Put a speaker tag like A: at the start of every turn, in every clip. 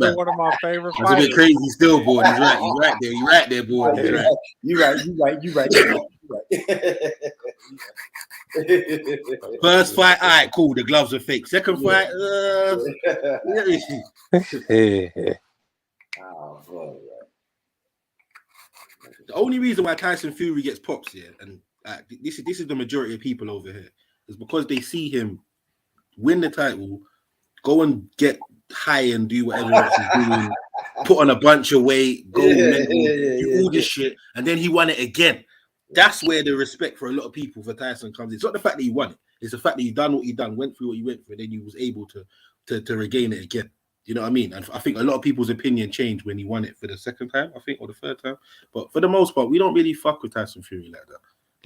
A: still one of my favorite
B: That's a bit
A: fighters.
B: crazy still, boy. He's right. You're right there. You're right there, boy. He's right.
C: You right.
B: First fight, all right, cool. The gloves are fake. Second fight,
C: Oh, boy.
B: the only reason why Tyson Fury gets pops here, and this is the majority of people over here, is because they see him win the title, go and get high and do whatever else he's doing, put on a bunch of weight, go do all this shit, and then he won it again. That's where the respect for a lot of people for Tyson comes in. It's not the fact that he won it; it's the fact that he done what he done, went through what he went through, and then he was able to regain it again. You know what I mean? And I think a lot of people's opinion changed when he won it for the second time, I think, or the third time. But for the most part, we don't really fuck with Tyson Fury like that.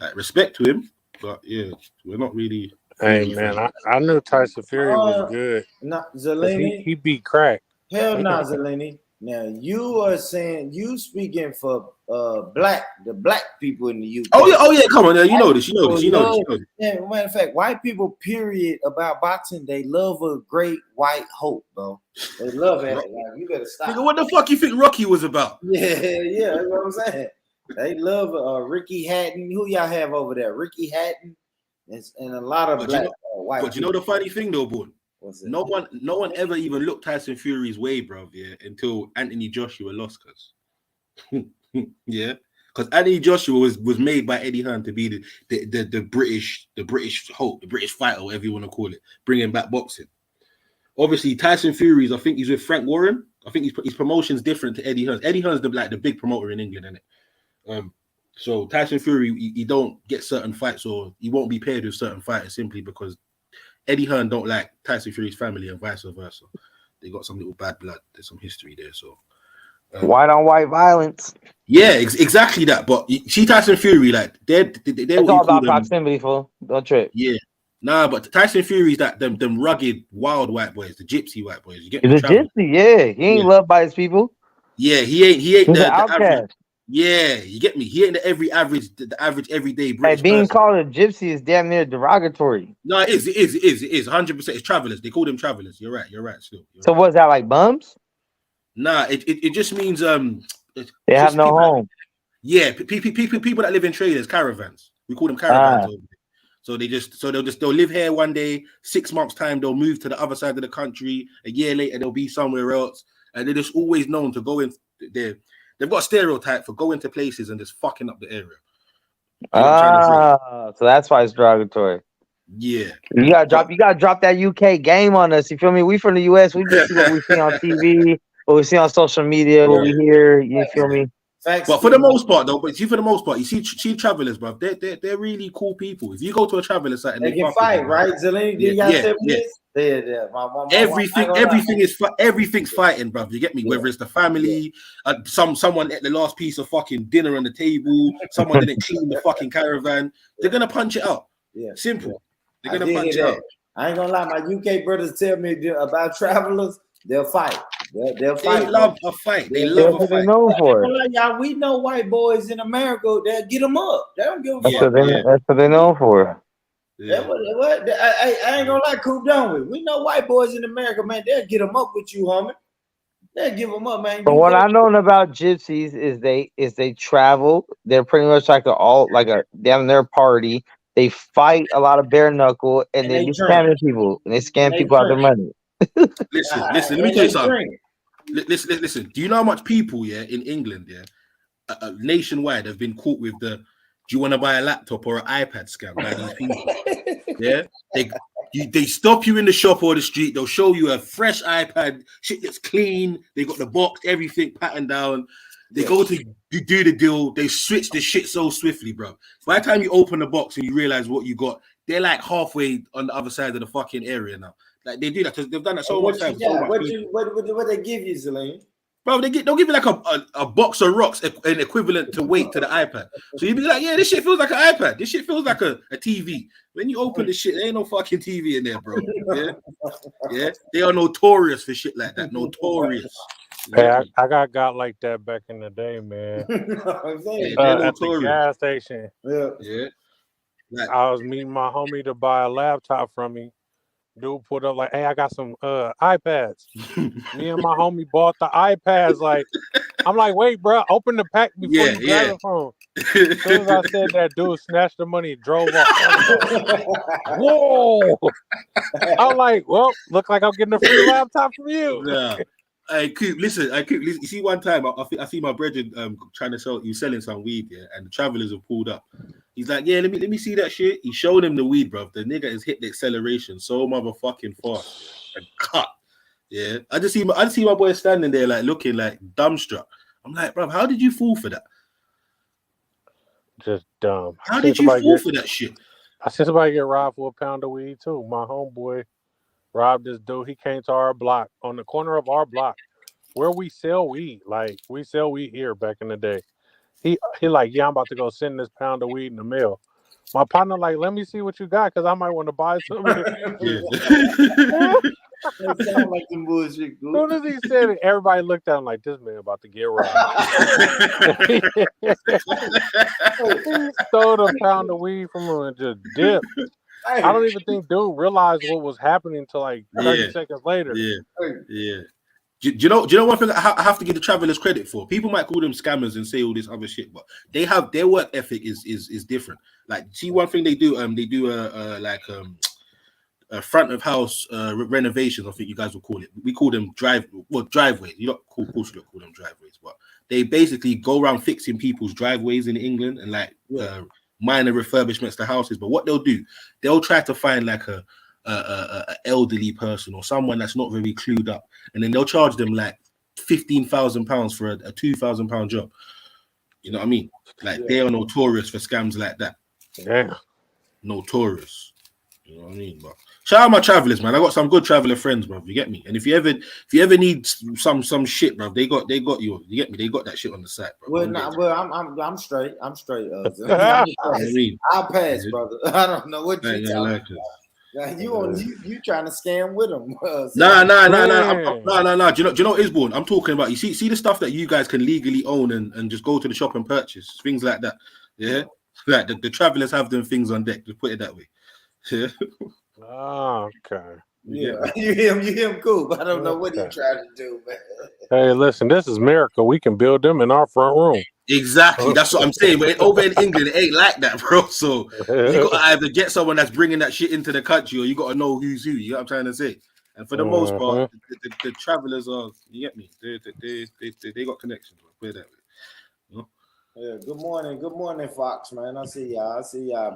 B: Like, respect to him, but yeah, we're not really.
A: Hey man, I knew Tyson Fury was good.
C: No, Zeleny,
A: he beat crack.
C: Hell no, Zeleny. Now you are saying you speaking for the black people in the UK.
B: Oh yeah, come on, now you know this.
C: Yeah, matter of fact, white people, period, about boxing, they love a great white hope, bro. They love it. Like, you better stop.
B: Nigga, what the fuck you think Rocky was about?
C: Yeah, that's what I'm saying. They love Ricky Hatton. Who y'all have over there? Ricky Hatton and a lot of black white.
B: But you know the funny thing though, boy. No one ever even looked Tyson Fury's way, bro. Yeah, until Anthony Joshua lost, cause yeah, because Anthony Joshua was made by Eddie Hearn to be the British hope, the British fighter, whatever you want to call it, bringing back boxing. Obviously, Tyson Fury's, I think he's with Frank Warren. I think his promotion's different to Eddie Hearn's. Eddie Hearn's the big promoter in England, isn't it? So Tyson Fury, he don't get certain fights, or he won't be paired with certain fighters simply because Eddie Hearn don't like Tyson Fury's family and vice versa. They got some little bad blood. There's some history there. So
D: white on white violence.
B: Yeah, exactly that. But see Tyson Fury, like they're
D: it's all about proximity, fool. Don't trip.
B: Yeah. Nah, but Tyson Fury's that them rugged, wild white boys, the gypsy white boys. You get
D: the gypsy, yeah. He ain't loved by his people.
B: Yeah, he ain't the
D: outcast.
B: Average. Yeah, you get me. He ain't the average everyday British
D: being
B: person.
D: called a gypsy is damn near derogatory.
B: No, it is 100%. It's travelers. They call them travelers. You're right. Still.
D: So what's that, like bums?
B: Nah, it just means
D: they have no home.
B: People that live in trailers, caravans. We call them caravans over there. So they'll live here one day, 6 months time they'll move to the other side of the country. A year later they'll be somewhere else, and they're just always known to go in there. They've got a stereotype for going to places and just fucking up the area.
D: So that's why it's derogatory.
B: Yeah,
D: you gotta drop that UK game on us. You feel me? We from the US. We just see what we see on TV, what we see on social media, what we hear. You feel me?
B: But for the most part, though, you see travelers, bro. They're really cool people. If you go to a traveler site and
C: they can fight, right? Zeleny,
B: everything's fighting, bro. You get me? Whether it's the family, someone ate the last piece of fucking dinner on the table, someone didn't clean the fucking caravan, they're gonna punch it out. Yeah, simple. They're gonna punch it out.
C: I ain't gonna lie, my UK brothers tell me about travelers. They'll fight. They'll fight.
B: They love a fight. They love a fight.
C: Y'all, we know white boys in America. They'll get them up. They don't give a fuck.
D: That's what they're known for.
C: Yeah. I ain't gonna lie, Coop, don't we? We know white boys in America, man. They'll get them up with you, homie. They'll give them up, man.
D: But what I know about gypsies is they travel. They're pretty much like a down their party. They fight a lot of bare knuckle, and they be scamming people. And they scam people out of their money.
B: Listen. Let me tell you something. Listen. Do you know how much people, in England, nationwide, have been caught with the "Do you want to buy a laptop or an iPad?" scam by these people? Yeah, they stop you in the shop or the street. They'll show you a fresh iPad, shit that's clean. They got the box, everything patterned down. They go to do the deal. They switch the shit so swiftly, bro. By the time you open the box and you realize what you got, they're like halfway on the other side of the fucking area now. Like they do that because they've done that so much time.
C: What they give you, Zeleny?
B: Bro, they'll give you like a box of rocks, an equivalent to weight to the iPad. So you'd be like, yeah, this shit feels like an iPad. This shit feels like a TV. When you open the shit, there ain't no fucking TV in there, bro. Yeah. They are notorious for shit like that. Notorious.
A: Hey, I got like that back in the day, man. At the gas station.
C: Yeah.
A: I was meeting my homie to buy a laptop from me. Dude put up like, hey, I got some iPads. Me and my homie bought the iPads. Like, I'm like, wait, bro, open the pack before you grab the phone. As soon as I said that, dude snatched the money and drove off. Whoa! I'm like, well, look like I'm getting a free laptop from you.
B: Yeah. Listen. You see, one time I see my brethren trying to sell. He's selling some weed, yeah, and the travelers have pulled up. He's like, yeah, let me see that shit. He showed him the weed, bro. The nigga has hit the acceleration so motherfucking fast and cut. Yeah, I just see my boy standing there like looking like dumbstruck. I'm like, bro, how did you fall for that?
A: Just dumb.
B: How did you fall for that shit?
A: I seen somebody get robbed for a pound of weed too. My homeboy robbed this dude. He came to our block, on the corner of our block, where we sell weed. Like, we sell weed here back in the day. He like, yeah, I'm about to go send this pound of weed in the mail. My partner like, let me see what you got, because I might want to buy something.
C: That sound like some bullshit.
A: As soon as he said it, everybody looked at him like, this man about to get robbed. He stole a pound of weed from him and just dipped. I don't even think dude realized what was happening until like 30 seconds later.
B: Yeah. Do you know one thing I have to give the travelers credit for? People might call them scammers and say all this other shit, but they have their work ethic is different. Like, see, one thing they do a front of house renovations. I think you guys will call it. We call them driveways. You don't call them driveways, but they basically go around fixing people's driveways in England and like minor refurbishments to houses. But what they'll do, they'll try to find like a elderly person or someone that's not very clued up, and then they'll charge them like £15,000 for a £2,000 job. You know what I mean? Like, they are notorious for scams like that.
A: Yeah,
B: notorious. You know what I mean? But shout out my travelers, man. I got some good traveler friends, bro. You get me? And if you ever need some shit, bro, they got you. You get me? They got that shit on the site, bro.
C: I'm straight. I'm straight. I'll pass, brother. I don't know what you're talking about. You trying to scam with them?
B: Nah. Do you know what is born? I'm talking about. You see the stuff that you guys can legally own and just go to the shop and purchase things like that. Yeah, like the travelers have them things on deck. Just put it that way. Yeah.
A: Oh, okay.
C: Yeah, you hear him cool, but I don't know what he's trying to do, man.
A: Hey, listen, this is America. We can build them in our front room.
B: Exactly, that's what I'm saying. But over in England, it ain't like that, bro. So you got to either get someone that's bringing that shit into the country, or you got to know who's who. You know what I'm trying to say? And for the most part, the travelers are. You get me? They got connections. Bro. Put it that way. You know?
C: Yeah, good morning, Fox, man. I see y'all,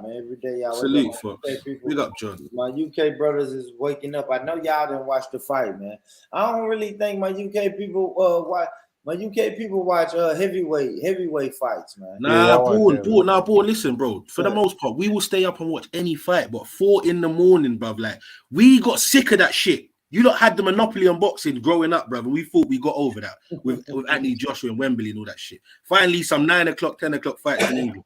C: man. Every day y'all.
B: Salute, Fox. Big up, John.
C: My UK brothers is waking up. I know y'all didn't watch the fight, man. I don't really think my UK people watch. My UK people watch heavyweight fights, man.
B: Boy, listen, bro. For the most part, we will stay up and watch any fight, but 4 a.m, bruv. Like, we got sick of that shit. You lot had the monopoly on boxing growing up, brother. We thought we got over that with Anthony Joshua and Wembley and all that shit. Finally, some 9 o'clock, 10 o'clock fights in England.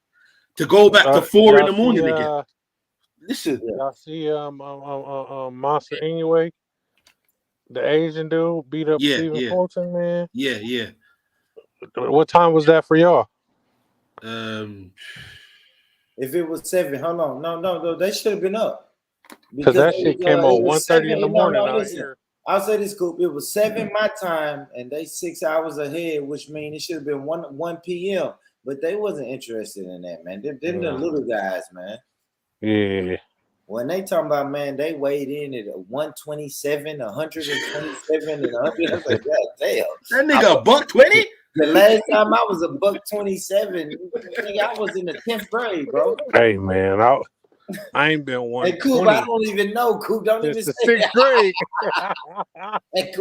B: To go back to 4 a.m. again. Listen.
A: Y'all see Monster Inoue, the Asian dude, beat up Stephen Fulton, man?
B: Yeah.
A: What time was that for y'all?
C: If it was 7, hold on. No, they should have been up.
A: Because that shit came on 1:30 in the morning out here.
C: I'll say this, Coop. It was 7 my time, and they 6 hours ahead, which means it should have been 1 p.m. But they wasn't interested in that, man. Them the little guys, man.
A: Yeah.
C: When they talking about, man, they weighed in at 127, 127, and 100. I was like, God damn.
B: That nigga $120?
C: The last time I was $127, I was in the 10th grade, bro.
A: Hey, man, I ain't been one.
C: Hey, Coop, I don't even know. Coop, don't even say
A: 6th grade.
C: Hey,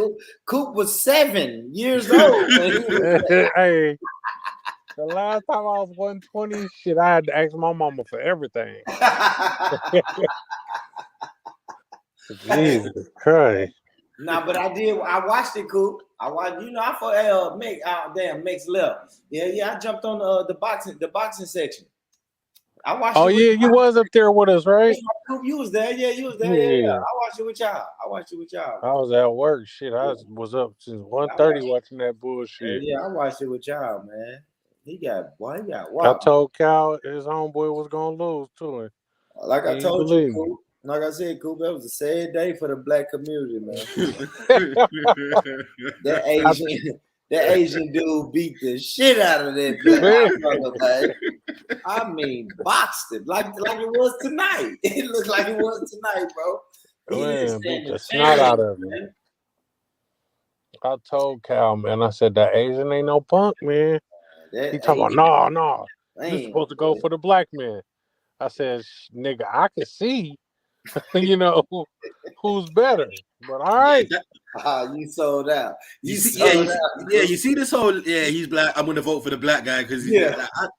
C: Coop was 7 years old.
A: Hey, the last time I was 120, shit, I had to ask my mama for everything. Jesus Christ.
C: Nah, but I watched it, Coop. I watched. I thought, Mick, Mick's left. Yeah. I jumped on the boxing section. I watched.
A: Oh yeah, you was up there with us, right?
C: You was there. Yeah, you was there. Yeah. I watched it with y'all.
A: I was at work. Shit, I was up since 1:30 watching that bullshit.
C: Yeah, I watched it with y'all, man. He got
A: I told Cal his homeboy was gonna lose to him.
C: Like I told you, Like I said, Coop, that was a sad day for the black community, man. that Asian dude beat the shit out of that black motherfucker, man. I mean, boxed it like it was tonight. It looked like it was tonight, bro.
A: Man, beat the snot out of him. I told Cal, man, I said that Asian ain't no punk, man. He talking about, no, you supposed to go for the black man. I said, nigga, I can see, who's better. But all right.
C: You sold out.
B: You see this whole, he's black. I'm gonna vote for the black guy because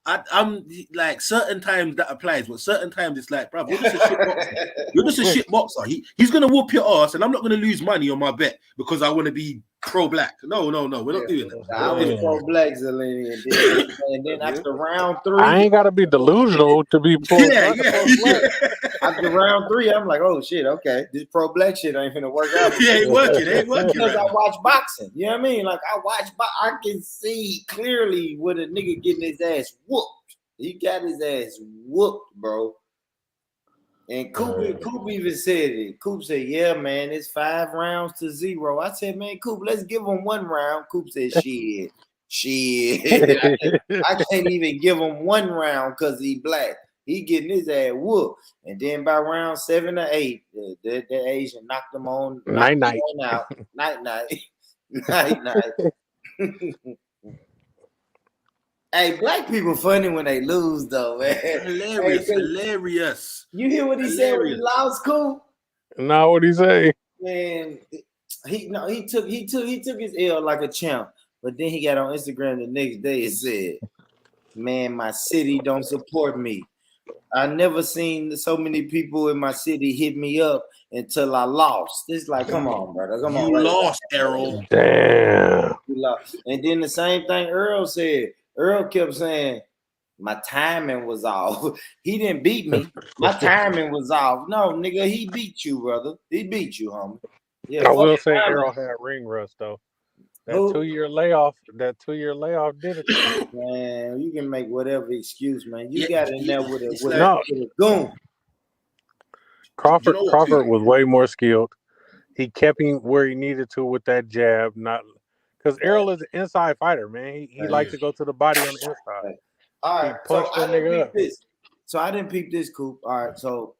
B: I'm like certain times that applies, but certain times it's like, bro, you're just a shit boxer. You're just a shit boxer. He's gonna whoop your ass, and I'm not gonna lose money on my bet because I want to be pro-black. No, we're not doing that.
C: I was pro-black, Zeleny, and then after round 3,
A: I ain't gotta be delusional to be pro-black.
C: After round 3, I'm like, oh shit, okay, this pro-black shit ain't gonna work out.
B: Ain't working.
C: Because I watch boxing. You know what I mean? Like I can see clearly when a nigga getting his ass whooped. He got his ass whooped, bro. And Coop even said it. Coop said, yeah, man, it's 5 rounds to 0. I said, man, Coop, let's give him 1 round. Coop said, shit. I can't even give him 1 round because he black. He getting his ass whooped. And then by round 7 or 8, the Asian knocked him on.
A: Night.
C: Out. Night. Hey, black people funny when they lose, though, man.
B: Hilarious.
C: You hear what he said when he lost, Cool?
A: No, what'd he say?
C: Man, he took his L like a champ, but then he got on Instagram the next day and said, "Man, my city don't support me. I never seen so many people in my city hit me up until I lost." It's like, come on, brother. Come on.
B: You lost, Errol.
A: Damn.
C: You lost. And then the same thing Earl said. Earl kept saying, my timing was off. He didn't beat me. My timing was off. No, nigga, he beat you, brother. He beat you, homie. Yeah,
A: I will say Earl had ring rust, though. That 2-year layoff did it.
C: Man, you can make whatever excuse, man. You got in there with a goon.
A: Crawford was way more skilled. He kept him where he needed to with that jab, not because Errol is an inside fighter, man. He likes to go to the body on the inside.
C: All right, so I didn't peep this, Coop. All right, so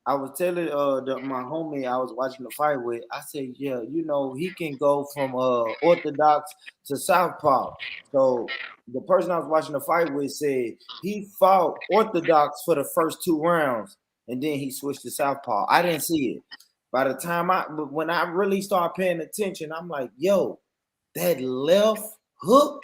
C: I was telling my homie I was watching the fight with, I said, yeah, he can go from orthodox to southpaw. So the person I was watching the fight with said he fought orthodox for the first 2 rounds, and then he switched to southpaw. I didn't see it. By the time when I really started paying attention, I'm like, yo, that left hook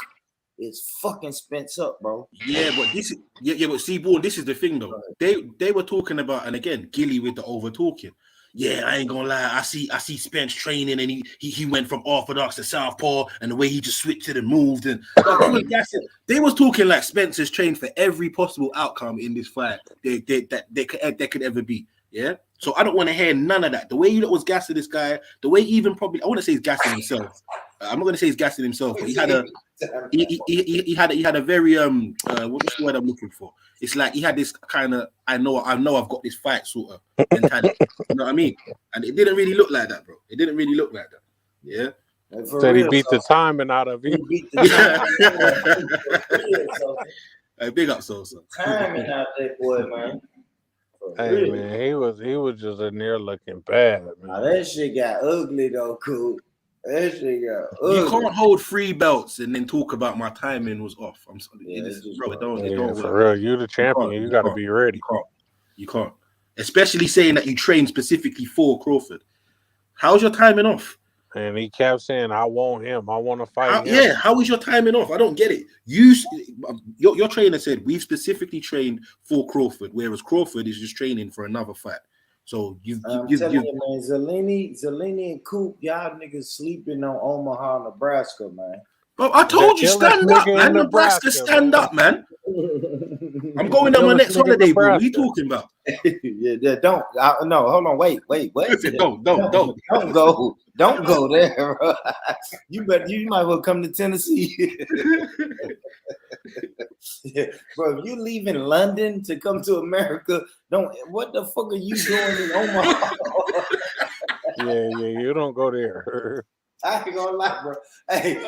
C: is fucking spent up, bro.
B: Yeah, but but see, Bourne, this is the thing though. They were talking about, and again, Gilly with the over talking. Yeah, I ain't gonna lie. I see Spence training, and he went from orthodox to southpaw, and the way he just switched it and moved, and they was talking like Spence has trained for every possible outcome in this fight that could ever be. Yeah. So I don't want to hear none of that. The way he was gassing this guy, the way even probably I want to say he's gassing himself. I'm not going to say he's gassing himself, but he had a very what's the word I'm looking for? It's like he had this kind of I know I've got this fight sort of mentality. You know what I mean? And it didn't really look like that, bro. It didn't really look like that. Yeah.
A: Said he beat the timing out of him.
B: Big up, Sosa.
C: Timing out that boy, man.
A: Hey man, he was just in there looking bad, man.
C: Now, that shit got ugly though, Cool. That shit got ugly.
B: You can't hold 3 belts and then talk about my timing was off. I'm sorry.
A: For real, you the champion. You got to be ready.
B: You can't. Especially saying that you trained specifically for Crawford. How's your timing off?
A: And he kept saying, I want him. I want to fight him.
B: Yeah, how is your timing off? I don't get it. Your trainer said, we've specifically trained for Crawford, whereas Crawford is just training for another fight. So
C: I'm telling you, man, Zeleny and Coop, y'all niggas sleeping on Omaha, Nebraska, man.
B: Bro, I told you, stand up, man. Nebraska, stand up, man. I'm going on my next holiday, bro. What are you talking about?
C: Yeah, don't. No, hold on. Wait.
B: Don't
C: go there, bro. You might well come to Tennessee. Yeah, bro, if you leave in London to come to America, what the fuck are you doing in Omaha?
A: Yeah, you don't go there.
C: I ain't gonna lie, bro. Hey,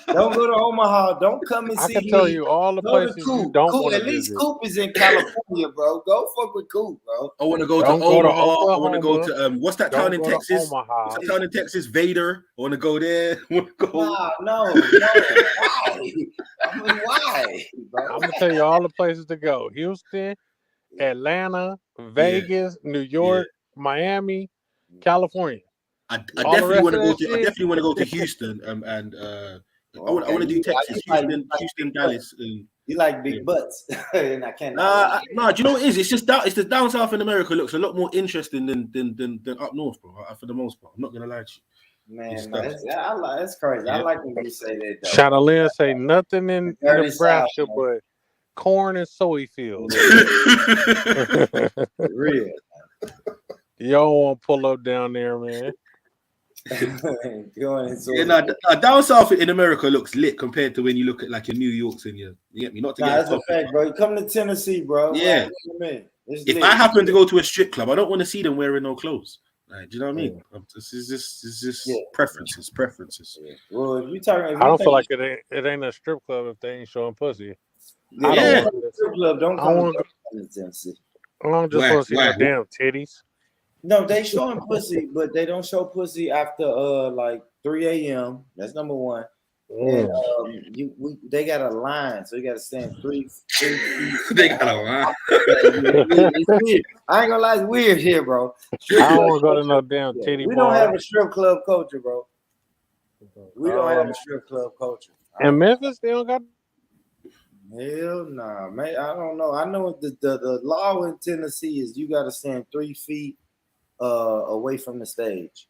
C: don't go to Omaha. Don't come and see me.
A: I can tell you all the places you don't want to
C: visit. At least
A: visit.
C: Coop is in California, bro. Go fuck with Coop, bro.
B: I want to go to Omaha. I want to go to what's that town in Texas? What's that town in Texas? Vader. I want to go there. I want to go.
C: No. Why? I mean, why, bro?
A: I'm gonna tell you all the places to go: Houston, Atlanta, Vegas, New York, Miami, California.
B: I definitely want to go to. I definitely want to go to Houston. And I want to do Texas, Houston, Dallas.
C: You like big butts, and I can't.
B: No, do you know what it is? It's just it's the down south in America looks a lot more interesting than up north, bro. For the most part, I'm not gonna lie to you.
C: Man, that's crazy. Yeah. I like when you say that.
A: Chantalyn say nothing in Nebraska but corn and soy fields.
C: Real.
A: Y'all want to pull up down there, man.
B: Down south in America looks lit compared to when you look at like your New Yorks and you get me. Not to get
C: that's a fact, bro. You come to Tennessee, bro.
B: Yeah. If I happen to go to a strip club, I don't want to see them wearing no clothes. Like, do you know what I mean? This is just preferences.
C: Yeah. Well, if you talking,
A: I don't feel like it ain't a strip club if they ain't showing pussy.
C: Yeah, strip club. Don't come to Tennessee.
A: I don't just want to see no damn titties.
C: No, they showing pussy, but they don't show pussy after like 3 a.m. That's number one. And they got a line, so you got to stand 3 feet.
B: They got a line.
C: It's weird. I ain't gonna lie, it's weird here, bro.
A: I don't want to go to no damn titty
C: We
A: bar.
C: don't have a strip club culture, bro. We don't have a strip club culture.
A: In Memphis, they don't got.
C: Hell nah, man. I don't know. I know the law in Tennessee is you got to stand 3 feet away from the stage.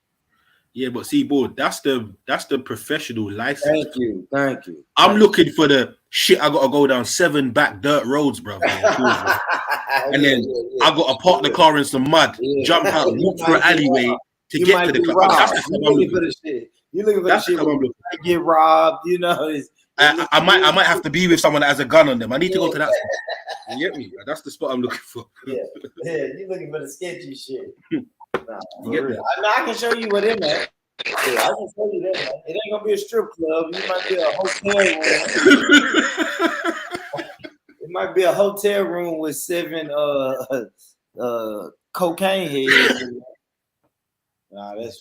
B: Yeah, but see, boy, that's the professional license.
C: Thank you.
B: I'm looking for the shit. I gotta go down 7 back dirt roads, bro. And then I gotta park the car in some mud, jump out, walk through an alleyway to get to the club. That's the stuff I'm looking for.
C: You looking for the shit? I get robbed, you know.
B: I might have to be with someone that has a gun on them. I need to go to that spot. You get me? That's the spot I'm looking for.
C: Yeah, you're looking for the sketchy shit. I can show you what in there. Yeah, I can show you that. Man. It ain't gonna be a strip club. It might be a hotel room. It might be a hotel room with 7 cocaine heads. Nah, that's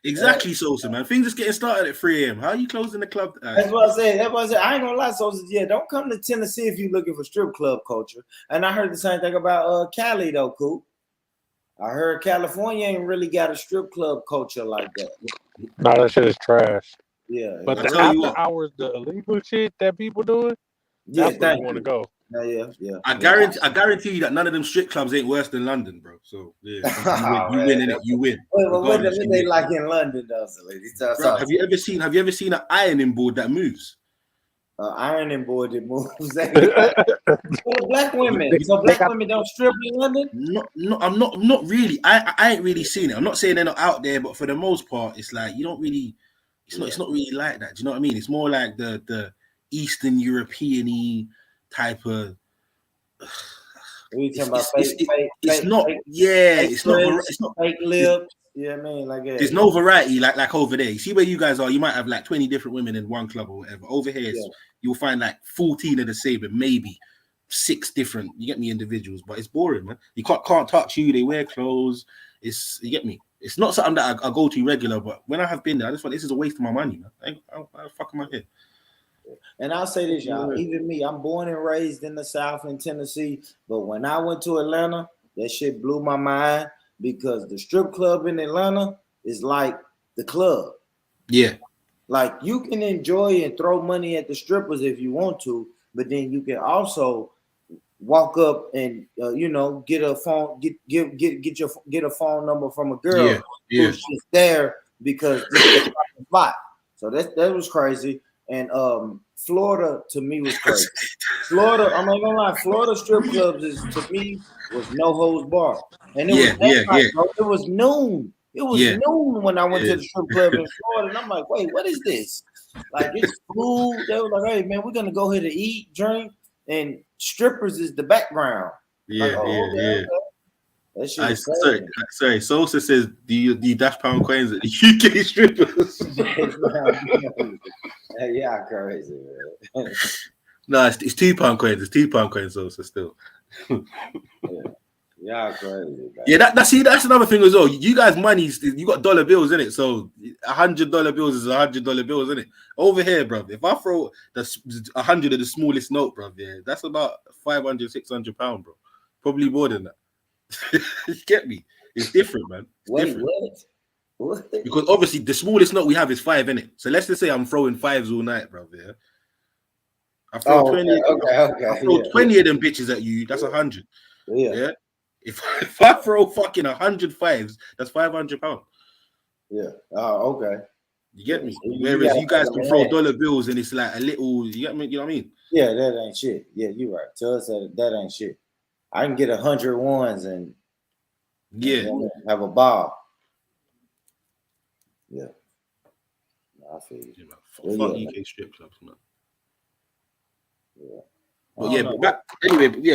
B: exactly, Sosa, man. Things just getting started at 3 a.m. How are you closing the club?
C: That's what I said. I ain't gonna lie, Sosa. Yeah, don't come to Tennessee if you're looking for strip club culture. And I heard the same thing about Cali though, Coop. I heard California ain't really got a strip club culture like that.
A: No, that shit is trash.
C: Yeah,
A: but the after hours, the illegal shit that people doing, that's where you want to go.
C: Yeah.
B: I guarantee you that none of them strip clubs ain't worse than London, bro. So yeah, you win in it. You win.
C: What they like in London, though?
B: Bro, have you ever seen an ironing board that moves?
C: Ironing board that moves. Black women. So black women don't strip in London?
B: No, I'm not really. I ain't really seen it. I'm not saying they're not out there, but for the most part, it's like you don't really. It's not really like that. Do you know what I mean? It's more like the Eastern European-y type of.
C: It's not fake lips. Yeah, I mean, like
B: there's no variety like over there. You see where you guys are, you might have like 20 different women in one club or whatever. Over here, you'll find like 14 of the same, but maybe 6 different. You get me, individuals, but it's boring, man. You can't touch you. They wear clothes. You get me. It's not something that I go to regular, but when I have been there, I just thought this is a waste of my money, man. I fuck my head.
C: And I'll say this, y'all. Even me, I'm born and raised in the South in Tennessee, but when I went to Atlanta, that shit blew my mind. Because the strip club in Atlanta is like the club.
B: Yeah.
C: Like you can enjoy and throw money at the strippers if you want to, but then you can also walk up and get a phone, get a phone number from a girl who's just there because this is a spot. So that was crazy. And Florida to me was crazy. Florida, I'm not gonna lie, Florida strip clubs to me was no holds bar. And it was noon. It was noon when I went to the strip club in Florida, and I'm like, wait, what is this? Like it's food. They were like, hey man, we're gonna go here to eat, drink, and strippers is the background.
B: Yeah,
C: Like,
B: yeah.
C: That shit is
B: sorry. Sosa says, do you dash pound coins at the UK strippers?
C: Yeah, crazy, man.
B: No, it's £2 coins. It's £2 coins, Sosa, still.
C: Yeah, crazy, man.
B: Yeah, that's another thing as well. You guys' money, you got dollar bills in it, so $100 bills is $100 bills in it. Over here, bro, if I throw 100 of the smallest note, bro, yeah, that's about £500-600, bro. Probably more than that. You get me? It's different, man. It's different.
C: What?
B: Because obviously the smallest note we have is 5 in it. So let's just say I'm throwing 5s all night, bro. Yeah. I throw 20.
C: Okay.
B: I throw 20 of them bitches at you. That's 100. Yeah. If I throw fucking 100 5s, that's £500.
C: Yeah. Oh, okay.
B: You get me? Whereas you guys can throw dollar bills and it's like a little. You get me? You know what I mean?
C: Yeah, that ain't shit. Yeah, you're right. Tell us that ain't shit. I can get 100 ones and have a ball. Yeah. I feel you.
B: Fuck UK strip clubs, man.
C: Yeah.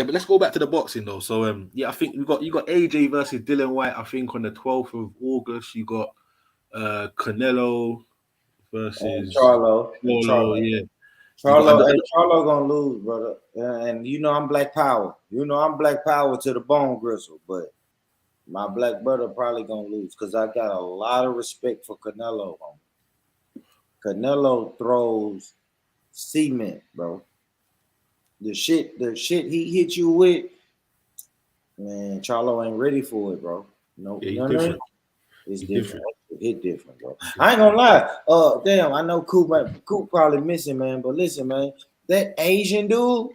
B: But let's go back to the boxing though. So I think you got AJ versus Dillian Whyte. I think on the 12th of August, you got Canelo versus
C: Charlo.
B: Yeah.
C: Charlo gonna lose, brother. And you know I'm Black Power. You know I'm Black Power to the bone gristle, but my black brother probably gonna lose because I got a lot of respect for Canelo. Canelo throws cement, bro. The shit he hit you with, man, Charlo ain't ready for it, bro. No,
B: he's different.
C: It's different. It's different, bro. I ain't gonna lie. Damn, I know Coop probably missing, man. But listen, man, that Asian dude,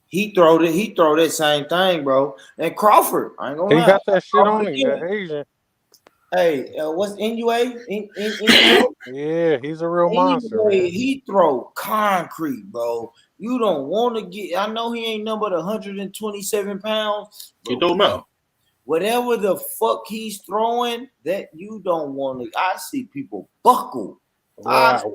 C: he throw that same thing, bro. And Crawford, I ain't gonna lie.
A: He got that shit on him, that Asian.
C: Hey, what's Inoue?
A: Yeah, he's a real monster.
C: He throw concrete, bro. You don't want to get. I know he ain't number 127 pounds.
B: It don't matter.
C: Whatever the fuck he's throwing, that you don't want to. I see people buckle.
A: Wow.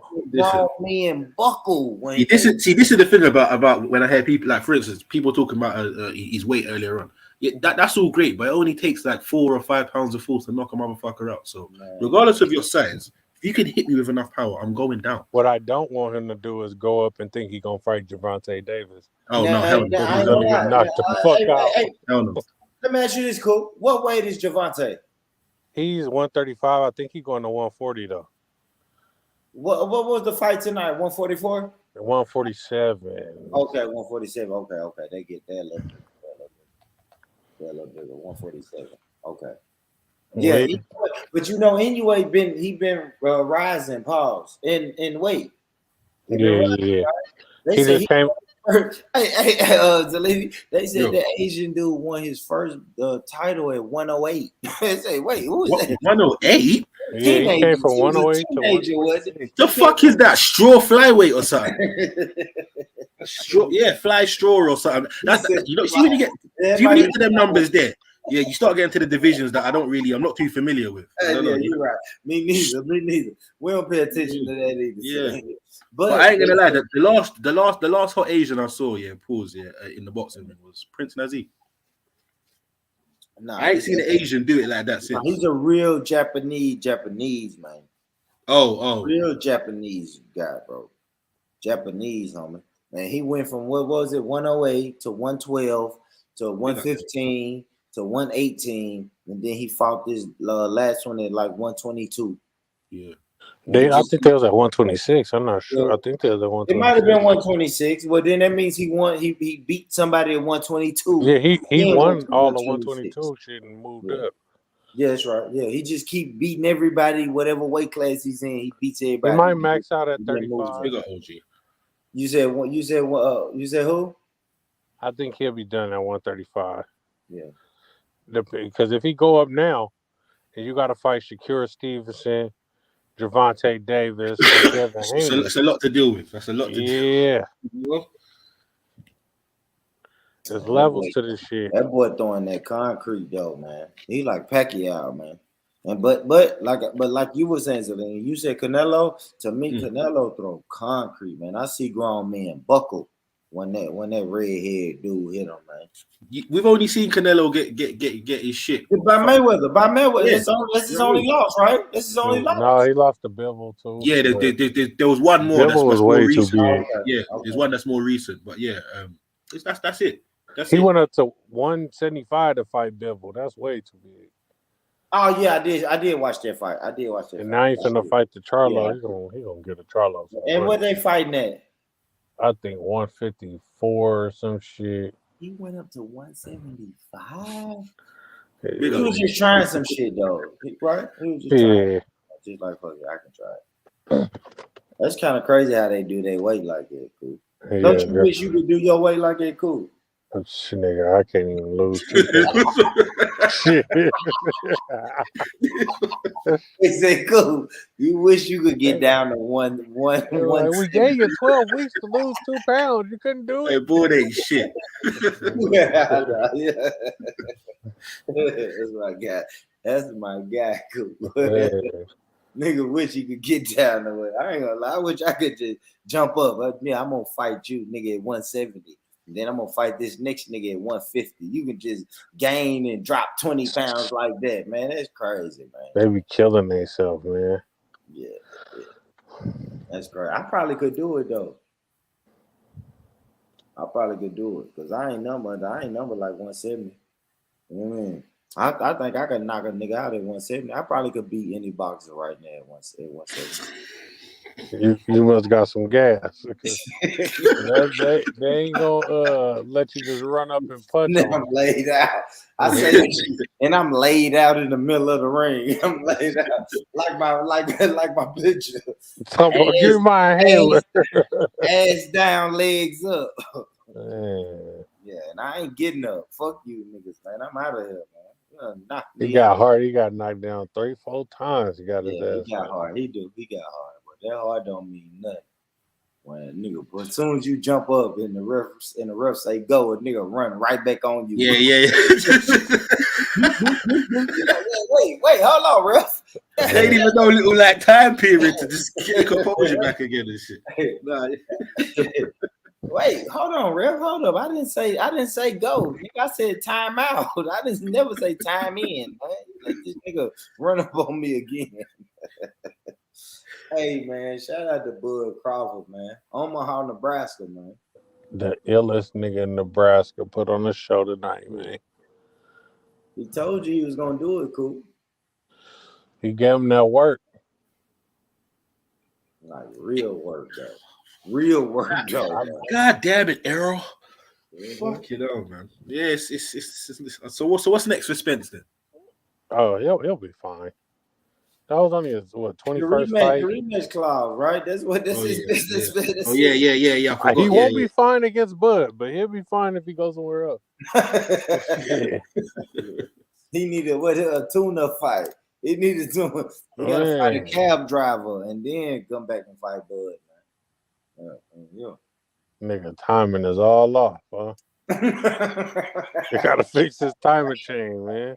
C: Men buckle when
B: this is the thing about when I hear people, like for instance, people talking about his weight earlier on. Yeah, that's all great, but it only takes like 4 or 5 pounds of force to knock a motherfucker out. So regardless of your size, if you can hit me with enough power, I'm going down.
A: What I don't want him to do is go up and think he's gonna fight Gervonta Davis.
B: Oh no, hell no.
A: He's gonna get knocked the fuck out.
B: Hell no.
C: Let me ask you this, Cool. What weight is Gervonta?
A: He's 135. I think he's going to 140 though.
C: What was the fight tonight? 144?
A: 147.
C: Okay, 147. Okay. They get that little bigger. 147. Okay. Yeah, but you know, Inoue been rising, pause in weight.
A: Yeah.
C: They
A: He
C: say
A: just came.
C: Hey, Zalini, they said the Asian dude won his first title at 108. They say, wait, who is that?
B: 108?
A: Yeah, he came from 108 to 108.
B: The fuck is that? Straw flyweight or something? Fly straw or something. That's you know. See when you get to them numbers there. Yeah, you start getting to the divisions that I'm not too familiar with.
C: You're right. Me neither. We don't pay attention to that either.
B: Yeah. But I ain't gonna lie, the last hot Asian I saw, in the boxing ring was Prince Naseem. Nah, I ain't seen an Asian do it like that since.
C: He's a real Japanese man.
B: Oh.
C: Real Japanese guy, bro. Japanese, homie. And he went from, what was it, 108 to 112 to 115 to 118. And then he fought this last one at like 122.
B: Yeah.
A: I think they was at 126. I'm not sure. I think they was at 126.
C: It might have been 126. Well, then that means he won. He beat somebody at 122.
A: Yeah, he won all the 122 shit and moved up.
C: Yeah, that's right. Yeah, he just keep beating everybody, whatever weight class he's in. He beats everybody.
A: He might max out at 35.
C: You said who?
A: I think he'll be done at 135.
C: Yeah.
A: Because if he go up now, and you got to fight Shakur Stevenson, Gervonta Davis, Devin Haney.
B: It's a lot to deal with. That's a lot to deal with.
A: There's levels to this shit.
C: That boy throwing that concrete though, man. He like Pacquiao, man. And but like you were saying, Zelina, you said Canelo. To me, Canelo throw concrete, man. I see grown men buckle when that redhead dude hit him, man.
B: We've only seen Canelo get his shit.
C: By Mayweather. Yeah. This is only loss, right? This is only loss.
A: No, he lost to Bivol too.
B: Yeah, there was one more.
A: Bivol was way too big.
C: Okay.
B: Yeah, there's one that's more recent, but yeah, that's it.
A: He went up to 175 to fight Bivol. That's way too big.
C: Oh yeah, I did watch that fight. And
A: now he's gonna fight the Charlo. Yeah. He gonna get a Charlo.
C: And what they fighting at?
A: I think 154 or some shit.
C: He went up to 175. He was just trying some shit though, right? He was just trying. Just like, fuck it, I can try it. That's kind of crazy how they do their weight like that, cool.
A: Yeah,
C: don't you wish you could do your weight like that, cool?
A: Nigga, I can't even lose.
C: They say, cool. You wish you could get down to one.
A: We gave you 12 weeks to lose 2 pounds. You couldn't do it.
B: Hey, boy, that ain't shit.
C: Yeah. That's my guy, cool. Nigga wish you could get down the way. I ain't gonna lie. I wish I could just jump up. I'm gonna fight you, nigga, at 170. And then I'm gonna fight this next nigga at 150. You can just gain and drop 20 pounds like that, man. That's crazy, man.
A: They be killing themselves, man.
C: Yeah. That's crazy. I probably could do it though. I probably could do it because I ain't number like 170. You know what I mean? I think I could knock a nigga out at 170. I probably could beat any boxer right now at 170.
A: You must got some gas. They ain't gonna let you just run up and punch them.
C: I'm laid out. I say, and I'm laid out in the middle of the ring. I'm laid out like my picture.
A: Give my hand.
C: Ass down, legs up.
A: Man.
C: Yeah, and I ain't getting up. Fuck you, niggas, man. I'm out of here, man.
A: He got hard. He got knocked down 3-4 times. He got his ass.
C: He got hard. He got hard. That hard don't mean nothing. When nigga, but as soon as you jump up and the ref say go, a nigga run right back on you.
B: Yeah.
C: wait, hold on, ref.
B: They ain't even no little like time period to just get composure back again and shit.
C: Wait, hold on, ref. Hold up. I didn't say go. Nigga, I said time out. I didn't never say time in, man. Let this nigga run up on me again. Hey, man, shout out to Bud Crawford, man. Omaha, Nebraska, man.
A: The illest nigga in Nebraska put on the show tonight, man.
C: He told you he was going to do it, cool.
A: He gave him that work.
C: Like real work, though. Real work, though.
B: God damn it, Errol. Fuck it up, man. Yeah, it's so what's next for Spence then?
A: Oh, he'll be fine. That was only his 21st fight.
C: The rematch clause, right? That's what this is.
B: Yeah.
A: He won't be fine against Bud, but he'll be fine if he goes somewhere else.
C: He needed a tuna fight. He needed to. He got to fight a cab driver and then come back and fight Bud, man. Yeah.
A: Nigga, timing is all off, huh? You gotta fix his timing chain, man.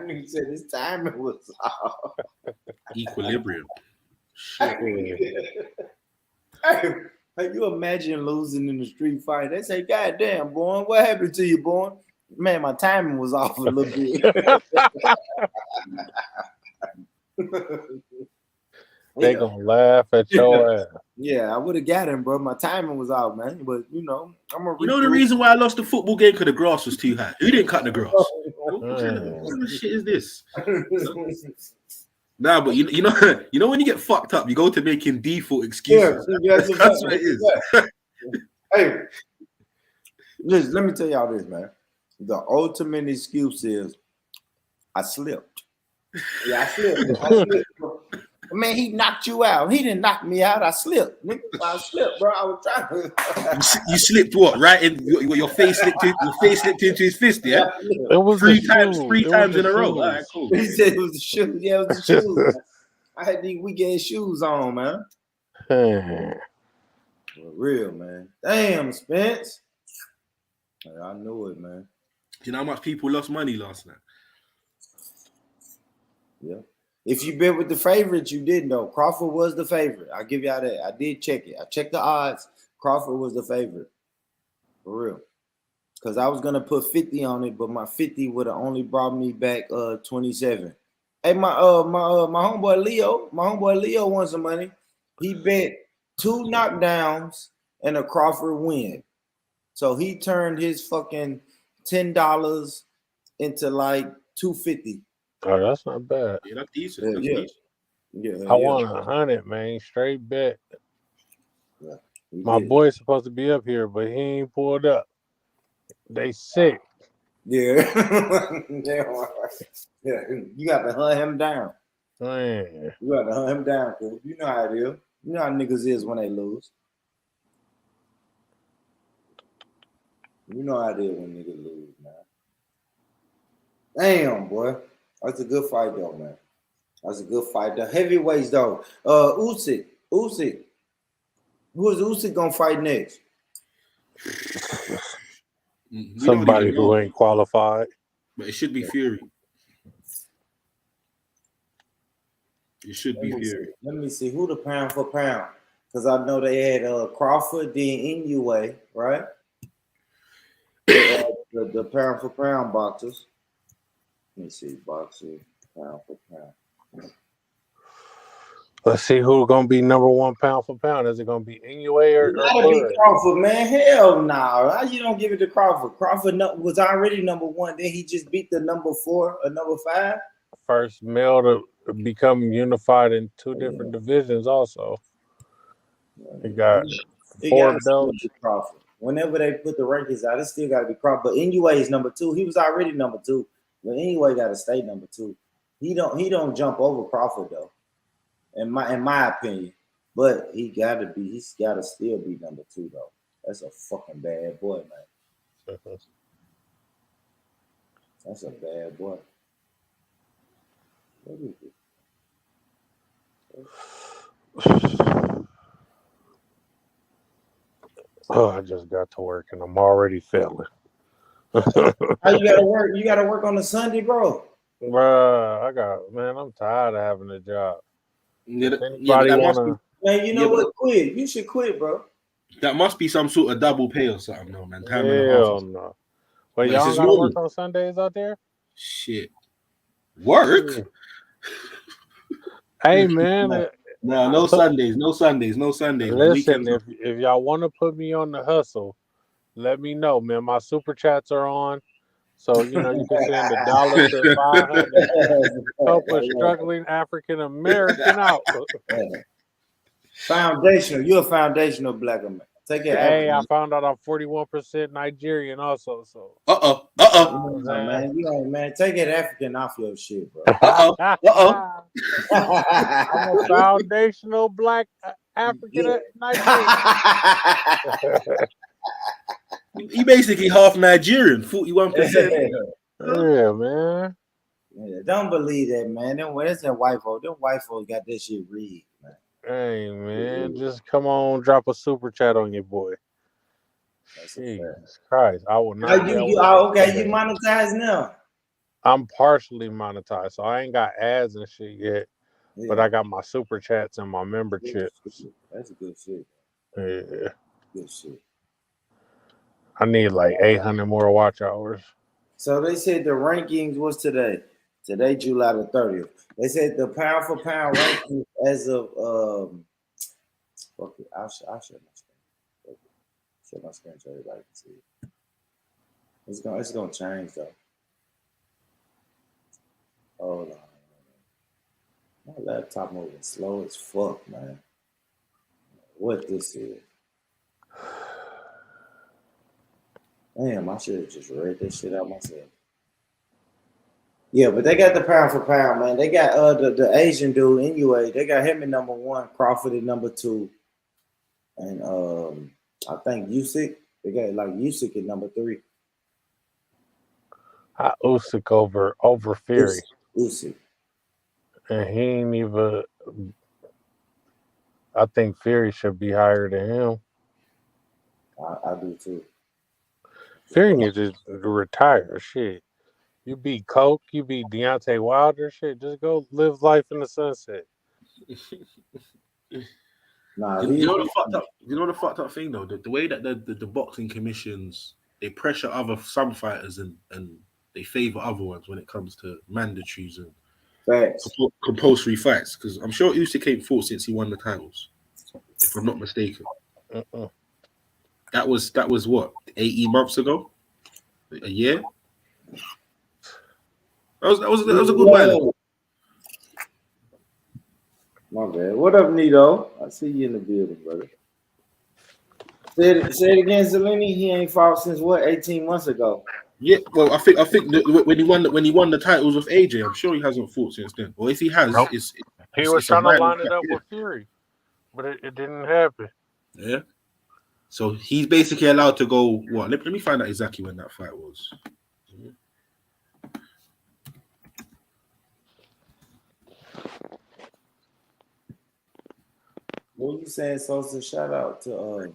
C: He said his timing was off.
B: Equilibrium.
C: Hey, you imagine losing in the street fight? They say, "God damn, boy, what happened to you, boy?" Man, my timing was off a little bit.
A: They gonna laugh at your ass.
C: Yeah, I would have got him, bro. My timing was out, man. But I'm a.
B: You know the reason why I lost the football game because the grass was too high. Who didn't cut the grass? What kind of shit is this? Nah, but you know when you get fucked up, you go to making default excuses.
C: Yeah,
B: that's what it is.
C: Hey, listen, let me tell y'all this, man. The ultimate excuse is I slipped. Yeah, I slipped. Man, he knocked you out. He didn't knock me out. I slipped. Nigga, I slipped, bro. I was trying to.
B: You slipped what? Right in your face slipped into his fist, yeah?
A: It was
B: three times in a row. All right, cool.
C: He said it was the shoes. Yeah, it was the shoes. I had these weekend shoes on, man. For real, man. Damn, Spence. I knew it, man.
B: You know how much people lost money last night?
C: Yeah. If you bet with the favorites, you didn't, though. Crawford was the favorite. I'll give y'all that. I did check it. I checked the odds. Crawford was the favorite. For real. Because I was gonna put 50 on it, but my 50 would have only brought me back 27. Hey, my homeboy Leo won some money. He bet 2 knockdowns and a Crawford win. So he turned his fucking $10 into like $250.
A: Oh, that's not bad.
B: Yeah, that's decent. That's decent.
C: Yeah,
A: I won 100, man. Straight bet.
C: Yeah,
A: my boy's supposed to be up here, but he ain't pulled up. They sick.
C: Yeah. Yeah. You got to hunt him down.
A: Man.
C: You got to hunt him down, cause you know how it is. You know how niggas is when they lose. You know how it is when niggas lose, man. Damn, boy. That's a good fight, though, man. That's a good fight. The heavyweights, though. Usyk. Who is Usyk gonna fight next?
A: Somebody who ain't qualified.
B: But it should be Fury. It should be Fury.
C: Let me see who the pound for pound. Because I know they had Crawford, then Inoue, right? The pound for pound boxers. Let me see, boxer, pound for pound.
A: Let's see who's gonna be number 1 pound for pound. Is it gonna be Inoue or
C: gotta be Crawford, man? Hell no! How you don't give it to Crawford? Crawford was already number 1. Then he just beat the number 4 or number 5.
A: First male to become unified in 2 different divisions. Also, he got 4 belts.
C: Crawford. Whenever they put the rankings out, it still got to be Crawford. But Inoue is number 2. He was already number 2, but Inoue got to stay number 2. He don't jump over Crawford though. In my opinion, but he's got to still be number 2 though. That's a fucking bad boy, man. That's a bad boy. What is it?
A: Oh, I just got to work and I'm already failing.
C: How you gotta work? You gotta work on a Sunday, bro.
A: Bruh, I'm tired of having a job.
C: Man, you know what? Quit. You should quit, bro.
B: That must be some sort of double pay or something, though, man.
A: Hell no. But y'all gotta work on Sundays out there?
B: Shit. Work?
A: Hey, man.
B: No Sundays.
A: Listen, if y'all want to put me on the hustle, let me know, man. My super chats are on. So, you can send $1 to 500. Help a struggling African American out.
C: Foundational. You're a foundational black man. Take it.
A: Hey, I found out I'm 41% Nigerian also. So.
C: Man, take it African off your shit, bro.
A: I'm a foundational black African Nigerian.
B: He basically half Nigerian, 41%.
A: Yeah, man.
C: Yeah, don't believe that, man. That's that white folk. Them white folk got this shit rigged, man.
A: Hey, man, just come on, drop a super chat on your boy. Jesus Christ, I will not.
C: You monetize now?
A: I'm partially monetized, so I ain't got ads and shit yet. Yeah. But I got my super chats and my memberships.
C: That's a good shit.
A: Yeah.
C: Good shit.
A: I need like 800 more watch hours.
C: So they said the rankings was today. Today, July the 30th. They said the pound for pound rankings as of okay, I'll share my screen. Share my screen so everybody can see it. It's gonna change though. Hold on. My laptop moving slow as fuck, man. What this is. Damn, I should have just read this shit out myself. Yeah, but they got the pound for pound, man. They got the Asian dude anyway. They got him at number 1, Crawford at number 2, and I think Usyk. They got like Usyk at number 3.
A: Usyk over Fury.
C: Usyk.
A: And he ain't even. I think Fury should be higher than him.
C: I do too.
A: Fury needs to retire. Shit. You beat Coke, you beat Deontay Wilder. Shit, just go live life in the sunset.
C: Nah,
B: you know the fucked up thing though. The way that the boxing commissions, they pressure some fighters and they favor other ones when it comes to mandatories and compulsory fights. Because I'm sure Usyk ain't fought since he won the titles, if I'm not mistaken. That was what, 18 months ago, a year. That was a good while.
C: My bad. What up, Nito? I see you in the building, brother. Say it again, Zelini. He ain't fought since what, 18 months ago.
B: Yeah, well, I think when he won the titles with AJ, I'm sure he hasn't fought since then. Or if he has,
A: he was trying to line it up with Fury, but it didn't happen.
B: Yeah. So he's basically allowed to go. What? Let me find out exactly when that fight was.
C: What you saying, Sosa? Shout out to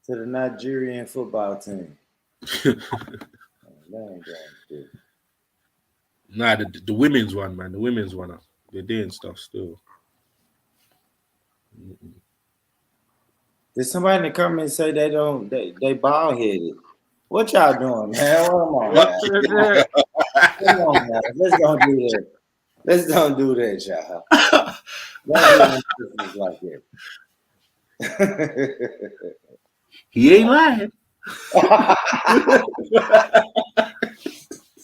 C: the Nigerian football team.
B: Nah, the women's one, man. The women's one. They're doing stuff still.
C: Did somebody in the comments say they bald headed? What y'all doing, man? Come on, man. Let's don't do that. Let's don't do that, y'all. Don't do like that.
B: He ain't lying.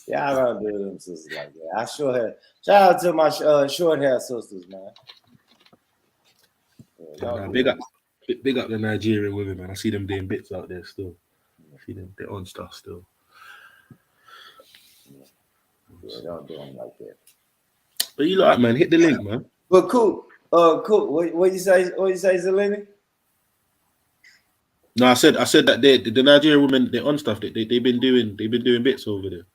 C: Y'all don't do them sisters like that. I sure have. Shout out to my short hair sisters, man.
B: Big up the Nigerian women, man. I see them doing bits out there still. I see them, they're on stuff still.
C: Yeah, don't do them like that.
B: But you like, man, hit the link, man.
C: But cool. What you say? What you say, Zelini?
B: No, I said that the Nigerian women, they're on stuff. They've been doing bits over there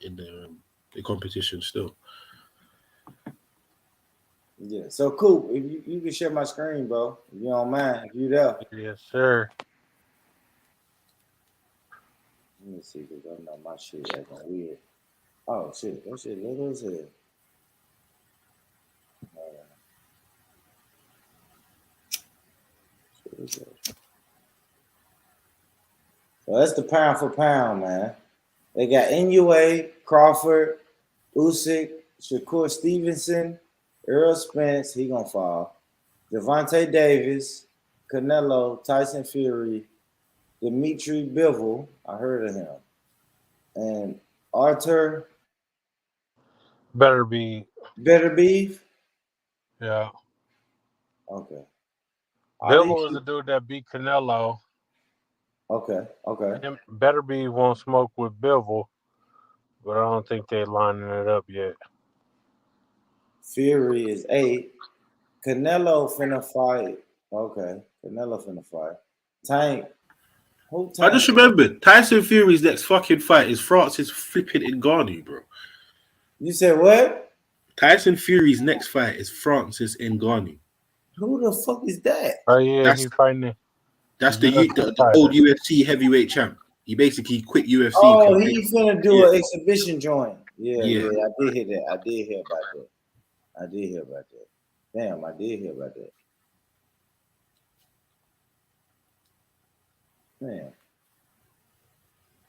B: in their competition still.
C: Yeah. So cool. If you can share my screen, bro. If you don't mind, if you there.
A: Yes, sir.
C: Let me see, because I know my shit acting weird. Oh shit, that shit little as hell. So that's the pound for pound, man. They got NUA, Crawford, Usyk, Shakur Stevenson, Errol Spence, he gonna fall. Gervonta Davis, Canelo, Tyson Fury, Dimitri Bivol, I heard of him, and Arthur
A: Better be. Yeah.
C: Okay.
A: Bivol is the dude that beat Canelo.
C: Okay.
A: Him, Better be won't smoke with Bivol, but I don't think they're lining it up yet.
C: Fury is 8. Canelo finna fight. Okay. Canelo finna fight. Tank. Who Tank?
B: I just remembered Tyson Fury's next fucking fight is Francis flipping Ngannou, bro.
C: You said what?
B: Tyson Fury's next fight is Francis Ngannou.
C: Who the fuck is that?
A: Oh yeah, he's fighting it.
B: That's the old UFC heavyweight champ. He basically quit UFC.
C: Oh, he finna do an exhibition joint. Yeah, I did hear that. I did hear about that. Damn, I did hear about that.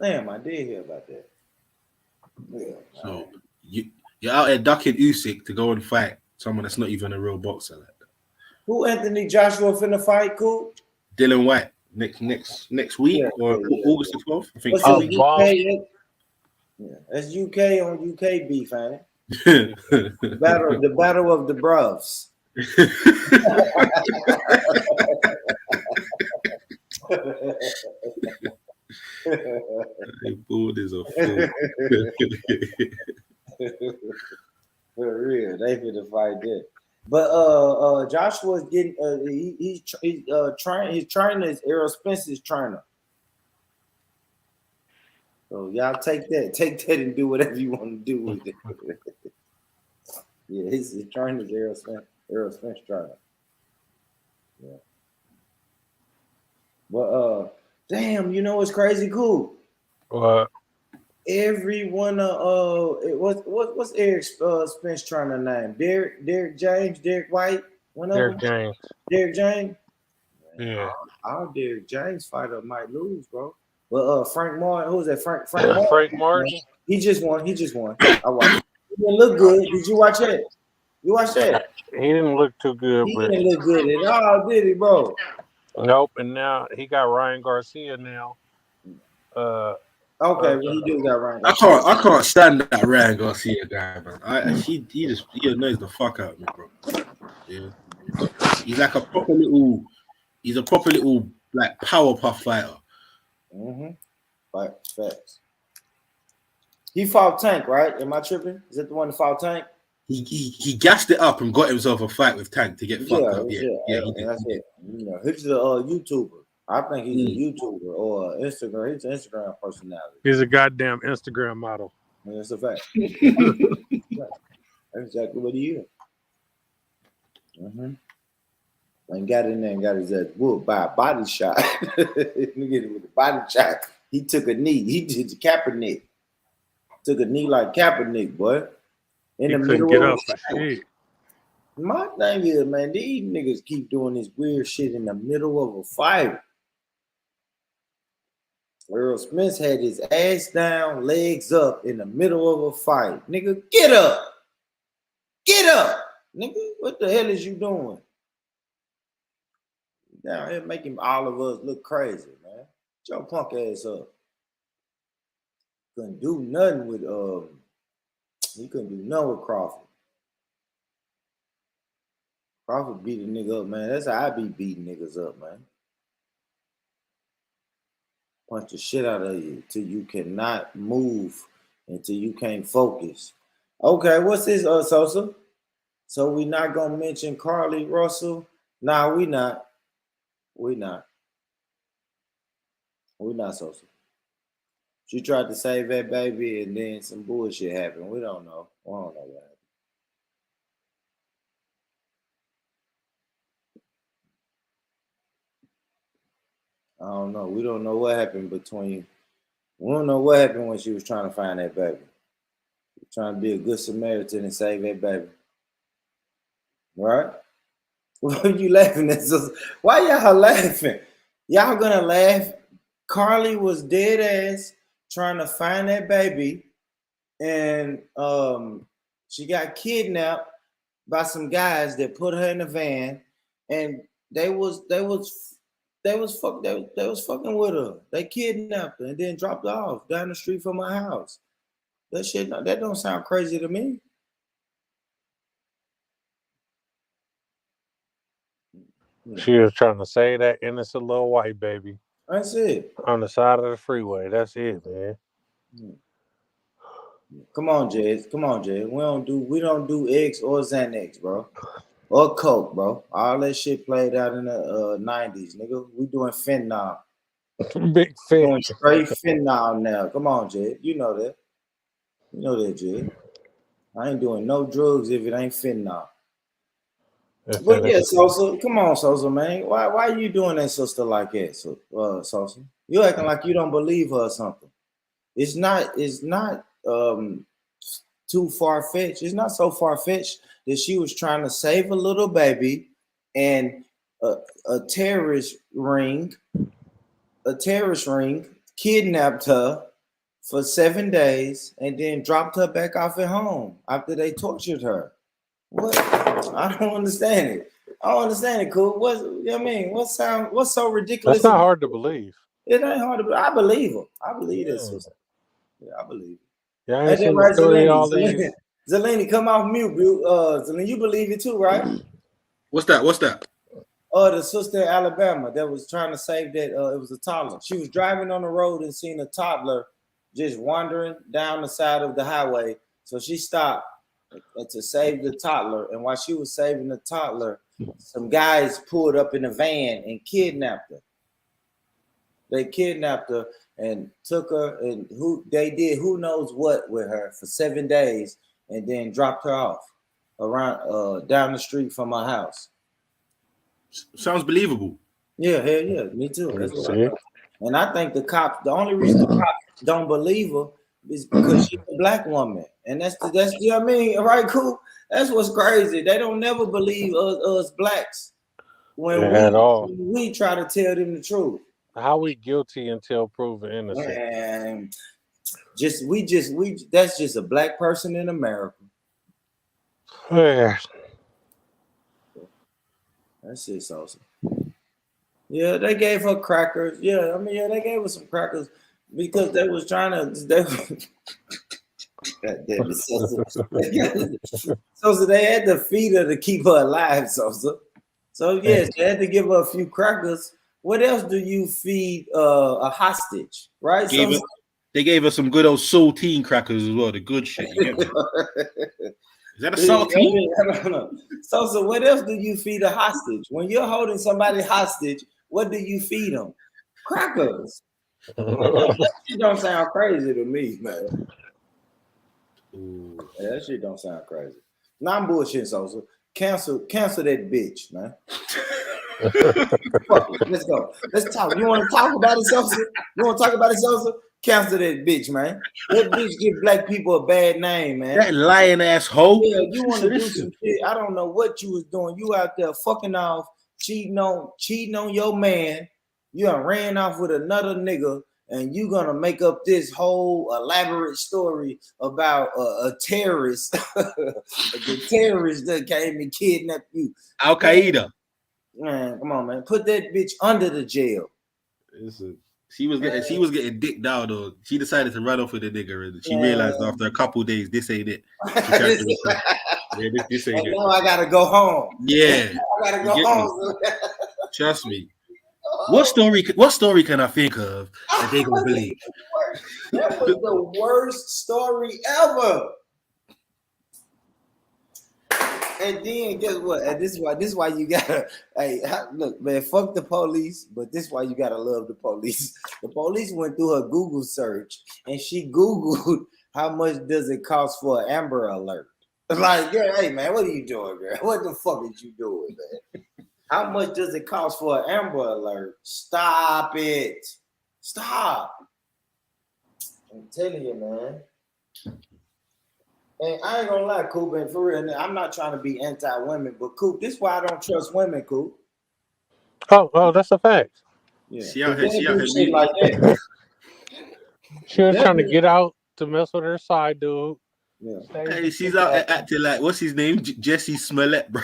C: Damn, I did hear about that. Yeah,
B: so you're out there ducking Usyk to go and fight someone that's not even a real boxer like that.
C: Who Anthony Joshua finna fight, cool?
B: Dylan White next week or August the 12th. I think.
C: That's UK on UK beef, ain't it? the battle of the bros.
B: Bull is a fool.
C: For real, they finna fight that. But Joshua's getting he's trying. His trainer is Errol Spence's trainer. So y'all take that and do whatever you want to do with it. Yeah, his trainer is Errol Spence trainer. Yeah. But damn, you know what's crazy cool?
A: What?
C: Every one of what's Eric Spence trainer name? Derek James, Derek White.
A: Derrick James.
C: Derrick James.
A: Yeah.
C: Our Derrick James fighter might lose, bro. But Frank Martin, who's that? Frank Martin.
A: Frank Martin.
C: He just won. I watched it. He didn't look good. Did you watch that? You watched that?
A: He didn't look too good.
C: He didn't look good at all, did he, bro?
A: Nope. And now he got Ryan Garcia now.
C: Okay, well, he do got Ryan.
B: I can't stand that Ryan Garcia guy, man. He annoys the fuck out of me, bro. Yeah, he's like a proper little like Powerpuff fighter.
C: Right, facts. He fought Tank, right? Am I tripping? Is that the one that fought Tank?
B: He gassed it up and got himself a fight with Tank to get fucked up. Yeah, he did.
C: That's it. You know, he's a YouTuber. I think he's a YouTuber or Instagram. He's an Instagram personality.
A: He's a goddamn Instagram model.
C: That's a fact. That's exactly what he is. And got in there and got his ass whooped by a body shot. Nigga with a body shot. He took a knee. He did the Kaepernick. Took a knee like Kaepernick, boy. In the middle of the fight. My thing is, man, these niggas keep doing this weird shit in the middle of a fight. Earl Smith had his ass down, legs up in the middle of a fight. Nigga, get up. Get up. Nigga, what the hell is you doing? Down here making all of us look crazy, man. Get your punk ass up. Couldn't do nothing with he couldn't do nothing with Crawford. Crawford beat a nigga up, man. That's how I be beating niggas up, man. Punch the shit out of you till you cannot move, until you can't focus. Okay, what's this, Sosa? So we not gonna mention Carly Russell? Nah, we not. We not. We not, Sosa. She tried to save that baby and then some bullshit happened. We don't know. We don't know what happened. I don't know. We don't know what happened between. We don't know what happened when she was trying to find that baby. Trying to be a good Samaritan and save that baby. Right? What are you laughing at? Why y'all laughing? Y'all gonna laugh? Carly was dead ass trying to find that baby, and she got kidnapped by some guys that put her in a van, and they was fucking with her. They kidnapped her and then dropped her off down the street from my house. That don't sound crazy to me.
A: She was trying to save that innocent little white baby.
C: That's it.
A: On the side of the freeway. That's it, man.
C: Come on, Jez. Come on, Jez. We don't do X or Xanax, bro. Or Coke, bro. All that shit played out in the 90s, nigga. We doing fentanyl.
A: Big fentanyl.
C: Doing straight fentanyl now. Come on, Jez. You know that. You know that, Jez. I ain't doing no drugs if it ain't fentanyl. But yeah, Sosa, come on, Sosa, man. Why are you doing that sister like that, Sosa? You acting like you don't believe her or something. It's not too far-fetched. It's not so far-fetched that she was trying to save a little baby and a terrorist ring kidnapped her for 7 days and then dropped her back off at home after they tortured her. What? I don't understand it. I don't understand it, cool. What's so ridiculous?
A: That's not hard to believe.
C: It ain't hard to believe. I believe her. I believe this sister. Yeah, I believe it.
A: Yeah, I ain't seen the story all these.
C: Zelini, come off mute, bro. Zelini, you believe it too, right?
B: What's that?
C: The sister in Alabama that was trying to save that. It was a toddler. She was driving on the road and seen a toddler just wandering down the side of the highway. So she stopped to save the toddler. And while she was saving the toddler, some guys pulled up in a van and kidnapped her. They kidnapped her and took her, and who knows what with her for 7 days, and then dropped her off around down the street from my house.
B: Sounds believable.
C: Yeah, hell yeah, me too. That's what I and I think the only reason the cops don't believe her is because she's a black woman. And that's you know what I mean? All right, cool. That's what's crazy. They don't never believe us blacks when we try to tell them the truth.
A: How we guilty until proven innocent?
C: Man, that's just a black person in America.
A: Yeah.
C: That's it, Sosa. Yeah, they gave her crackers. Yeah, I mean, yeah, they gave her some crackers because they was trying to. God damn it, Sosa. Sosa, they had to feed her to keep her alive, Sosa. So yes, they had to give her a few crackers. What else do you feed a hostage, right?
B: They gave us some good old saltine crackers as well, the good shit. You get me? Is that a saltine?
C: I don't know. So what else do you feed a hostage? When you're holding somebody hostage, what do you feed them? Crackers. That shit don't sound crazy to me, man. Yeah, that shit don't sound crazy. Nah, I'm bullshitting, Sosa. Cancel that bitch, man. Fuck it. Let's go. Let's talk. You want to talk about it, Sosa? Cancel that bitch, man. That bitch give black people a bad name, man.
B: That lying ass hoe.
C: Yeah, you want to do some shit. I don't know what you was doing. You out there fucking off, cheating on your man. You done ran off with another nigga, and you gonna make up this whole elaborate story about a terrorist, the terrorist that came and kidnapped you.
B: Al Qaeda.
C: Man, come on, man. Put that bitch under the jail.
B: She was getting dicked down, though. She decided to run off with the nigga, and she realized after a couple days, this ain't it. This ain't it.
C: Now I gotta go home.
B: Yeah,
C: I gotta go home.
B: Trust me. What story can I think of that they gonna believe?
C: That was the worst story ever. And then guess what? And this is why you gotta look, man, fuck the police, but this is why you gotta love the police. The police went through her Google search and she Googled how much does it cost for an Amber Alert. Like, yeah, hey man, what are you doing, girl? What the fuck is you doing, man? How much does it cost for an Amber Alert? Stop it. Stop. I'm telling you, man. And I ain't gonna lie, Coop, and for real, I'm not trying to be anti-women, but Coop, this is why I don't trust women, Coop.
A: Oh, that's a fact.
B: Yeah.
A: She was trying to get out to mess with her side dude.
B: Yeah. Hey, she's out acting like, what's his name? Jesse Smollett, bro.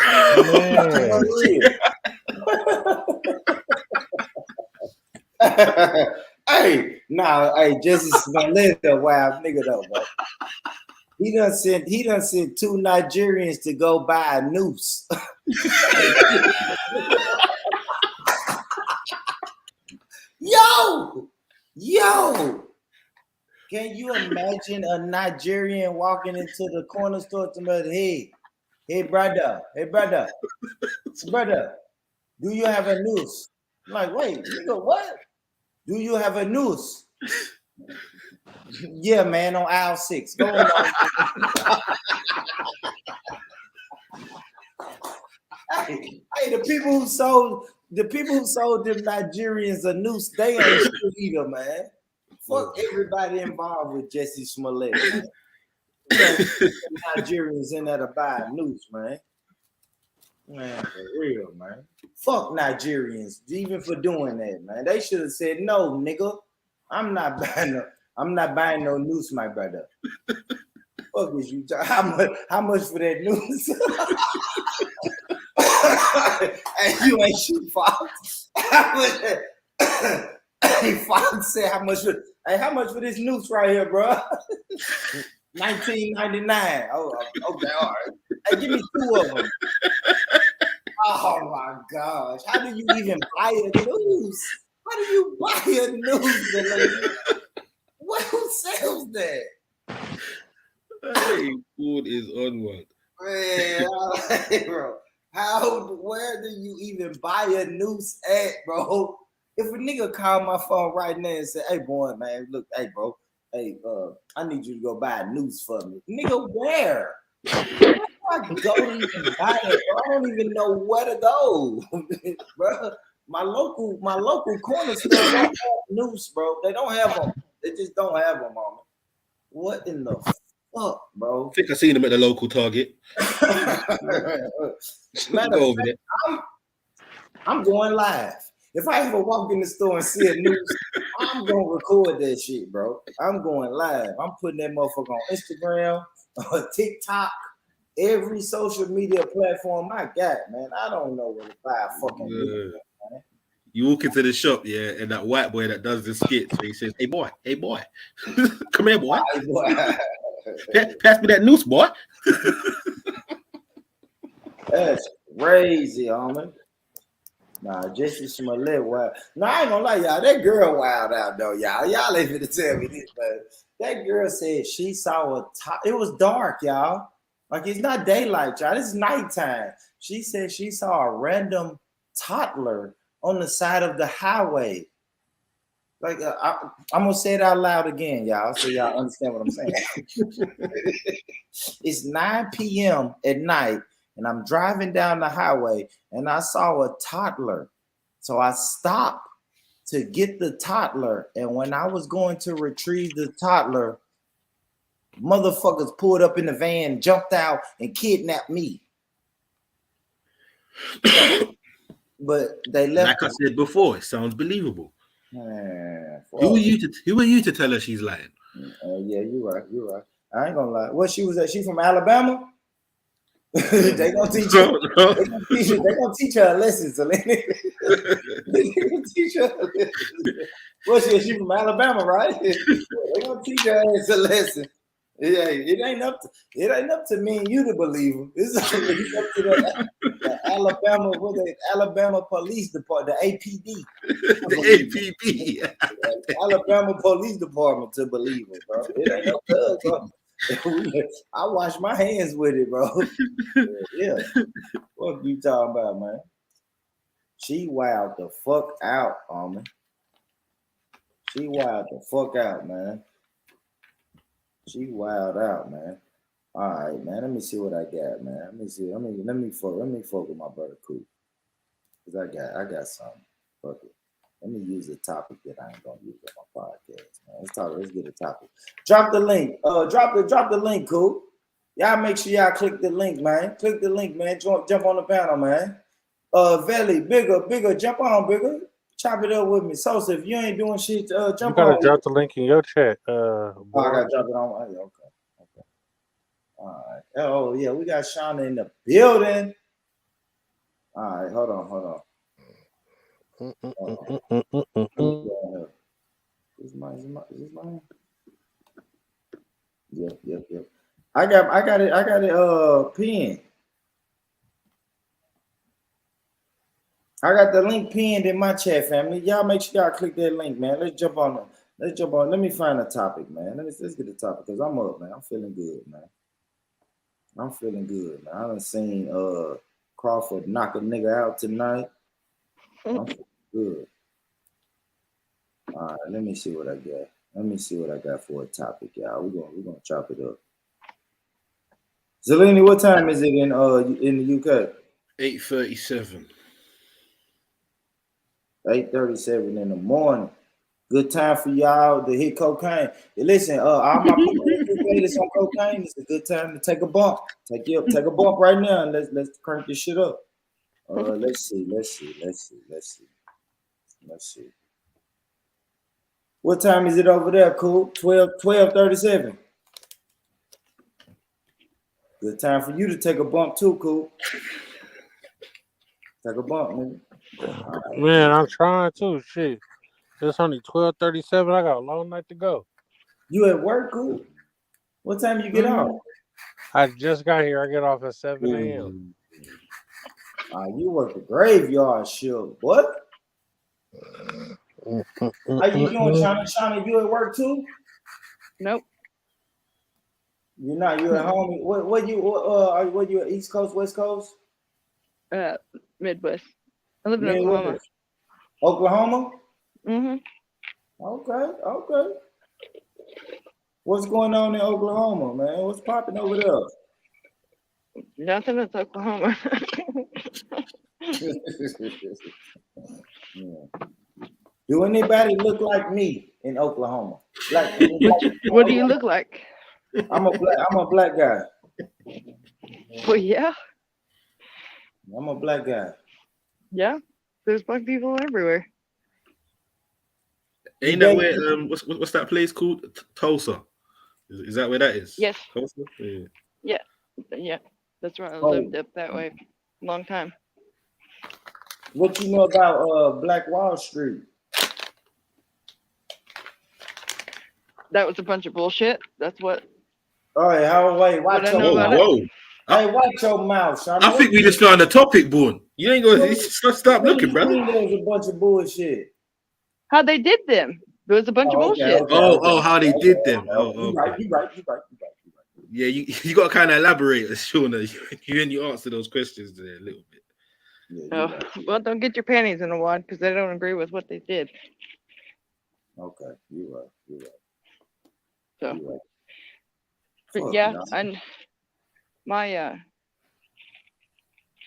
C: Hey, Jesse Smollett a wild nigga though, bro. He done sent 2 Nigerians to go buy a noose. Yo! Can you imagine a Nigerian walking into the corner store to me, hey brother, do you have a noose? I'm like, wait, nigga, what? Do you have a noose? Yeah, man, on aisle 6. Go on. Hey, the people who sold them Nigerians a noose, they ain't shit either, man. Fuck everybody involved with Jesse Smollett, man. Nigerians in there to buy a noose, man. Man, for real, man. Fuck Nigerians, even for doing that, man. They should have said, no, nigga, I'm not buying no noose, my brother. Fuck is you talking? How much for that noose? Hey, you ain't shoot Fox. Hey, Fox said how much for this noose right here, bro? $19.99. Oh, okay, all right. Hey, give me 2 of them. Oh my gosh. How do you even buy a noose? How do you buy a noose? Who sells that?
B: Hey, food is on one.
C: Man, bro. Where do you even buy a noose at, bro? If a nigga call my phone right now and say, hey, boy, man, look, hey, bro, hey, I need you to go buy a noose for me. Nigga, where? Where do I go to even buy it, bro? I don't even know where to go, bro. My local corner store don't have noose, bro. They don't have them. They just don't have them on me. What in the fuck, bro.
B: I think I seen him at the local Target.
C: Matter of fact, I'm going live. If I ever walk in the store and see a news, I'm gonna record that shit, bro. I'm going live. I'm putting that motherfucker on Instagram, TikTok, every social media platform I got, man. I don't know where to buy a fucking video, man.
B: You walk into the shop, yeah, and that white boy that does the skits, so he says, hey boy, come here, boy.
C: Hey, boy.
B: Pass me that noose, boy.
C: That's crazy, homie. Nah, Jesse Smollett wild. Nah, I ain't gonna lie, y'all. That girl wild out though, y'all. Y'all ain't finna tell me this, man. That girl said she saw it was dark, y'all. Like it's not daylight, y'all. This is nighttime. She said she saw a random toddler on the side of the highway. Like I'm gonna say it out loud again, y'all, so y'all understand what I'm saying. It's 9 p.m. at night. And I'm driving down the highway and I saw a toddler. So I stopped to get the toddler. And when I was going to retrieve the toddler, motherfuckers pulled up in the van, jumped out, and kidnapped me. But they left.
B: Like I said before, it sounds believable. Who are you to tell her she's lying?
C: Yeah, you're right. I ain't gonna lie. What she was at? She from Alabama? They gonna teach her. They gonna teach her a lesson. So they gonna teach her a lesson. Well, she from Alabama, right? They gonna teach her a lesson. It ain't up to me and you to believe them. It's up to the Alabama, Alabama Police Department, the APD.
B: The APD.
C: Alabama Police Department to believe them, bro. It ain't up to us, bro. I wash my hands with it, bro. Yeah. What you talking about, man? She wild the fuck out, homie. She wild the fuck out, man. She wild out, man. All right, man. Let me see what I got, man. Let me see. Let me fuck with my brother Coop. Cause I got something. Fuck it. Let me use a topic that I ain't gonna use on my podcast, man. Let's get a topic. Drop the link. Drop the link, Coop. Y'all make sure y'all click the link, man. Click the link, man. Jump on the panel, man. Veli, bigger, jump on, bigger. Chop it up with me. Sosa, if you ain't doing shit, jump on.
A: You gotta drop the link in your chat.
C: I gotta drop it on. Okay. All right. Oh yeah, we got Shauna in the building. All right, hold on. Is this mine? Yep. I got it pinned. I got the link pinned in my chat, family. Y'all make sure y'all click that link, man. Let's jump on. Let me find a topic, man. Let's get a topic because I'm up, man. I'm feeling good, man. I done seen Crawford knock a nigga out tonight. I'm feeling good. All right, let me see what I got. For a topic, y'all. We're gonna chop it up. Zelini, what time is it in the UK?
B: 8:37.
C: 8:37 in the morning. Good time for y'all to hit cocaine. Listen, all my people that's on cocaine, it's a good time to take a bump. Take a bump right now and let's crank this shit up. Let's see. What time is it over there, Cool? 12:37. Good time for you to take a bump too, Cool. Take a bump, man.
A: Right. Man, I'm trying to. Shit. It's only 12:37. I got a long night to go.
C: You at work, Cool? What time you get off?
A: I just got here. I get off at 7 a.m.
C: You work the graveyard shift. What? How you doing, Shauna? You at work too?
E: Nope.
C: You're not. You at home? What you at? East Coast, West Coast?
E: Midwest. I live in Oklahoma.
C: Oklahoma?
E: Mm-hmm.
C: Okay. What's going on in Oklahoma, man? What's popping over there?
E: Nothing in Oklahoma.
C: Do anybody look like me in Oklahoma?
E: What do you look like?
C: I'm a black guy.
E: Well, yeah.
C: I'm a black guy.
E: Yeah. There's black people everywhere.
B: Ain't that where what's that place called? Tulsa. Is that where that is?
E: Yes.
B: Tulsa? Yeah.
E: Yeah. That's right. I lived up that way a long time.
C: What you know about Black Wall Street?
E: That was a bunch of bullshit. That's what.
C: All right, wait, watch
E: What I
C: your
E: know
C: mouth.
E: about
B: Whoa.
C: Hey, watch your mouth, Sean.
B: I think we just found the topic, Bourne. You ain't gonna stop looking, brother.
C: There was a bunch of bullshit.
E: How they did them. There was a bunch of bullshit.
B: How they did them. Oh, okay.
C: You right.
B: Yeah, you got to kind of elaborate, Shauna. You answer those questions there a little bit.
C: Yeah,
E: Well, don't get your panties in a wad because they don't agree with what they did.
C: Okay, you're right.
E: So,
C: You're right.
E: but yeah, and my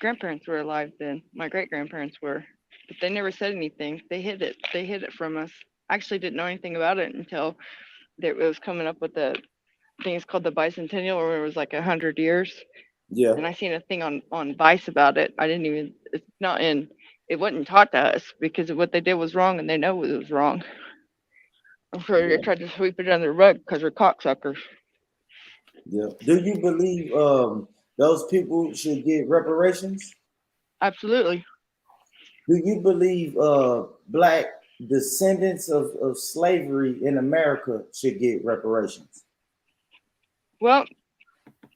E: grandparents were alive then. My great grandparents were, but they never said anything. They hid it. They hid it from us. I actually didn't know anything about it until it was coming up with the thing. It's called the bicentennial, where it was like 100 years.
C: Yeah.
E: And I seen a thing on Vice about it. I didn't even. It's not in. It wasn't taught to us because what they did was wrong, and they know it was wrong. I'm sure they tried to sweep it under the rug because we're cocksuckers.
C: Yeah. Do you believe those people should get reparations?
E: Absolutely.
C: Do you believe black descendants of slavery in America should get reparations?
E: Well,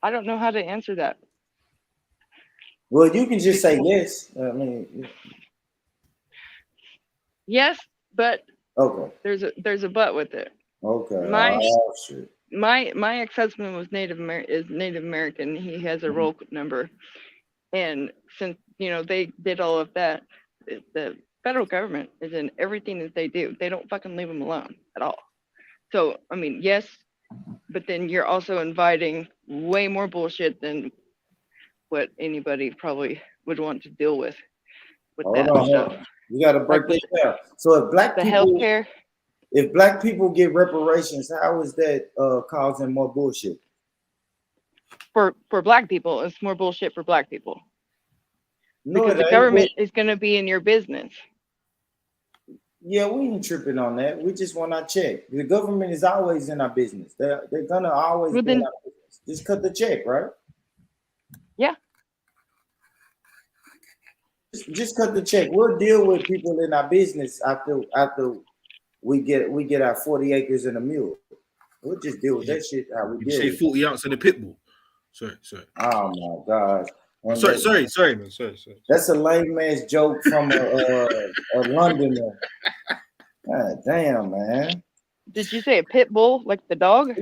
E: I don't know how to answer that.
C: Well, you can just say yes. I mean,
E: yes, but
C: okay.
E: There's a but with it.
C: Okay.
E: My ex-husband was Native American. He has a roll number, and since they did all of that, the federal government is in everything that they do. They don't fucking leave them alone at all. So I mean, yes, but then you're also inviting way more bullshit than what anybody probably would want to deal with that stuff.
C: You got to break this down. So if black people get reparations, how is that causing more bullshit?
E: For black people, it's more bullshit for black people.
C: No,
E: because the government is going to be in your business.
C: Yeah, we ain't tripping on that. We just want our check. The government is always in our business. They're gonna always be in our business. Just cut the check, right?
E: Yeah.
C: Just cut the check. We'll deal with people in our business after we get our 40 acres and a mule. We'll just deal with that shit how we deal.
B: You say 40 ounce in a pit bull. Sorry.
C: Oh my gosh.
B: Sorry, man. Sorry.
C: That's a lame ass joke from a Londoner. God damn, man.
E: Did you say a pit bull like the dog?
C: Right?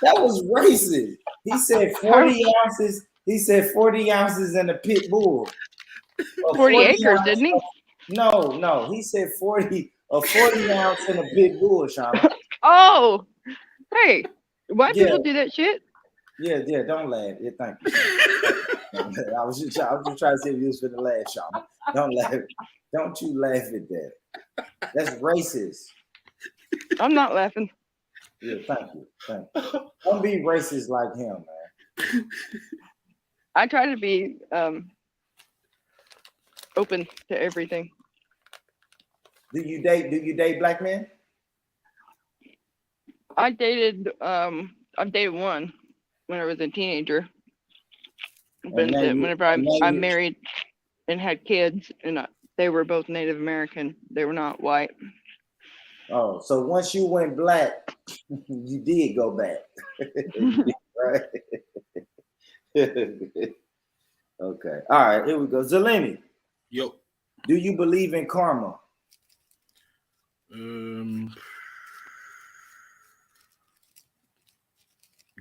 C: That was racist. He said 40 ounces. He said 40 ounces in a pit bull.
E: 40 acres, didn't he?
C: No. He said 40 ounce in a pit bull, Sean.
E: Oh, hey, white people do that shit.
C: Yeah, don't laugh. Yeah, thank you. I was just trying to see if you was for the laugh, Sean. Don't laugh. Don't you laugh at that. That's racist.
E: I'm not laughing.
C: Yeah, thank you. Don't be racist like him, man.
E: I try to be open to everything.
C: Do you date black men?
E: I've dated one when I was a teenager. But whenever I married and had kids, and they were both Native American, they were not white.
C: Oh, so once you went black, you did go back, right? Okay. All right. Here we go. Zeleny.
B: Yo.
C: Do you believe in karma?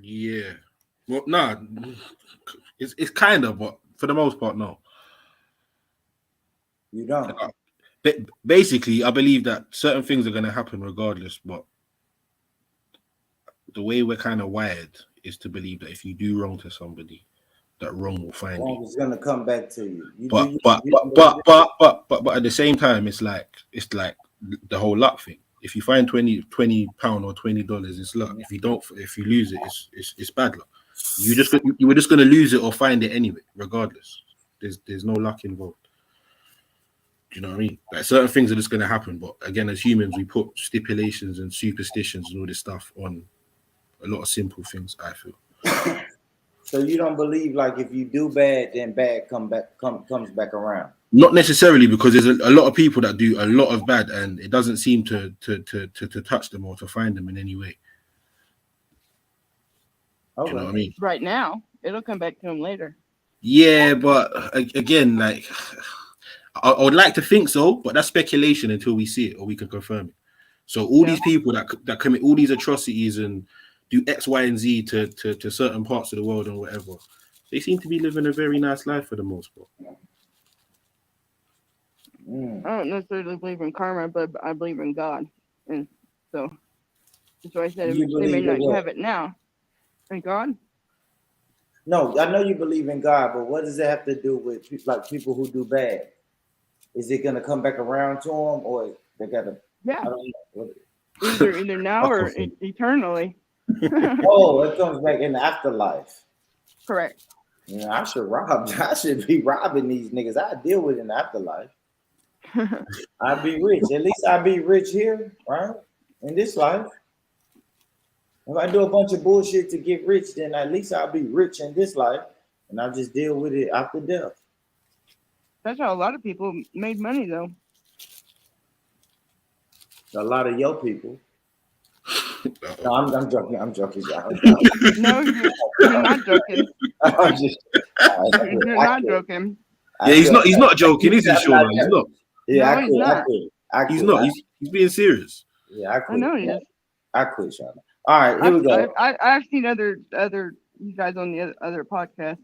B: Yeah. Well, nah. It's kind of, but for the most part, no.
C: You don't.
B: Basically, I believe that certain things are going to happen regardless, but the way we're kind of wired is to believe that if you do wrong to somebody, that wrong will find you.
C: It's going to come back to you.
B: But at the same time, it's like the whole luck thing. If you find 20 pound or $20, it's luck. If you lose it, it's bad luck. You were just gonna lose it or find it anyway, regardless. There's no luck involved. Do you know what I mean? Like certain things are just gonna happen, but again, as humans, we put stipulations and superstitions and all this stuff on a lot of simple things, I feel.
C: So you don't believe like if you do bad, then bad comes back around?
B: Not necessarily, because there's a lot of people that do a lot of bad and it doesn't seem to touch them or to find them in any way. Do you know what I mean?
E: Right now, it'll come back to them later.
B: Yeah, but again, like I would like to think so, but that's speculation until we see it or we can confirm it. So all these people that commit all these atrocities and do X, Y, and Z to certain parts of the world and whatever, they seem to be living a very nice life for the most part.
E: I don't necessarily believe in karma, but I believe in God, and so that's why I said they may not have it now. And God?
C: No, I know you believe in God, but what does that have to do with like people who do bad? Is it gonna come back around to them, or they gotta?
E: Yeah. Either now or eternally.
C: Oh, it comes back in the afterlife.
E: Correct.
C: You know, I should be robbing these niggas. I deal with it in the afterlife. I'd be rich. At least I'd be rich here, right? In this life. If I do a bunch of bullshit to get rich, then at least I'll be rich in this life, and I'll just deal with it after death.
E: That's how a lot of people made money, though.
C: A lot of your people. No, I'm joking. I'm joking.
E: No, you're not joking.
C: I'm just.
E: You're not joking.
B: Yeah, he's not joking, is he, Sean? He's not.
C: Yeah,
E: no,
C: I quit.
B: He's not. He's being serious.
C: Yeah, I quit.
E: I know he is.
C: I quit, Sean. All right, here we go.
E: I've seen other you guys on the other podcast.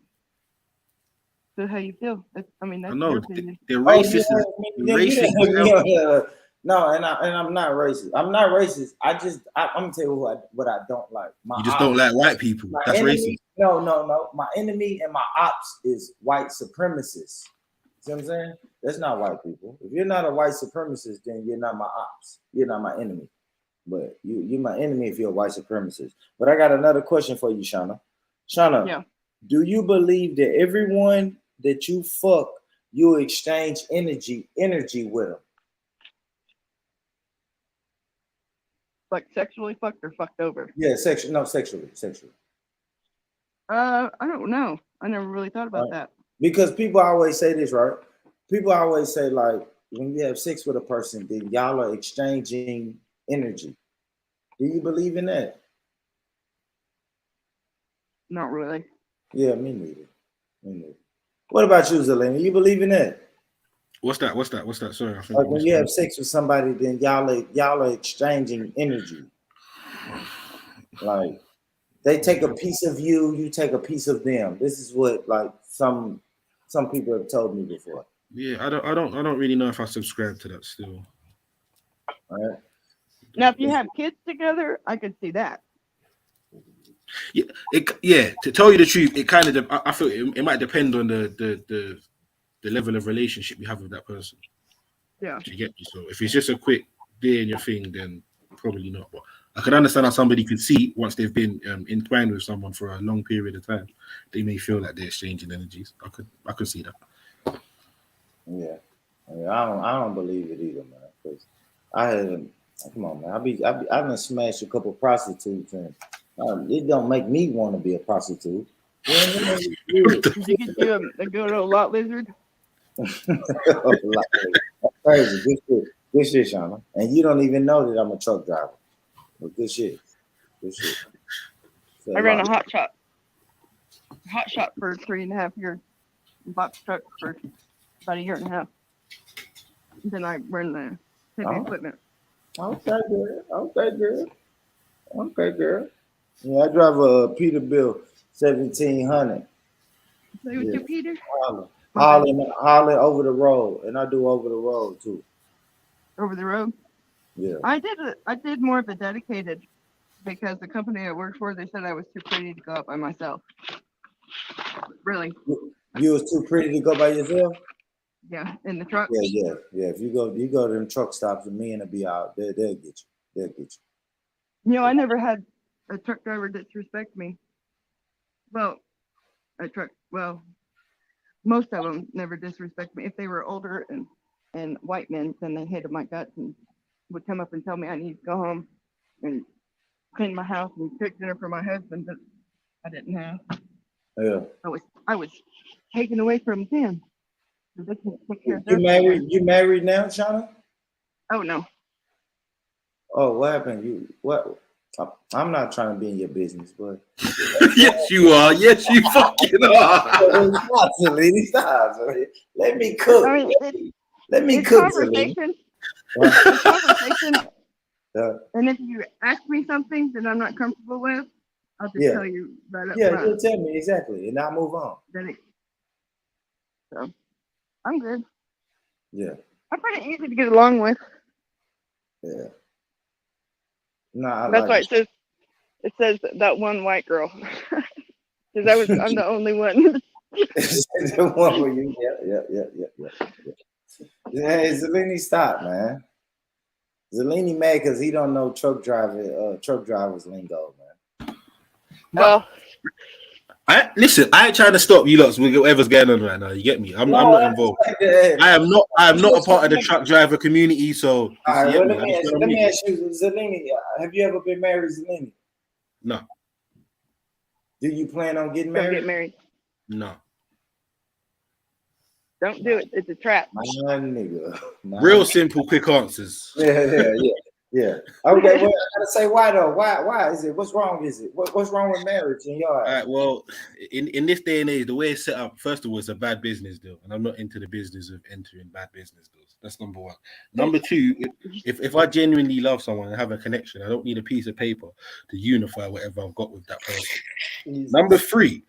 E: So how you feel? That's
B: I know
E: your opinion.
B: they're racist.
C: No, and I'm not racist. I'm not racist. I'm gonna tell you what I don't like.
B: You just don't like white people. That's racist.
C: No. My enemy and my ops is white supremacists. See what I'm saying? That's not white people. If you're not a white supremacist, then you're not my ops. You're not my enemy. But you're my enemy if you're a white supremacist. But I got another question for you, Shauna. Shauna, do you believe that everyone that you fuck, you exchange energy with them?
E: Like sexually fucked or fucked over?
C: Yeah, sexually.
E: I don't know. I never really thought about that.
C: Because people always say this, right? People always say, like, when you have sex with a person, then y'all are exchanging energy. Do you believe in that?
E: Not really.
C: Yeah, me neither. What about you, Zelena? You believe in that?
B: What's that? Sorry.
C: Like when you have sex with somebody, then y'all are exchanging energy. Like they take a piece of you, you take a piece of them. This is what like some people have told me before.
B: Yeah, I don't really know if I subscribe to that still.
C: All right.
E: Now, if you have kids together, I could see that.
B: Yeah. To tell you the truth, it kind of I feel it might depend on the level of relationship you have with that person.
E: Yeah.
B: Do you get me? So if it's just a quick day in your thing, then probably not. But I could understand how somebody could see once they've been entwined with someone for a long period of time, they may feel like they're exchanging energies. I could see that.
C: Yeah. I don't believe it either, man. Because I haven't. Come on, man. I've been smashed a couple prostitutes, and it don't make me want to be a prostitute.
E: Did you get you a good old lot lizard?
C: That's crazy. Good shit, Shauna. And you don't even know that I'm a truck driver. But good shit.
E: I ran a hot shop for 3.5 years. Box truck for about 1.5 years. Then I ran the heavy equipment.
C: Okay, girl. Yeah, I drive a Peterbilt 1700.
E: Play with your Peter?
C: Hauling over the road, and I do over the road too.
E: Over the road?
C: Yeah.
E: I did more of a dedicated because the company I worked for, they said I was too pretty to go out by myself. Really?
C: You was too pretty to go by yourself?
E: Yeah, in the truck.
C: Yeah. If you go to them truck stops, and me and will be out. They'll get you. They'll get you.
E: You know, I never had a truck driver disrespect me. Well, most of them never disrespect me. If they were older and white men, then they hated my guts and would come up and tell me I need to go home and clean my house and cook dinner for my husband that I didn't have.
C: Yeah.
E: I was taken away from them.
C: You married now, Shauna?
E: Oh no.
C: Oh, what happened? What? I'm not trying to be in your business, but
B: yes, you are. Yes, you fucking are.
C: Stop. Let me cook.
E: I mean,
C: Let me cook.
E: Conversation. And if you ask me something that I'm not comfortable with, I'll just tell you right up front.
C: Yeah, you'll tell me exactly, and I'll move on.
E: So I'm good.
C: Yeah.
E: I'm pretty easy to get along with.
C: Yeah. No,
E: that's why it says that one white girl. Because I'm the only one.
C: The one where you, yeah. Hey, Zelini, stop, man. Zelini mad because he don't know truck drivers lingo, man.
E: Well,
B: I ain't trying to stop you lots with whatever's going on right now. You get me? I'm not involved. I am not a part of the truck driver community. So
C: all right, well, let me ask you, Zelini, have you ever been married, Zelini?
B: No.
C: Do you plan on getting married?
E: Don't get married.
B: No.
E: Don't do it. It's a trap.
C: Nigga.
B: Real simple, quick answers.
C: Yeah. Okay, well, I gotta say why though. Why is it? What's wrong? Is it? What's wrong with marriage in your eyes?
B: All right, well, in this day and age, the way it's set up, first of all, it's a bad business deal, and I'm not into the business of entering bad business deals. That's number one. Number two, if I genuinely love someone and have a connection, I don't need a piece of paper to unify whatever I've got with that person. Number three,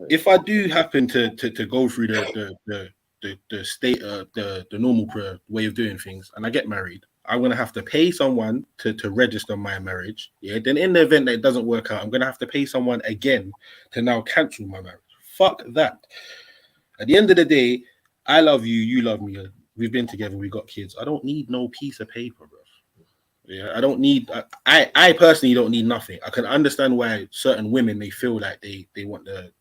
B: if I do happen to go through the state the normal way of doing things, and I get married, I'm gonna have to pay someone to register my marriage. Yeah. Then in the event that it doesn't work out, I'm gonna have to pay someone again to now cancel my marriage. Fuck that. At the end of the day, I love you, you love me. We've been together, we got kids. I don't need no piece of paper, bro. Yeah, I don't need. I personally don't need nothing. I can understand why certain women they feel like they want the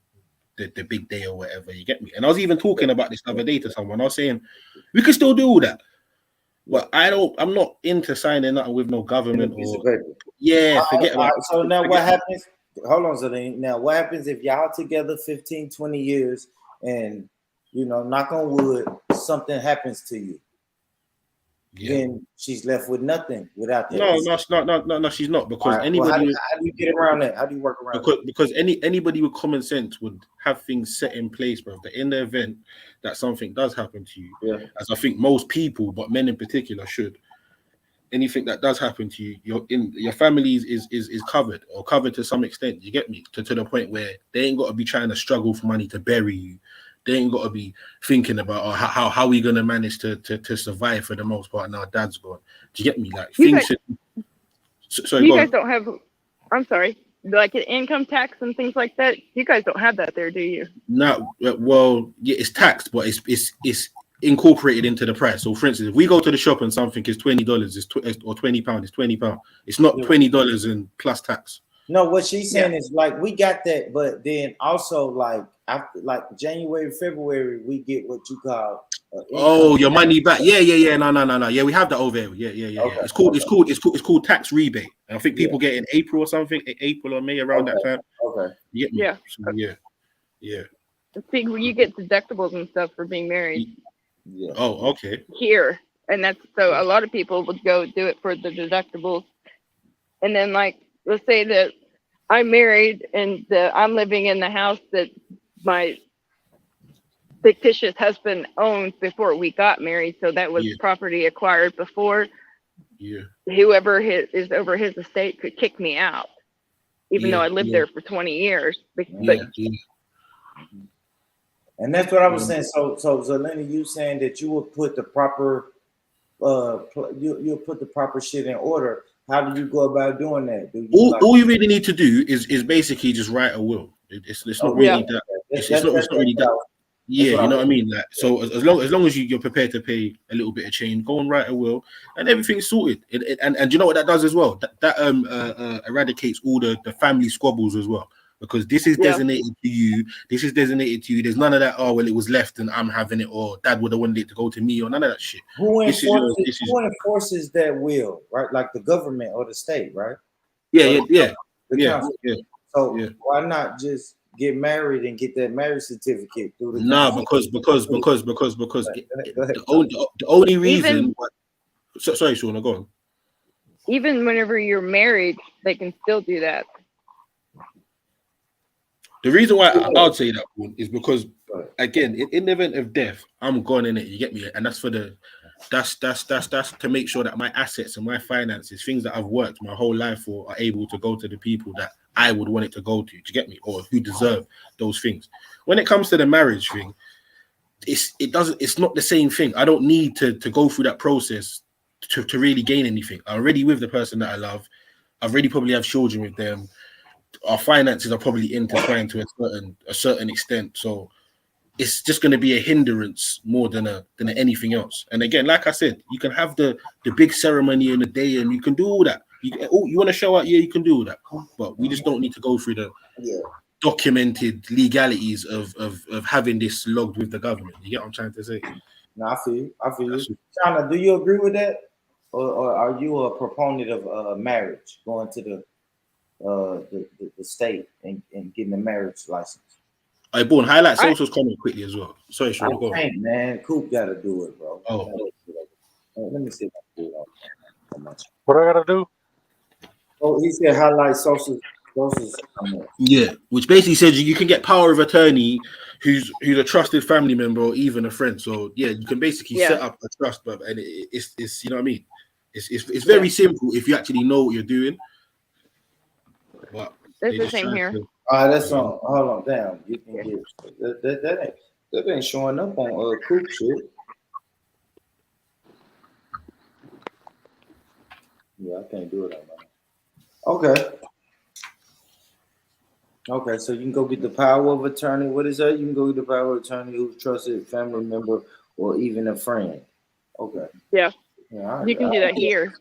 B: big day or whatever. You get me? And I was even talking about this the other day to someone. I was saying we can still do all that. But I'm not into signing nothing with no government or forget about it.
C: So now what happens? Hold on, Zelini. Now what happens if y'all together 15, 20 years and knock on wood, something happens to you? Yeah. Then she's left with nothing without that.
B: No, she's not, because anybody.
C: How do you get around that? How do you work around that?
B: Because anybody with common sense would have things set in place, bro. That in the event that something does happen to you, as I think most people, but men in particular, should. Anything that does happen to you, your family is covered or covered to some extent. You get me? To the point where they ain't got to be trying to struggle for money to bury you. They ain't got to be thinking about how we gonna manage to survive for the most part. Now dad's gone. Do you get me? Like
E: you guys don't have. I'm sorry, like an income tax and things like that. You guys don't have that there, do you? No.
B: Well, yeah, it's taxed, but it's incorporated into the price. So, for instance, if we go to the shop and something is $20, or £20, it's £20. It's not $20 and plus tax.
C: No, what she's saying is like we got that, but then also like after like January, February, we get what you call
B: your money back. No. Yeah, we have that over here. Yeah. Okay. It's called tax rebate. And I think people get in April or something, April or May around that time.
C: Okay.
B: You get me?
E: Yeah.
B: So, yeah.
E: See, you get deductibles and stuff for being married.
C: Yeah.
B: Oh, okay.
E: Here, and that's so a lot of people would go do it for the deductibles, and then like let's say that I'm married and I'm living in the house that my fictitious husband owned before we got married, so that was property acquired before.
B: Yeah.
E: Whoever is over his estate could kick me out, even though I lived there for 20 years.
C: And that's what I was saying. So Zelini, you saying that you would put the proper, you'll put the proper shit in order. How do you go about doing that?
B: All you really need to do is basically just write a will. It's not really that. It's not really that. Yeah, you know what I mean. Like, so as long as you're prepared to pay a little bit of change, go and write a will, and everything's sorted. And you know what that does as well? That eradicates all the family squabbles as well, because this is designated to you. This is designated to you. There's none of that. Oh well, it was left and I'm having it, or Dad would have wanted it to go to me, or none of that shit.
C: Who enforces that will, right? Like the government or the state, right?
B: Yeah.
C: So why not just get married and get that marriage certificate through the
B: because the only reason sorry, Shauna, go on.
E: Even whenever you're married, they can still do that. The
B: reason why I'll say that is because, again, in the event of death, I'm gone in it. You get me, and that's for the that's to make sure that my assets and my finances, things that I've worked my whole life for, are able to go to the people that I would want it to go to. Do you get me? Or who deserve those things. When it comes to the marriage thing, it's not the same thing. I don't need to go through that process to really gain anything. I'm already with the person that I love. I've already probably have children with them. Our finances are probably intertwined to a certain extent. So it's just going to be a hindrance more than anything else. And again, like I said, you can have the big ceremony in the day, and you can do all that. You want to show out? Yeah, you can do all that. But we just don't need to go through the documented legalities of having this logged with the government. You get what I'm trying to say?
C: No, I feel you. China, do you agree with that? Or are you a proponent of marriage, going to the state and getting a marriage license?
B: I born highlight Social's comment quickly as well. Sorry, Sean, go on.
C: Man, Coop got to do it, bro.
B: Oh,
C: let me see if I can do it. How much?
A: What I gotta do?
C: Oh, he said highlight Social's.
B: Yeah, which basically says you can get power of attorney who's a trusted family member or even a friend. So yeah, you can basically set up a trust, and it's you know what I mean. It's very simple if you actually know what you're doing. But
E: it's the same here.
C: That's on. Hold on, damn. You can get that ain't showing up on Coop shit. Yeah, I can't do it on mine. Okay, so you can go get the power of attorney. What is that? You can go get the power of attorney who's trusted family member or even a friend. Okay.
E: Yeah. You can do that here.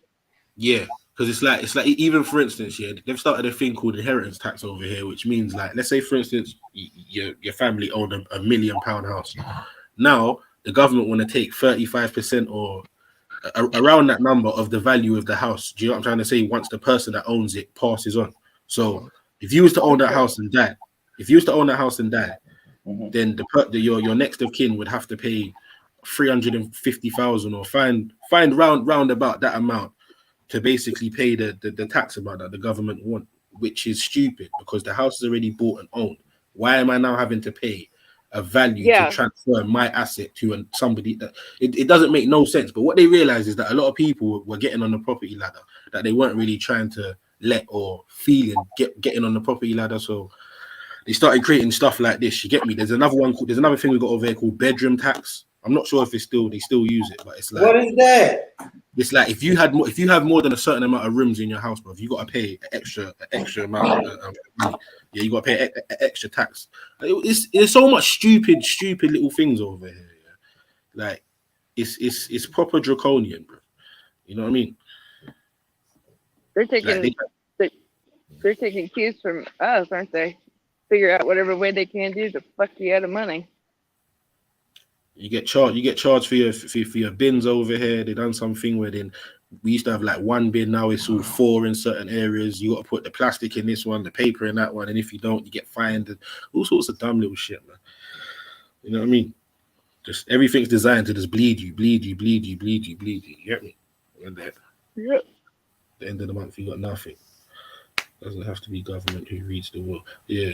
B: Yeah, because it's like even for instance, they've started a thing called inheritance tax over here, which means like, let's say for instance, your family owned a £1 million house. Now the government want to take 35% or around that number of the value of the house. Do you know what I'm trying to say? Once the person that owns it passes on. So if you was to own that house and die, then your next of kin would have to pay 350,000 or find round about that amount to basically pay the tax amount that the government want, which is stupid because the house is already bought and owned. Why am I now having to pay a value to transfer my asset to somebody that it doesn't make no sense? But what they realize is that a lot of people were getting on the property ladder that they weren't really trying to let or feeling getting on the property ladder. So they started creating stuff like this. You get me? There's another thing we got over here called bedroom tax. I'm not sure if they still use it, but it's like,
C: what is that?
B: It's like if you have more than a certain amount of rooms in your house, bro, you got to pay an extra amount of money. Yeah, you got to pay extra tax. There's so much stupid little things over here. Yeah? Like it's proper draconian, bro. You know what I mean?
E: They're taking cues from us, aren't they? Figure out whatever way they can do to fuck you out of money.
B: You get charged for your bins over here. They done something where then we used to have like one bin, now it's all 4 in certain areas. You got to put the plastic in this one, the paper in that one, and if you don't, you get fined. And all sorts of dumb little shit, man. You know what I mean? Just everything's designed to just bleed you. You get me? And then at the end of the month, you got nothing. Doesn't have to be government who reads the will. Yeah.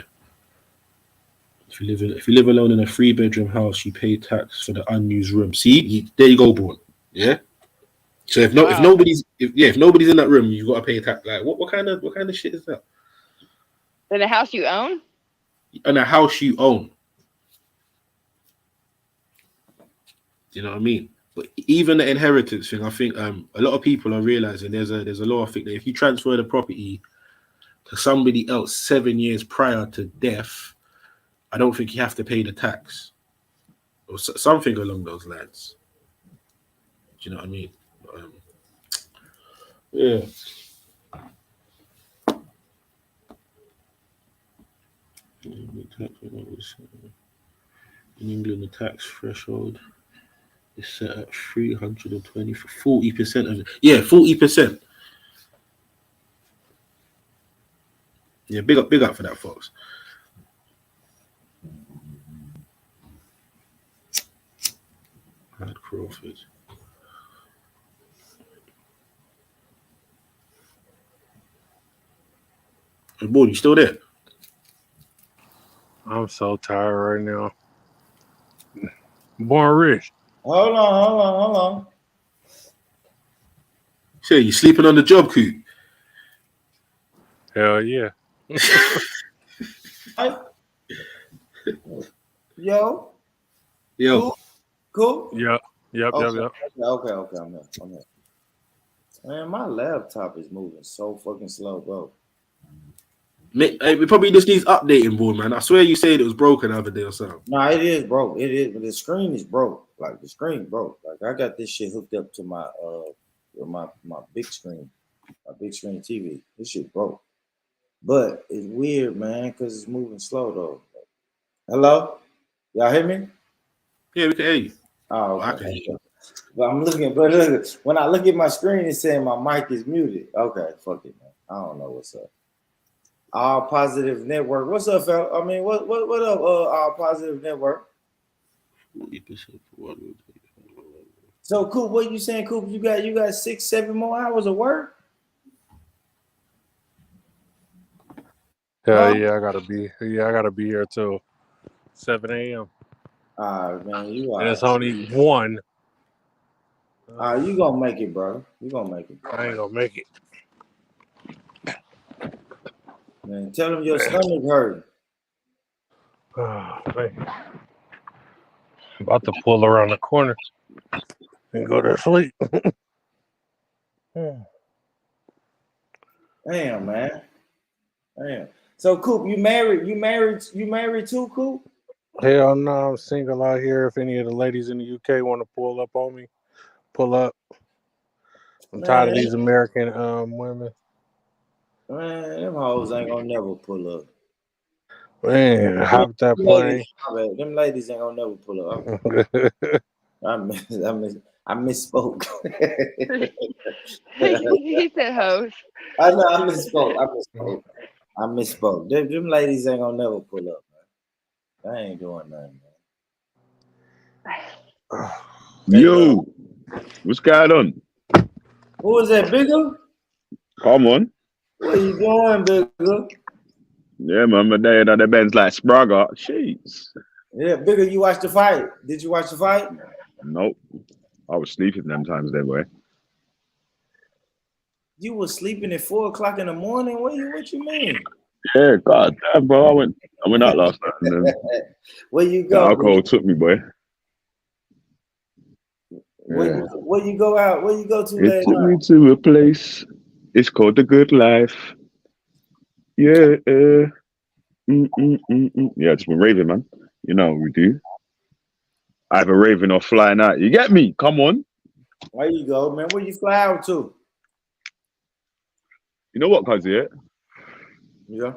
B: If you live alone in a 3-bedroom house, you pay tax for the unused room. See, there you go, Born. Yeah. So if nobody's in that room, you got to pay tax. Like what kind of shit is that?
E: In a house you own?
B: In a house you own. Do you know what I mean? But even the inheritance thing, I think a lot of people are realizing there's a law. I think that if you transfer the property to somebody else 7 years prior to death, I don't think you have to pay the tax. or something along those lines. Do you know what I mean? Yeah. In England, the tax threshold is set at 320 for 40% of it. Yeah, 40%. Yeah, big up for that, folks. Brad Crawford. Hey, boy, you still there?
A: I'm so tired right now. Born rich.
C: Hold on.
B: Say, you sleeping on the job, Coop?
A: Hell yeah.
C: Yo. Cool.
A: Yep.
C: Okay, I'm here. Man, my laptop is moving so fucking slow, bro.
B: It probably just needs updating, boy, man. I swear you said it was broken the other day or something.
C: No, it is broke. It is, but the screen is broke. Like the screen broke. Like I got this shit hooked up to my big screen, my big screen TV. This shit broke. But it's weird, man, because it's moving slow though. Hello? Y'all hear me?
B: Yeah, we can hear you.
C: Oh, okay. I can hear you. But I'm looking, but look, when I look at my screen, it's saying my mic is muted. Okay, fuck it, man. I don't know what's up. All Positive Network. What's up, fella? I mean, what up, All Positive Network?
B: 40%.
C: So, Coop, what you saying, Coop? You got 6-7 more hours of work?
A: Yeah, I gotta be here till 7 a.m.
C: Man, you are.
A: And it's only 1.
C: You gonna make it, bro. You gonna make it.
A: I ain't gonna make it.
C: Man, tell them your stomach hurt.
A: Oh, man. About to pull around the corner and go to sleep.
C: Damn, man. Damn. So, Coop, you married too, Coop?
A: Hell no, I'm single out here. If any of the ladies in the UK want to pull up on me, pull up. I'm tired of these American women.
C: Man, them hoes ain't gonna never pull up.
A: Man, hop that plane.
C: Them ladies ain't gonna never pull up. I misspoke.
E: He said host.
C: I know I misspoke. Them ladies ain't gonna never pull up, man. They ain't doing nothing, man.
F: Yo, what's going on?
C: Who was that, Bigger?
F: Come on.
C: What you doing, Bigger?
F: Yeah, man, my day at the Benz like Spraga. Jeez.
C: Yeah, Bigger, you watched the fight. Did you watch the fight?
F: Nope. I was sleeping them times that way.
C: You were sleeping at 4:00 in the morning? What you mean?
F: Yeah, god damn, bro. I went out last night and then
C: where you go?
F: The alcohol took me, boy.
C: Where you go out? Where you go to?
F: It took me to a place. It's called The Good Life. Yeah. Yeah, just been raving, man. You know what we do. Either raving or flying out. You get me? Come on.
C: Where you go, man? Where you fly out to?
F: You know what, cuz, yeah?
C: Yeah.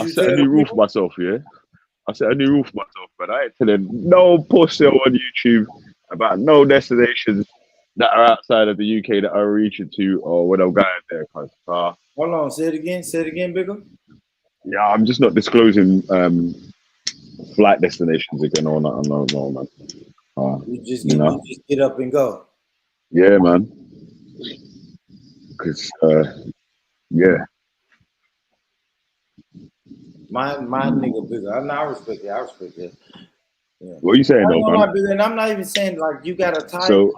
F: I set a new rule for myself, yeah? I set a new rule for myself, but I ain't telling no pussy on YouTube about no destinations that are outside of the UK that I'm reaching to or when I'm going there, cuz.
C: Hold on, say it again, Bigger.
F: Yeah, I'm just not disclosing flight destinations again or not. No, man.
C: You just get up and go.
F: Yeah, man. Because, yeah.
C: My nigga Bigger. I respect it. Yeah.
F: What are you saying, though, man?
C: And I'm not even saying like you got a type.
F: So,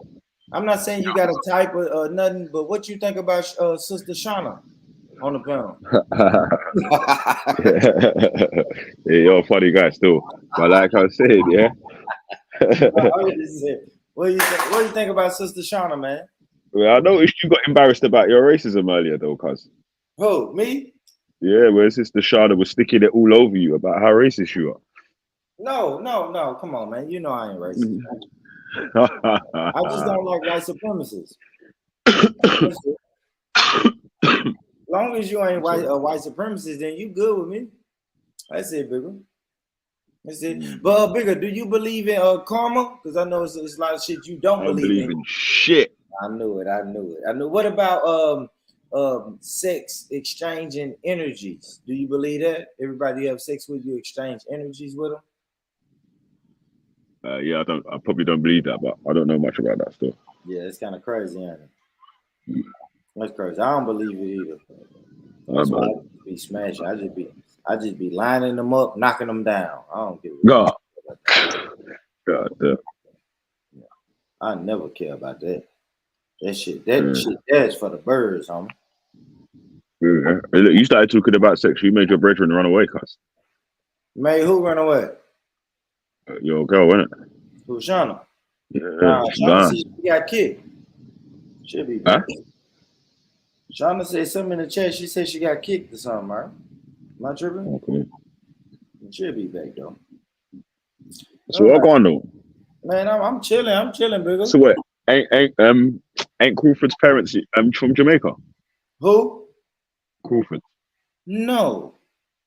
C: I'm not saying you got a type or nothing, but what you think about Sister Shauna on the panel?
F: Yeah, you're a funny guy still. But like I said, yeah.
C: What do you think about Sister Shauna, man?
F: Well, I noticed you got embarrassed about your racism earlier, though, cuz.
C: Who, me?
F: Yeah, where Sister Shauna was sticking it all over you about how racist you are.
C: No. Come on, man. You know I ain't racist. I just don't like white supremacists. As long as you ain't white supremacist, then you good with me. That's it, Bigger. That's it. But Bigger, do you believe in karma? Because I know it's a lot of shit you don't believe in.
F: Shit.
C: I knew it. What about sex exchanging energies? Do you believe that? Everybody you have sex with, you exchange energies with them?
F: Yeah, I probably don't believe that, but I don't know much about that stuff.
C: Yeah, it's kind of crazy, ain't it? That's crazy. I don't believe it either. That's why I be smashing. I just be lining them up, knocking them down. I don't give a
F: God. God damn.
C: Yeah. I never care about that. That shit that's for the birds, homie.
F: Yeah. Look, you started talking about sex. You made your brethren run away, cuz.
C: Made who run away?
F: Your girl, wasn't it?
C: Who, Shauna?
F: Yeah,
C: Shauna said she got kicked. Should be back.
F: Huh?
C: Shauna said something in the chat. She said she got kicked or something, right? Am I tripping?
F: Okay.
C: She'll be back though.
F: So what going on?
C: Man, I'm chilling, Bigger.
F: So what? Ain't Crawford's parents from Jamaica?
C: Who?
F: Crawford.
C: No.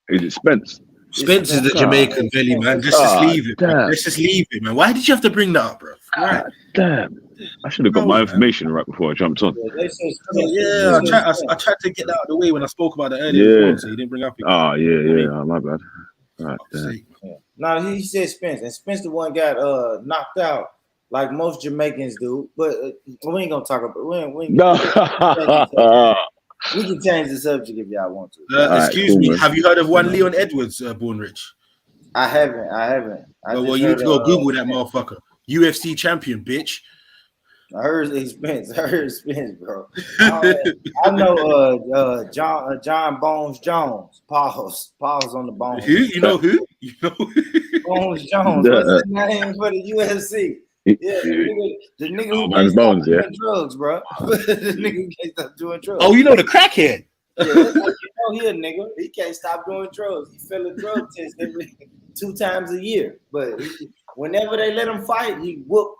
F: Is it Spence?
B: Spence is the Jamaican belly, man. Just leave it. Let's just leave it, man. Why did you have to bring that up, bro? Right.
F: Damn. I should have got my information right before I jumped on.
B: Yeah, I tried to get that out of the way when I spoke about it earlier, so you didn't bring up it.
F: Oh, yeah. Oh, my bad. Right,
C: No, he said Spence, and Spence the one got knocked out like most Jamaicans do. But we ain't gonna talk about we can change the subject if y'all want to.
B: Excuse me, have you heard of one Leon Edwards, Born Rich?
C: I haven't.
B: Well, you need to go Google that motherfucker. UFC champion, bitch.
C: I heard Spence, bro. I know John Bones Jones. Pause on the Bones.
B: Who? You know who?
C: Bones Jones. What's the name for the UFC? Yeah, the nigga who can't stop doing drugs, bro. The nigga can't stop doing drugs.
B: Oh, you know the crackhead.
C: Yeah, you know he a nigga. He can't stop doing drugs. He fail a drug test every 2 times a year. But whenever they let him fight, he'll whoop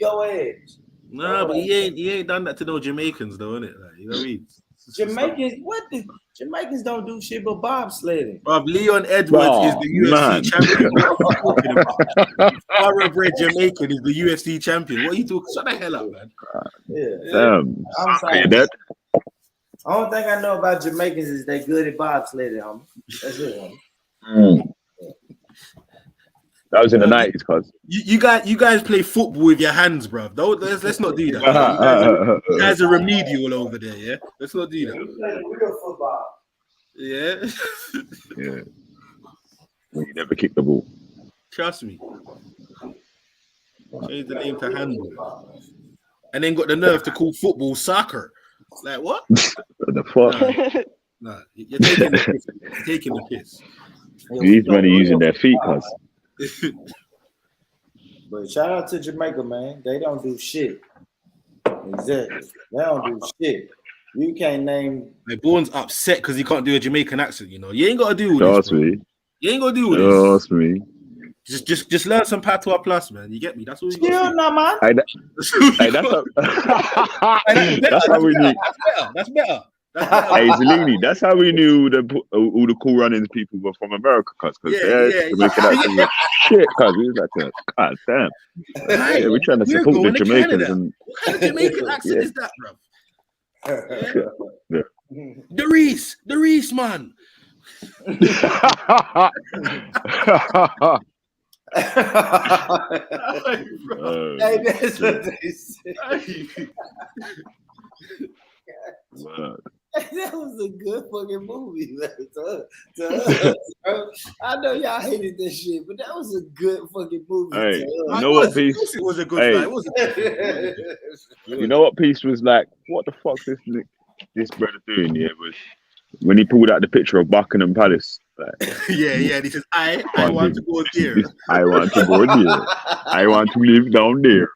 C: your ass.
B: Nah, but he ain't done that to no Jamaicans though, innit? Like, you know what I mean? Jamaicans don't do shit but bobsledding. Bob Leon Edwards is the UFC champion. Thoroughbred Jamaican is the UFC champion. What are you talking? Shut the hell up, man.
C: I'm sorry. Only thing I know about Jamaicans is they good at bobsledding, homie. That's it, homie.
F: That was in the 90s, cuz.
B: You guys play football with your hands, bro. Let's not do that. You guys are remedial over there, yeah? Let's not do that.
C: We play football.
B: Yeah.
F: Yeah. You never kick the ball.
B: Trust me. Change the name to handball. And then got the nerve to call football soccer. Like, what?
F: The fuck?
B: Nah, you're taking the piss. You're taking the piss.
F: These men are using their feet, cuz.
C: But shout out to Jamaica, man. They don't do shit. Exactly. They don't do shit. You can't name.
B: My Bourne's upset because he can't do a Jamaican accent. You know, you ain't got to do all this.
F: Trust me.
B: You ain't got to do all this.
F: Trust me.
B: Just learn some patois plus, man. You get me? That's all you got.
C: Still not, man.
F: That's how we knew.
B: That's better.
F: Hey, Zellini, that's how we knew all the Cool Runnings people were from America, cuz. Jamaican accent was shit, cuz. We was like, God damn.
B: Right.
F: Yeah, we're trying to support the Jamaicans.
B: What kind of Jamaican accent is that, bro?
F: Yeah.
B: The Reese, man.
C: Hey, that's what they said. That was a good fucking movie, man. To us, bro. I know y'all hated this shit, but that was a good fucking movie.
F: Hey, you know what, Peace?
B: It was a good night.
F: You know what Peace was like? What the fuck this brother doing? Yeah, was when he pulled out the picture of Buckingham Palace. Like,
B: yeah. He says, I want to go there.
F: I want to go there. I want to live down there.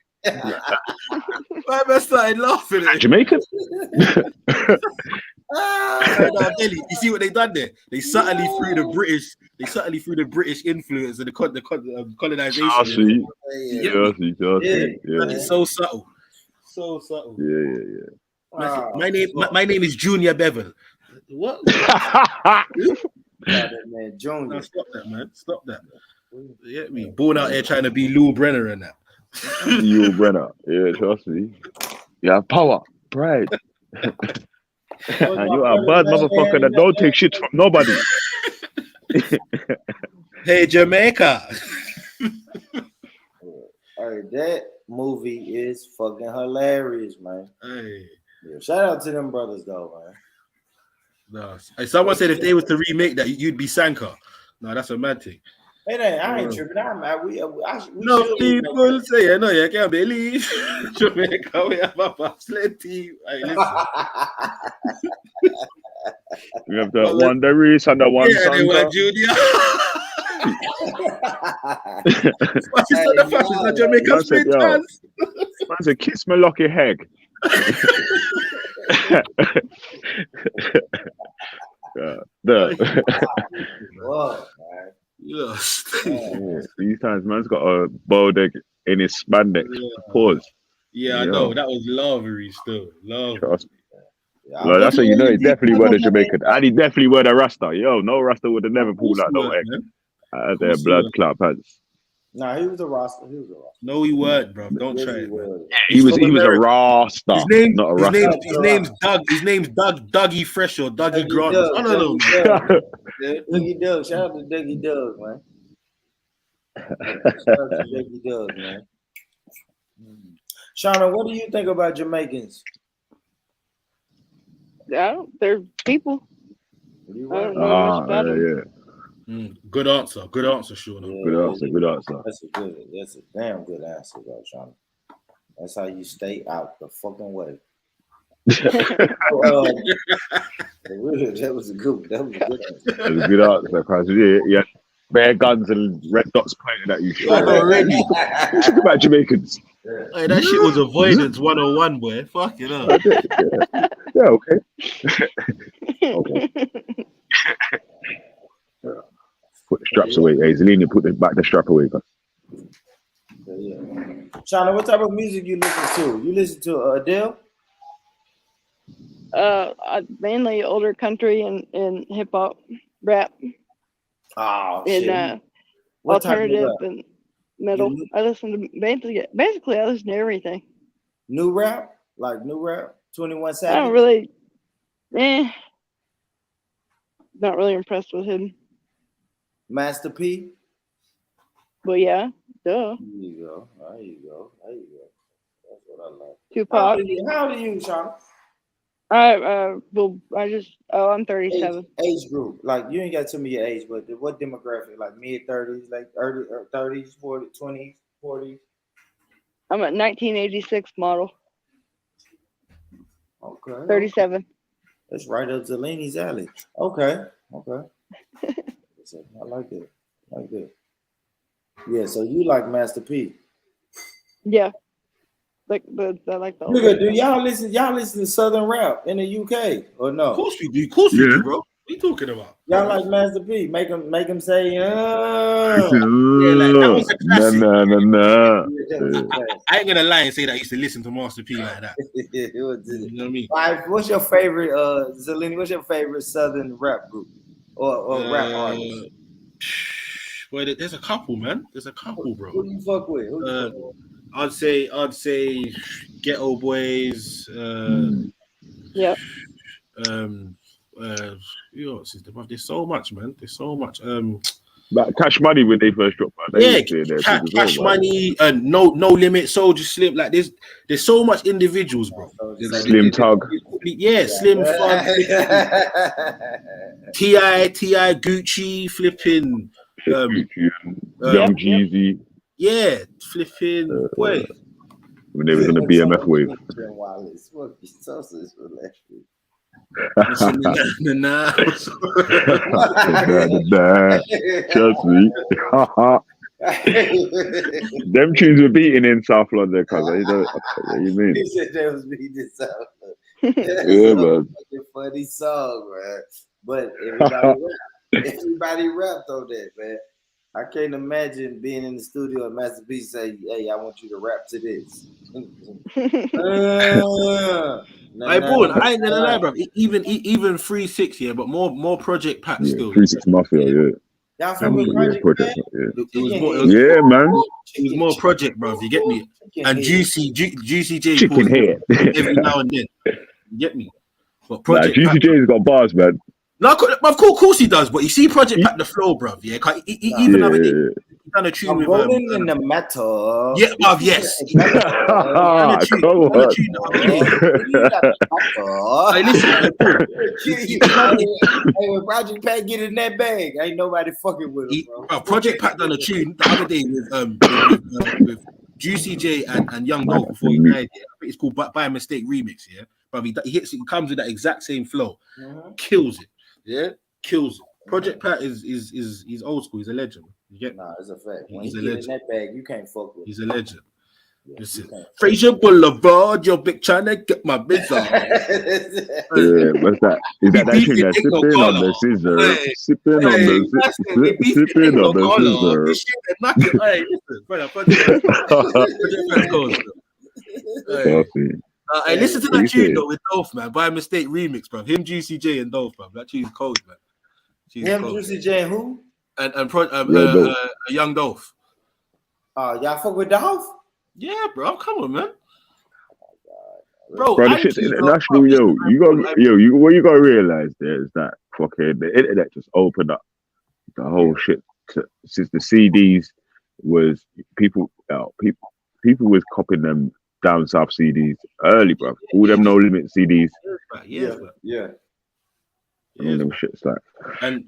B: I started laughing at
F: Jamaican.
B: No, Ellie, you see what they done there? They subtly threw the British. They subtly threw the British influence and the colonization.
F: Chelsea.
B: Yeah.
F: Yeah.
B: So subtle. So subtle.
F: Yeah.
B: My name is Junior Bevel. What?
C: Man, Junior.
B: No, stop that, man. Stop that. Yeah, me born out here trying to be Lou Brenner and that.
F: Lou Brenner. Yeah, trust me. You have power, pride. And you are a bad motherfucker that don't take shit from nobody.
B: Hey, Jamaica.
C: Hey, that movie is fucking hilarious, man.
B: Hey.
C: Yeah, shout out to them brothers, though, man.
B: No. Hey, someone said if they was to remake that, you'd be Sanka. No, that's a mad thing.
C: Hey, I ain't tripping. We
B: No people say, no, you can't believe Jamaica, we have a bobsled team. Hey, listen.
F: We have the one Darius and the one Sanka.
B: They were Junior. The Jamaican straight chance.
F: Man said, kiss my lucky head.
B: Yes.
F: These times, man's got a bowed egg in his spandex. Pause.
B: Yeah, I know. That was lovery still. Love.
F: Trust me. Like, that's how you know he definitely were the Jamaican. And he definitely were the Rasta. Yo, no Rasta would have never pulled out no egg. Out of their blood clot pants.
C: Nah, he was a Rasta.
B: No, he weren't, bro. Don't try it.
F: He was a Rasta. Not a Rasta.
B: His name's Doug. His name's Dougie Fresh or Dougie Grant. I don't know.
C: Dougie Doug. Shout out to Dougie Doug, man. Shout out to Dougie Doug, man. Shauna, what do you think about Jamaicans?
E: They're people. I don't know much about them.
B: Good answer, Shauna.
C: Yeah,
F: Good answer.
C: That's a damn good answer, though, Shauna. That's how you stay out the fucking way. That was a good answer.
F: That was a good answer, because yeah, bare guns and red dots pointed at you.
B: Already.
F: What you think about Jamaicans?
B: Hey, that shit was avoidance 101, boy. Fuck it up.
F: Yeah, okay. Put the straps away. Hey, Zelina, put the strap away.
C: Yeah. Shauna, what type of music you listen to? You listen to Adele?
E: Mainly older country and hip hop, rap.
C: Oh,
E: and alternative and metal. I listen to basically I listen to everything.
C: New rap? Like new rap? 21 Savage?
E: I don't really not really impressed with him.
C: Master P?
E: Well, yeah, duh.
C: There you go. That's what I like.
E: Tupac.
C: How old are you, Sean?
E: I'm 37.
C: Age group. Like, you ain't got to tell me your age, but what demographic? Like mid-30s, like early 30s, 40s, 20s, 40s?
E: I'm a 1986 model.
C: Okay.
E: 37.
C: That's right up Zelini's alley. Okay. I like it. Yeah, so you like Master P.
E: Yeah. I like the
C: Nigga, do y'all listen to Southern rap in the UK or no?
B: Of course we do. Of course we do, bro. What are you talking about?
C: Y'all like Master P. Make him say,
B: that was a classic.
F: Nah.
B: I ain't gonna lie and say that I used to listen to Master P like that. You know what I mean?
C: What's your favorite Zelini? What's your favorite Southern rap group or rap artist?
B: Well, there's a couple, man. There's a couple, bro.
C: Who do you fuck with?
B: I'd say Ghetto Boys.
E: Yeah.
B: There's so much, man. There's so much.
F: Like Cash Money when they first dropped out.
B: Cash Money, No Limit, Soldier Slim. Like there's so much individuals, bro.
F: Slim Tug.
B: Yeah, Slim Fun. T.I., Gucci, flipping.
F: Young Jeezy.
B: Yeah, flipping. Wait.
F: When they was on the BMF wave. Trust me. Them tunes were beating in South London, cuz you mean?
C: He said they was beating in South London.
F: Yeah, man.
C: Funny song, man. But everybody rapped on that, man. I can't imagine being in the studio and Master B say, "Hey, I want you to rap to this."
B: I ain't gonna lie, bro. Even 3-6, yeah, but more Project Pat still.
F: 3-6 Mafia, yeah.
C: Y'all fuck with Project Pat?
B: It was more,
F: man.
B: It was more Project, bro. You get me? And Juicy J
F: chicken head
B: every now and then. You get me? But Project
F: Juicy J's got bars, man.
B: No, of course he does. But you see Project Pat the flow, bro. Yeah, even though he done a tune with
C: rolling in the metal.
B: Yeah, bruv, yes.
C: Hey, when Project Pat get in that bag, ain't nobody fucking with him, bro.
B: Project Pat done a tune the other day with Juicy J and Young Dolph before he died. Yeah. I think it's called By Mistake Remix. Yeah, but he hits it. He comes with that exact same flow, kills it. Yeah, kills it. Project Pat is he's old school. He's a legend. You get?
C: Nah, it's a fact. When
B: he's
C: he
B: a
C: get
B: legend.
C: in that bag, you can't fuck with him.
B: He's a legend. Listen, Fraser Boulevard, your big trying to get my biz on.
F: Yeah, what's that? Is that tune that's sipping on the scissor? Sipping on the scissor.
B: This shit is knocking. Hey, listen, brother. Project Pat's cold. Hey, listen to that tune though with Dolph, man. By Mistake remix, bro. Him, Juicy J, and Dolph, bro. That tune's cold, man.
C: Juicy J, and who?
B: And Young Dolph.
C: Y'all fuck with Dolph?
B: Yeah, bro. Come on, man. Bro,
F: the shit's international, what you gotta realize there is that fucking the internet just opened up the whole shit since the CDs was people was copying them down south CDs early, bro. All them No Limit CDs.
C: Yeah.
B: Yeah,
F: them shit's like.
B: And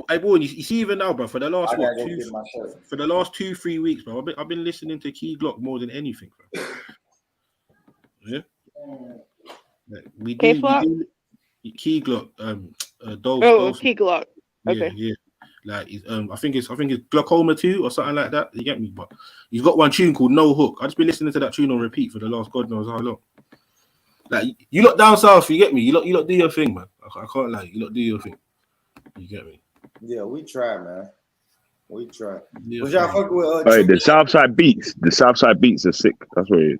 B: you see, even now, bro, for the last 2-3 weeks, bro, I've been listening to Key Glock more than anything, bro. Yeah.
E: Key
B: Glock,
E: Dolph. Key Glock. Okay.
B: Yeah. Like, I think it's Glaucoma 2 or something like that. You get me? But he's got one tune called No Hook. I just been listening to that tune on repeat for the last God knows how long. Like, you lot down south, you get me? You lot do your thing, man. I can't lie. You lot do your thing. You get me?
C: Yeah, we try, man. We try.
B: Yeah,
C: was y'all fucking with?
F: The Southside Beats. The Southside Beats are sick. That's what it is.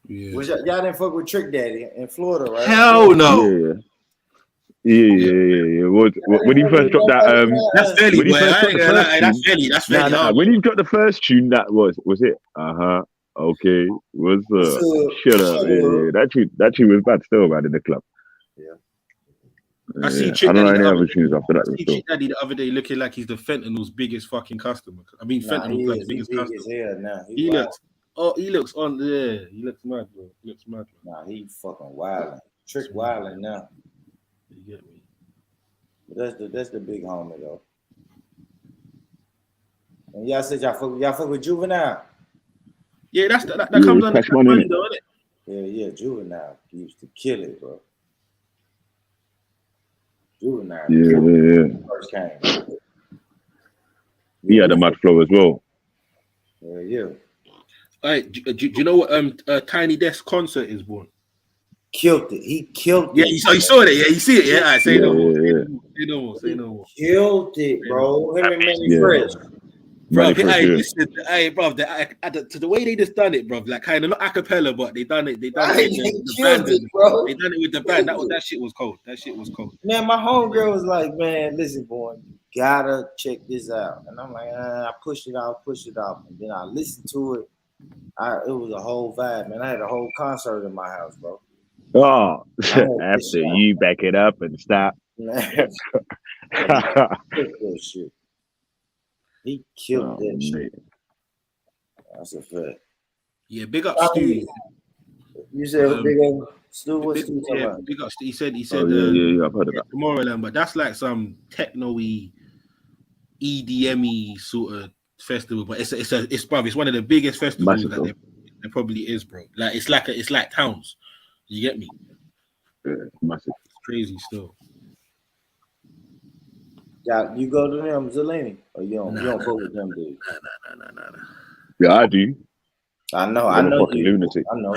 B: Yeah.
C: Was y'all didn't fuck with Trick Daddy in Florida, right?
B: Hell no.
F: Yeah. When he first dropped that,
B: that's Philly, boy. That's Philly.
F: Nah. When he dropped the first tune, that was it? Okay. What's shut up? Yeah. That tune was bad still, man, in the club.
C: Yeah.
B: I don't know any other tunes after that. I see Trick Daddy the other day looking like he's the fentanyl's biggest fucking customer. I mean, fentanyl's like biggest customer.
C: Now.
B: He looks on there. He looks mad, bro.
C: Nah, he fucking wilding. Trick wilding now.
B: You get me?
C: But that's the big homie though. And y'all said y'all fuck with Juvenile.
B: Yeah, that comes on the money though, isn't it?
C: Yeah, Juvenile. He used to kill it, bro. Juvenile.
F: Yeah.
C: First came.
F: He had a mad flow as well.
C: Yeah.
B: All right, do you know what Tiny Desk concert is born?
C: Killed it. He killed
B: it.
C: Yeah,
B: you saw it. Yeah, you see it. Yeah, all right, say no more. Say no more.
C: Killed it, bro. Him and Manny Fresh.
B: Bro, listen, bro, to the way they just done it, bro, like kind of not acapella, but they done it. They done it with the band, bro. They done it with the band. That shit was cold.
C: Man, my homegirl was like, "Man, listen, boy, you gotta check this out." And I'm like, I pushed it off, and then I listened to it. It was a whole vibe, man. I had a whole concert in my house, bro.
F: Oh, after you back it up and stop.
C: Shit. He killed that shit. That's a fact.
B: Yeah, big up Stu.
C: You said big up Stu. What's Stu talking about?
B: Big up Stu. He said.
F: Yeah, I've heard of that.
B: Tomorrowland, but that's like some techno-y, EDM-y sort of festival. But it's one of the biggest festivals that there probably is, bro. Like it's like towns. You get me?
F: Yeah, massive.
B: It's crazy still.
C: Yeah, you go to them, Zelini, or you don't fuck with them, dude?
B: Nah.
F: Yeah, I do.
C: I know
F: fucking
C: you.
F: lunatic.
C: I know.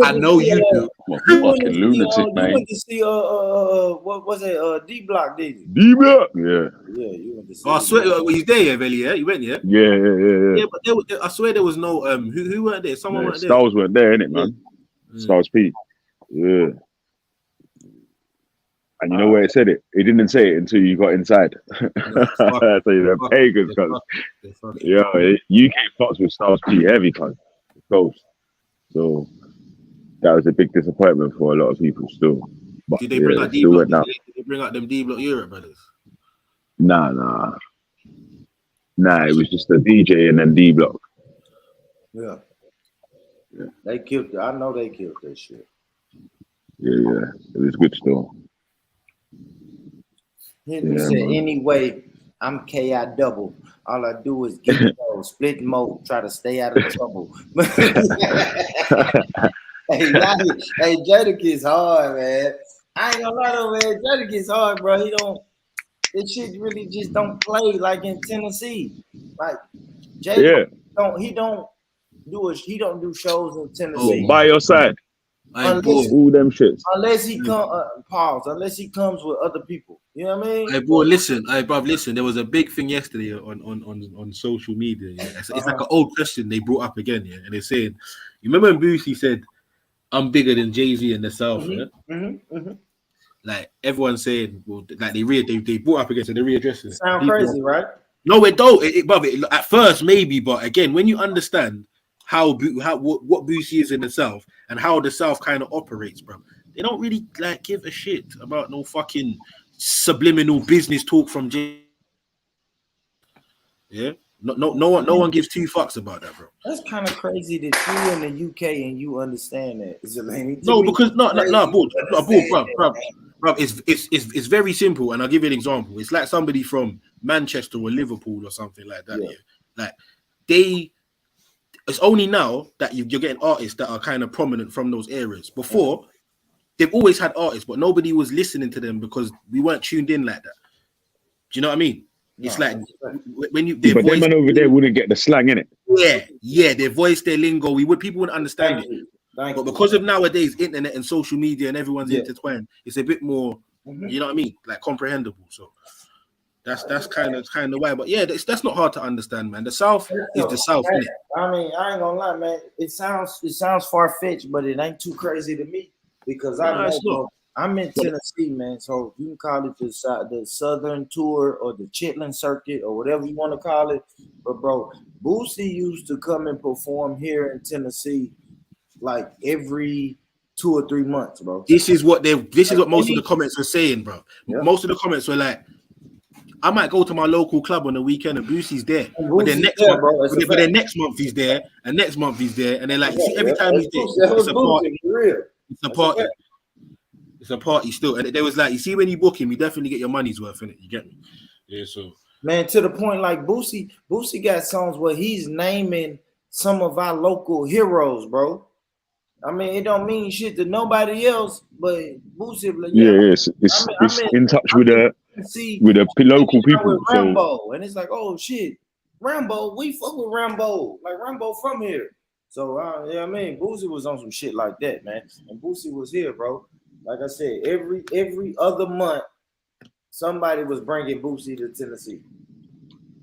B: I know you do.
F: I'm a fucking lunatic, man.
C: You went to see what was it? D Block, did you?
F: D Block, yeah.
C: Yeah, you went to see.
B: Oh, I swear, were you there, yeah, Belly? Yeah, you went, yeah.
F: Yeah.
B: But I swear there was no who weren't there? Someone weren't there.
F: Styles weren't there, innit, man? Styles P. Yeah. And you know where it said it? It didn't say it until you got inside. I tell you, they're pagans, cuz. Yeah, UK fucks with Styles P heavy, cuz. So that was a big disappointment for a lot of people still. But
B: Did they bring out D Block? Did they bring out them D Block Europe brothers?
F: Nah. It was just a DJ and then D Block.
C: Yeah. They killed it. I know they killed that shit.
F: Yeah. It was good still.
C: Henry said, anyway, I'm KI double. All I do is get split mode, try to stay out of trouble. Hey, Jadakiss hard, man. I ain't gonna lie though, man. Jadakiss hard, bro. This shit really just don't play like in Tennessee. Like Jada he don't do shows in Tennessee.
F: By your side. All them shits.
C: Unless he unless he comes with other people. You know what I mean?
B: Hey, boy, listen. There was a big thing yesterday on social media. Yeah? It's like an old question they brought up again, yeah. And they're saying, you remember when Boosie said, "I'm bigger than Jay-Z in the South," yeah? Like everyone's saying, well, like they brought up again, so they're readdressing it.
C: Sound crazy, right?
B: No, it don't. At first, maybe, but again, when you understand what Boosie is in the South and how the South kind of operates, bro, they don't really like give a shit about no fucking subliminal business talk from Jay. Yeah, no one gives two fucks about that, bro.
C: That's kind of crazy that you in the UK and you understand that.
B: Bro, it's very simple, and I'll give you an example. It's like somebody from Manchester or Liverpool or something like that. Yeah. Like it's only now that you're getting artists that are kind of prominent from those areas. Before, they've always had artists, but nobody was listening to them because we weren't tuned in like that. Do you know what I mean? It's like when you.
F: But them man over there wouldn't get the slang, innit?
B: Yeah, their voice, their lingo. People wouldn't understand it. But because of nowadays internet and social media and everyone's intertwined, it's a bit more, you know what I mean, like comprehensible. So that's kind of why. But yeah, that's not hard to understand, man. The South is the South, innit?
C: I mean, I ain't gonna lie, man. It sounds far fetched, but it ain't too crazy to me because I'm in Tennessee, man. So you can call it the Southern Tour or the Chitlin Circuit or whatever you want to call it. But bro, Boosie used to come and perform here in Tennessee like every 2 or 3 months, bro.
B: This is what most of the comments were saying, bro. Yeah. Most of the comments were like, I might go to my local club on the weekend and Boosie's there. But then next month he's there, and next month he's there, and then like every time he's there, it's a party. It's a party. It's a party still. And there was like, you see, when you book him, you definitely get your money's worth in it. You get me? Yeah, so
C: man, to the point like Boosie got songs where he's naming some of our local heroes, bro. I mean, it don't mean shit to nobody else, but Boosie,
F: it's in touch with the local people.
C: With Rambo, and it's like, oh shit, Rambo, we fuck with Rambo, like Rambo from here. So yeah, I mean, Boosie was on some shit like that, man, and Boosie was here, bro. Like I said, every other month, somebody was bringing Boosie to Tennessee.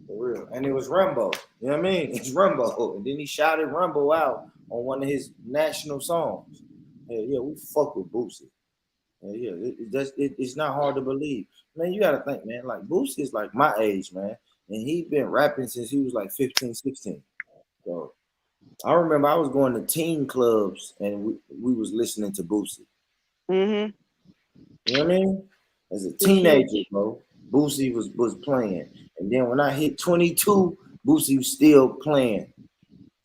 C: For real, and it was Rambo. You know what I mean? It's Rambo, and then he shouted Rambo out on one of his national songs. Yeah, we fuck with Boosie. It's not hard to believe. Man, you gotta think, man, like Boosie is like my age, man. And he's been rapping since he was like 15, 16. So I remember I was going to teen clubs and we was listening to Boosie.
E: Mm-hmm.
C: You know what I mean? As a teenager, bro, Boosie was playing. And then when I hit 22, Boosie was still playing.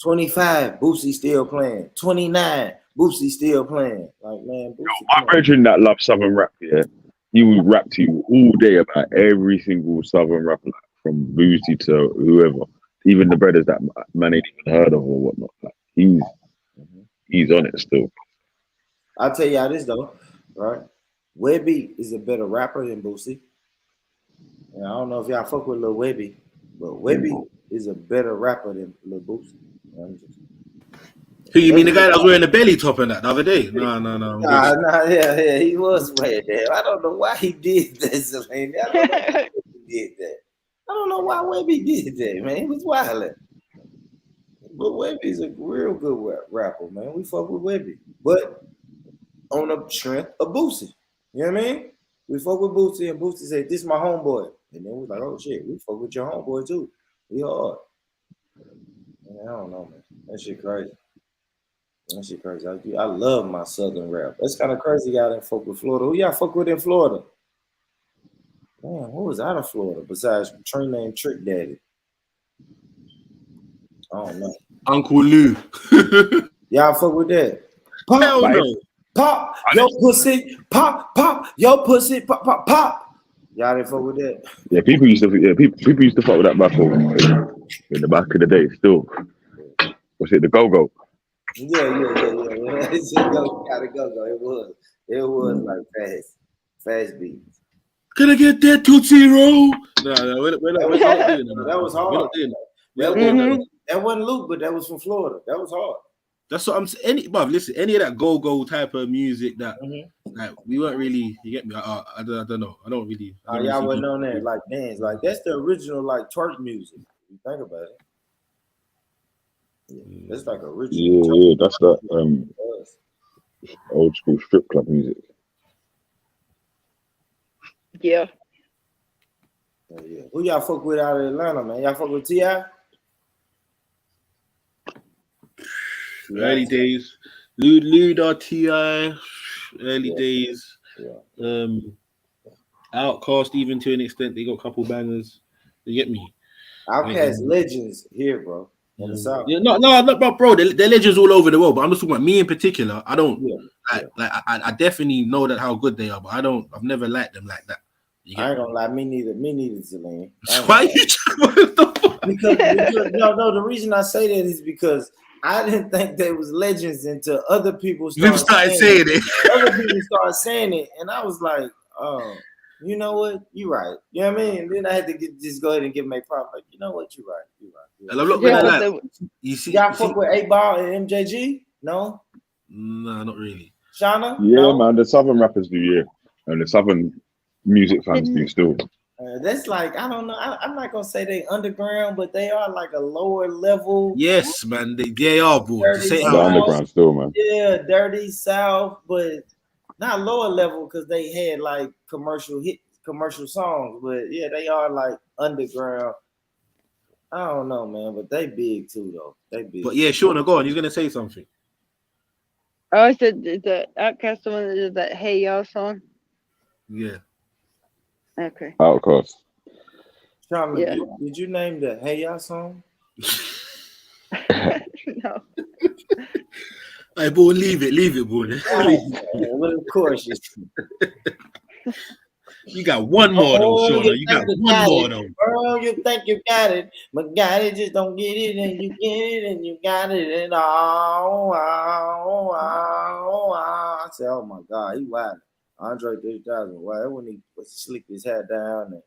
C: 25, Boosie still playing. 29, Boosie still playing. Like, man, Boosie.
F: My brethren that love Southern rap, yeah, he would rap to you all day about every single Southern rapper, like, from Boosie to whoever, even the brothers that man ain't even heard of or whatnot. Like, he's on it still.
C: I'll tell y'all this though, right? Webby is a better rapper than Boosie. And I don't know if y'all fuck with Lil Webby, but Webby is a better rapper than Lil Boosie.
B: Who you mean the guy that was wearing the belly top and that the other day? No.
C: Yeah, he was wearing that. I don't know why he did that, Zelene. I don't know why he did that. I don't know why Webby did that, man. He was wilding. But Webby's a real good rapper, man. We fuck with Webby. But on the strength of Boosie. You know what I mean? We fuck with Boosie, and Boosie said, "This is my homeboy." And then we was like, "Oh shit, we fuck with your homeboy too. We hard." Man, I don't know, man. That shit crazy. That shit crazy. I love my southern rap. That's kind of crazy. Y'all didn't fuck with Florida. Who y'all fuck with in Florida? Man, who was out of Florida besides Trina and Trick Daddy? I don't know.
B: Uncle Lou.
C: Y'all fuck with that? Pop,
B: Hell no.
C: Pop, yo pussy, pop, yo pussy, pop. Y'all didn't fuck with that?
F: Yeah, people used to fuck with that battle in the back of the day. Still, was it the Go-Go?
C: Yeah. It's just gotta go. It was like fast beats.
B: Can I get that Tootsie Roll? No, we're not doing that.
C: That was hard.
B: We're not doing that.
C: That wasn't Luke, but that was from Florida. That was hard.
B: That's what I'm saying. Listen, any of that go type of music that like we weren't really. You get me? I don't know. I don't really.
C: Y'all wasn't on that like dance. Like that's the original like twerk music. If you think about it. Yeah, that's like original.
F: Yeah, that's that old school strip club music.
E: Yeah.
C: Yeah. Who y'all fuck with out of Atlanta, man? Y'all fuck with T.I.?
B: Early days, Luda, T.I., early days.
C: Yeah.
B: Outcast, even to an extent, they got a couple bangers. You get me?
C: Outcast legends here, bro. In the South.
B: Yeah, no, bro. They're legends all over the world. But I'm just talking about me in particular. I don't I definitely know that how good they are, but I've never liked them like that.
C: I ain't gonna lie, me neither, Zelene.
B: Why you
C: because no, the reason I say that is because I didn't think they was legends until other people started saying it. Other people started saying it, and I was like, oh, you know what? You're right. You know what I mean? And then I had to just go ahead and give my prop. Like, you know what? You're right. You see, y'all fuck with 8Ball and MJG? No?
B: No, not really.
C: Shauna?
F: Yeah,
C: no?
F: man. The Southern rappers do, yeah. And the Southern music fans do still.
C: That's like, I don't know. I'm not gonna say they underground, but they are like a lower level.
B: Yes, man. They are, boy.
F: The underground still, man.
C: Yeah, Dirty South, but not lower level because they had like commercial songs. But yeah, they are like underground. I don't know, man, but they big too, though. They big.
B: But yeah, Shauna, go on. He's gonna say something.
E: Oh, I said the Outkast one that did that "Hey Y'all" song.
B: Yeah.
E: Okay.
F: Outcast.
C: Shauna, yeah. Did you name the "Hey Y'all" song?
E: No.
B: Hey, boy, leave it, boy.
C: Well, of course
B: you got one more, though, Shauna. You got one more, though.
C: Oh, you think you got it, but got it, just don't get it, and you get it, and you got it, and I said, oh my God, he wild. Andre 3000, wow, that when he slicked his hat down, and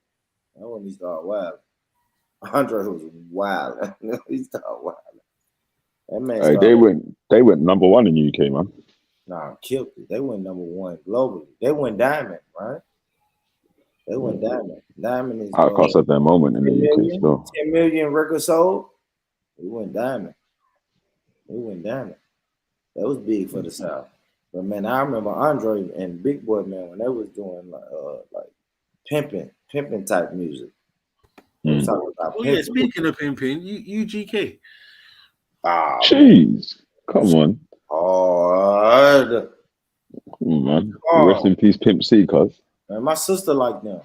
C: that when he started wild. Andre was wild. He started wild. That man.
F: Hey, they went number one in the UK, man.
C: Nah, killed it. They went number one globally. They went diamond, right? They went diamond. Diamond is
F: Outcast at that moment in the UK still.
C: 10 million records sold. They went diamond. That was big for the South. But man, I remember Andre and Big Boy, man, when they was doing like pimping type music.
B: Yeah, speaking of pimping, UGK.
F: Jeez, come on.
C: Hard.
F: Come on, man. Rest in peace, Pimp C, cuz.
C: Man, my sister liked them.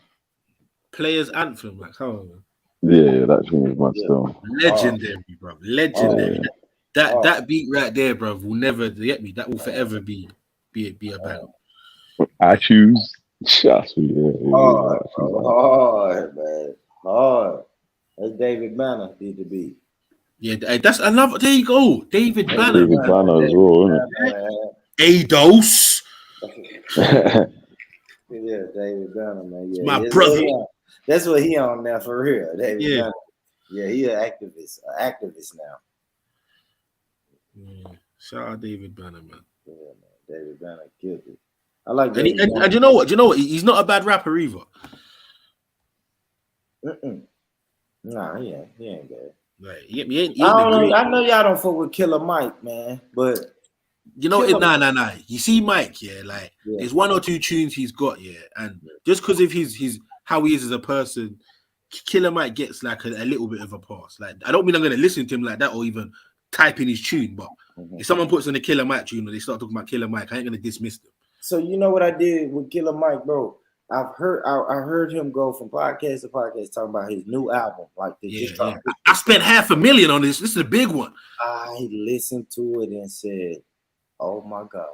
B: Players Anthem, like, come on, man.
F: Yeah, that tune was much still.
B: Legendary, bro. Legendary. That beat right there, bro, will never get me. That will forever be a bang.
F: I choose. Trust me.
C: Hard, man. Hard. That's David Banner did the beat.
B: Yeah, that's another. There you go, David Banner.
F: David Banner as well, isn't it?
B: Ados.
C: Yeah, David Banner, man. Yeah,
B: my brother.
C: That's what he on now for real. David Banner. Yeah, he an activist now.
B: Shout out David Banner, man.
C: Yeah, man. David Banner killed it. I like that.
B: And you know what? He's not a bad rapper either.
C: Nah, he ain't bad.
B: Right. He ain't
C: I know y'all don't fuck with Killer Mike, man, but
B: you know, nah. You see Mike, yeah, like there's one or two tunes he's got, yeah, and just because of his how he is as a person, Killer Mike gets like a little bit of a pass. Like, I don't mean I'm gonna listen to him like that or even type in his tune, but if someone puts on a Killer Mike tune or they start talking about Killer Mike, I ain't gonna dismiss them.
C: So you know what I did with Killer Mike, bro? I heard him go from podcast to podcast talking about his new album, like this.
B: Yeah. I spent $500,000 on this. This is a big one.
C: I listened to it and said, "Oh my God,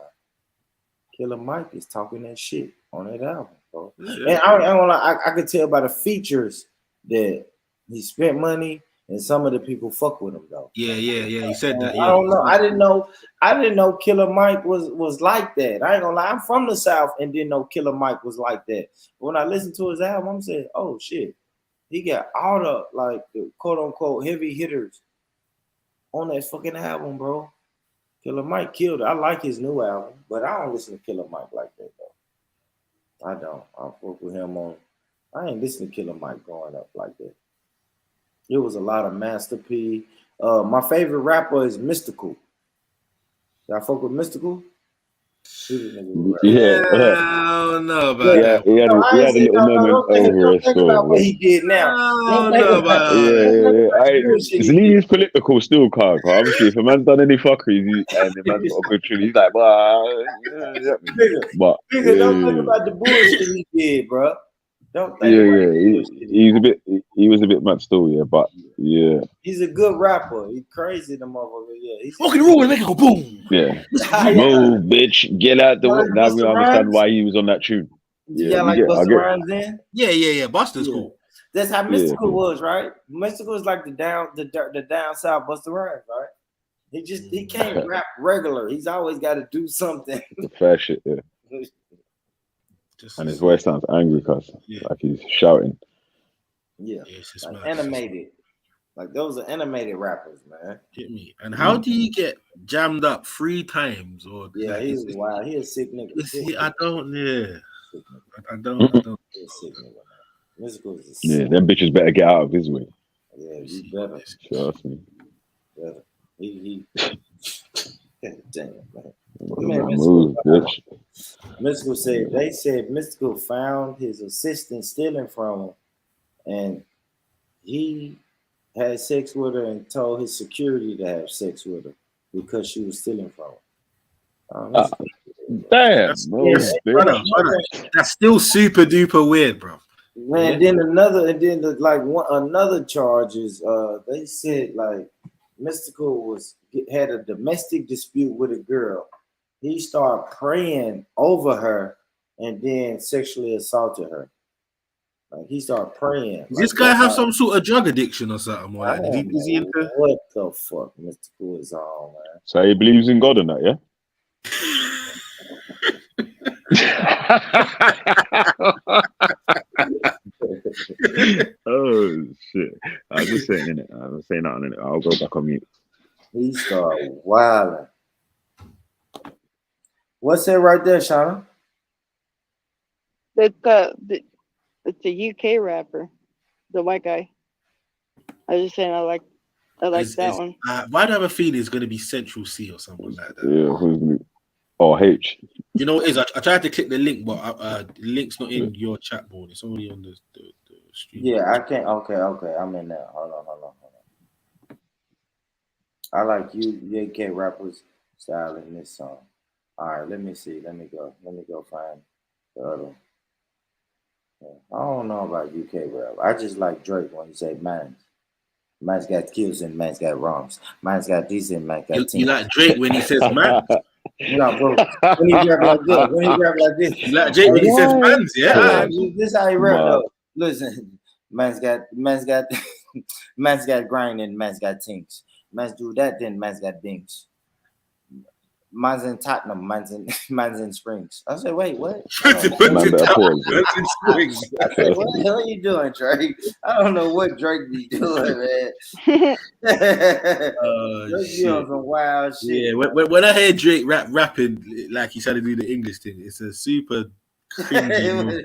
C: Killer Mike is talking that shit on that album, bro." Yeah. And I could tell by the features that he spent money, and some of the people fuck with him though.
B: Yeah. He said that.
C: I don't know. I didn't know Killer Mike was like that. I ain't gonna lie. I'm from the South and didn't know Killer Mike was like that. But when I listened to his album, I said, "Oh shit, he got all the quote unquote heavy hitters on that fucking album, bro." Killer Mike killed it. I like his new album, but I don't listen to Killer Mike like that though. I don't. I fuck with him on. I ain't listen to Killer Mike growing up like that. It was a lot of Master P. My favorite rapper is Mystical. Y'all fuck with Mystical?
F: Yeah.
B: I don't know about that.
F: He had a little moment over us.
C: About what he did now.
B: I don't know about that.
F: It's Lee's political still, Carl. Obviously, if a man's done any fuckery and the man's got a good tune, he's like,
C: Nigga, don't think about the bullshit he did, bro. Don't think
F: he was a bit mad still, yeah, but yeah.
C: He's a good rapper. He's crazy, the motherfucker. Yeah, he's
B: fucking rule and make it go boom.
F: Yeah. Move, bitch. Get out the way. Now we understand why he was on that tune.
C: Yeah, like Busta Rhymes in?
B: Yeah. Busta's cool.
C: That's how Mystical was, right? Mystical is like the down south Busta Rhymes, right? He can't rap regular. He's always got to do something.
F: The fair shit, yeah. And his voice sounds angry, cause like he's shouting.
C: Yeah, like animated. Like those are animated rappers, man.
B: Hit me. And how do you get jammed up 3 times? Or
C: he's wild. He's a sick nigga.
B: I don't.
C: Mystical is
F: them bitches better get out of his way.
C: Yeah, you better.
F: Trust me.
C: Better. He damn, man. Mystical said Mystical found his assistant stealing from him, and he had sex with her and told his security to have sex with her because she was stealing from him.
F: Damn,
B: that's still super duper weird, bro.
C: Man, another charge is they said like Mystical had a domestic dispute with a girl. He started praying over her and then sexually assaulted her. Like he started praying.
B: Does this guy have some sort of drug addiction or something? Or is he into
C: what the fuck Mystical is on, man?
F: So he believes in God and that, yeah? Oh shit! I was just saying it. I was saying that on it. I'll go back on mute.
C: He started wilding. What's it right there, Shauna?
E: It's a UK rapper, the white guy. I was just saying I like that one.
B: Why do I have a feeling it's going to be Central C or something like that?
F: Yeah, who's H?
B: You know what it is? I tried to click the link, but the link's not in your chat board. It's only on the stream.
C: Yeah, I can't. Okay. I'm in there. Hold on. I like UK rappers style in this song. All right, let me see. Let me go find the other one. I don't know about UK rap. I just like Drake when you say mans. Man's got kills and man's got wrongs. Man's got these and man's got teams.
B: You like Drake when he says mans?
C: No, bro. When he rap like this.
B: You like Drake when he says mans, yeah.
C: This is how he rap though. Listen, man's got grind and man's got things. Man's do that, then man's got things. Mine's in Tottenham. Mine's in Springs. I said, wait, what?
F: Man, better pause.
C: I said, what the hell are you doing, Drake? I don't know what Drake be doing, man. Drake be on some wild shit.
B: Yeah, when I hear Drake rapping like he's trying to do the English thing, it's a super cringy.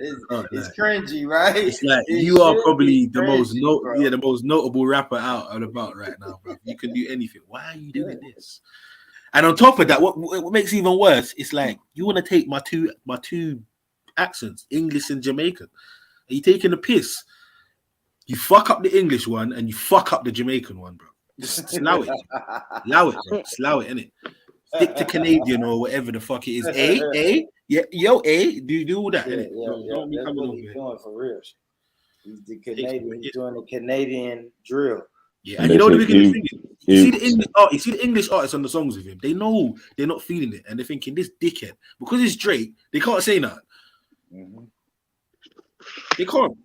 C: It's cringy, right?
B: It's like you are probably the most notable rapper out and about right now, bro. You can do anything. Why are you doing this? And on top of that, what makes it even worse, it's like you want to take my two accents, English and Jamaican. Are you taking a piss? You fuck up the English one and you fuck up the Jamaican one, bro. Just allow it. Allow it, bro. Just allow it, innit? Stick to Canadian or whatever the fuck it is. Yeah, yo, do all that, innit?
C: Don't be coming over here. Doing for real. He's the Canadian. He's doing the Canadian drill.
B: Yeah, and you know the biggest thing is, you see the English artists on the songs with him. They know they're not feeling it, and they're thinking this dickhead because it's Drake. They can't say nothing. Mm-hmm. They can't.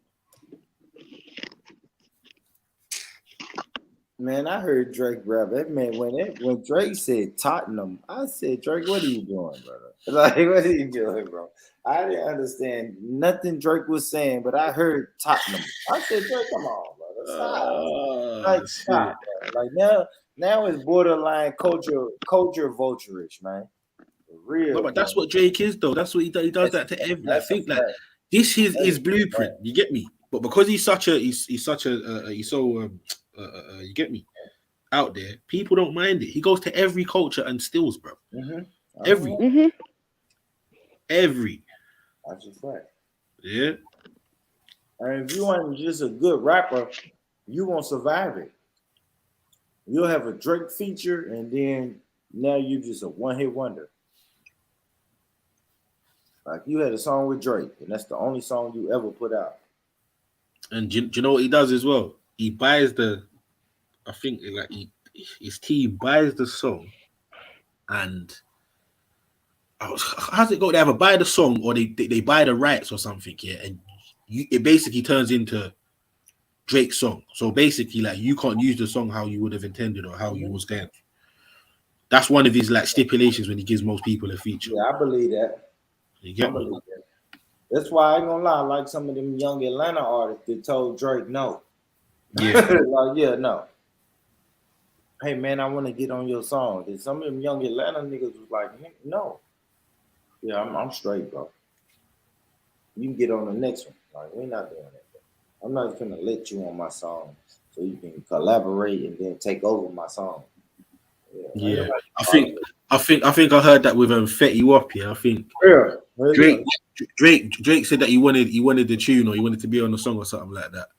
C: Man, I heard Drake rap. That man, when Drake said Tottenham, I said, Drake, what are you doing, brother? Like, what are you doing, bro? I didn't understand nothing Drake was saying, but I heard Tottenham. I said, Drake, come on, brother. Stop. Like now it's borderline culture vulture-ish, man. For real.
B: No, but that's what Drake is, though. That's what he does that to everyone. I think like this is his blueprint. You get me? But because he's so you get me, out there, people don't mind it. He goes to every culture and steals, bro. Mm-hmm. Every.
C: That's just right.
B: Yeah.
C: And if you aren't just a good rapper, you won't survive it. You'll have a Drake feature, and then now you're just a one-hit wonder. Like you had a song with Drake, and that's the only song you ever put out.
B: And do you know what he does as well? He buys his team buys the song, and how's it go? They either buy the song or they buy the rights or something, yeah. And it basically turns into Drake's song. So basically, like you can't use the song how you would have intended or how you was going. That's one of his like stipulations when he gives most people a feature.
C: Yeah, I believe that.
B: You get me?
C: That's why I ain't gonna lie. Like some of them young Atlanta artists that told Drake no.
B: Yeah.
C: No. Hey man, I want to get on your song. And some of them young Atlanta niggas was like, no. Yeah, I'm straight, bro. You can get on the next one. Like, we're not doing that, bro. I'm not gonna let you on my song so you can collaborate and then take over my song.
B: Yeah. I think I heard that with Fetty Wap. Yeah, I think Drake said that he wanted the tune or he wanted to be on the song or something like that.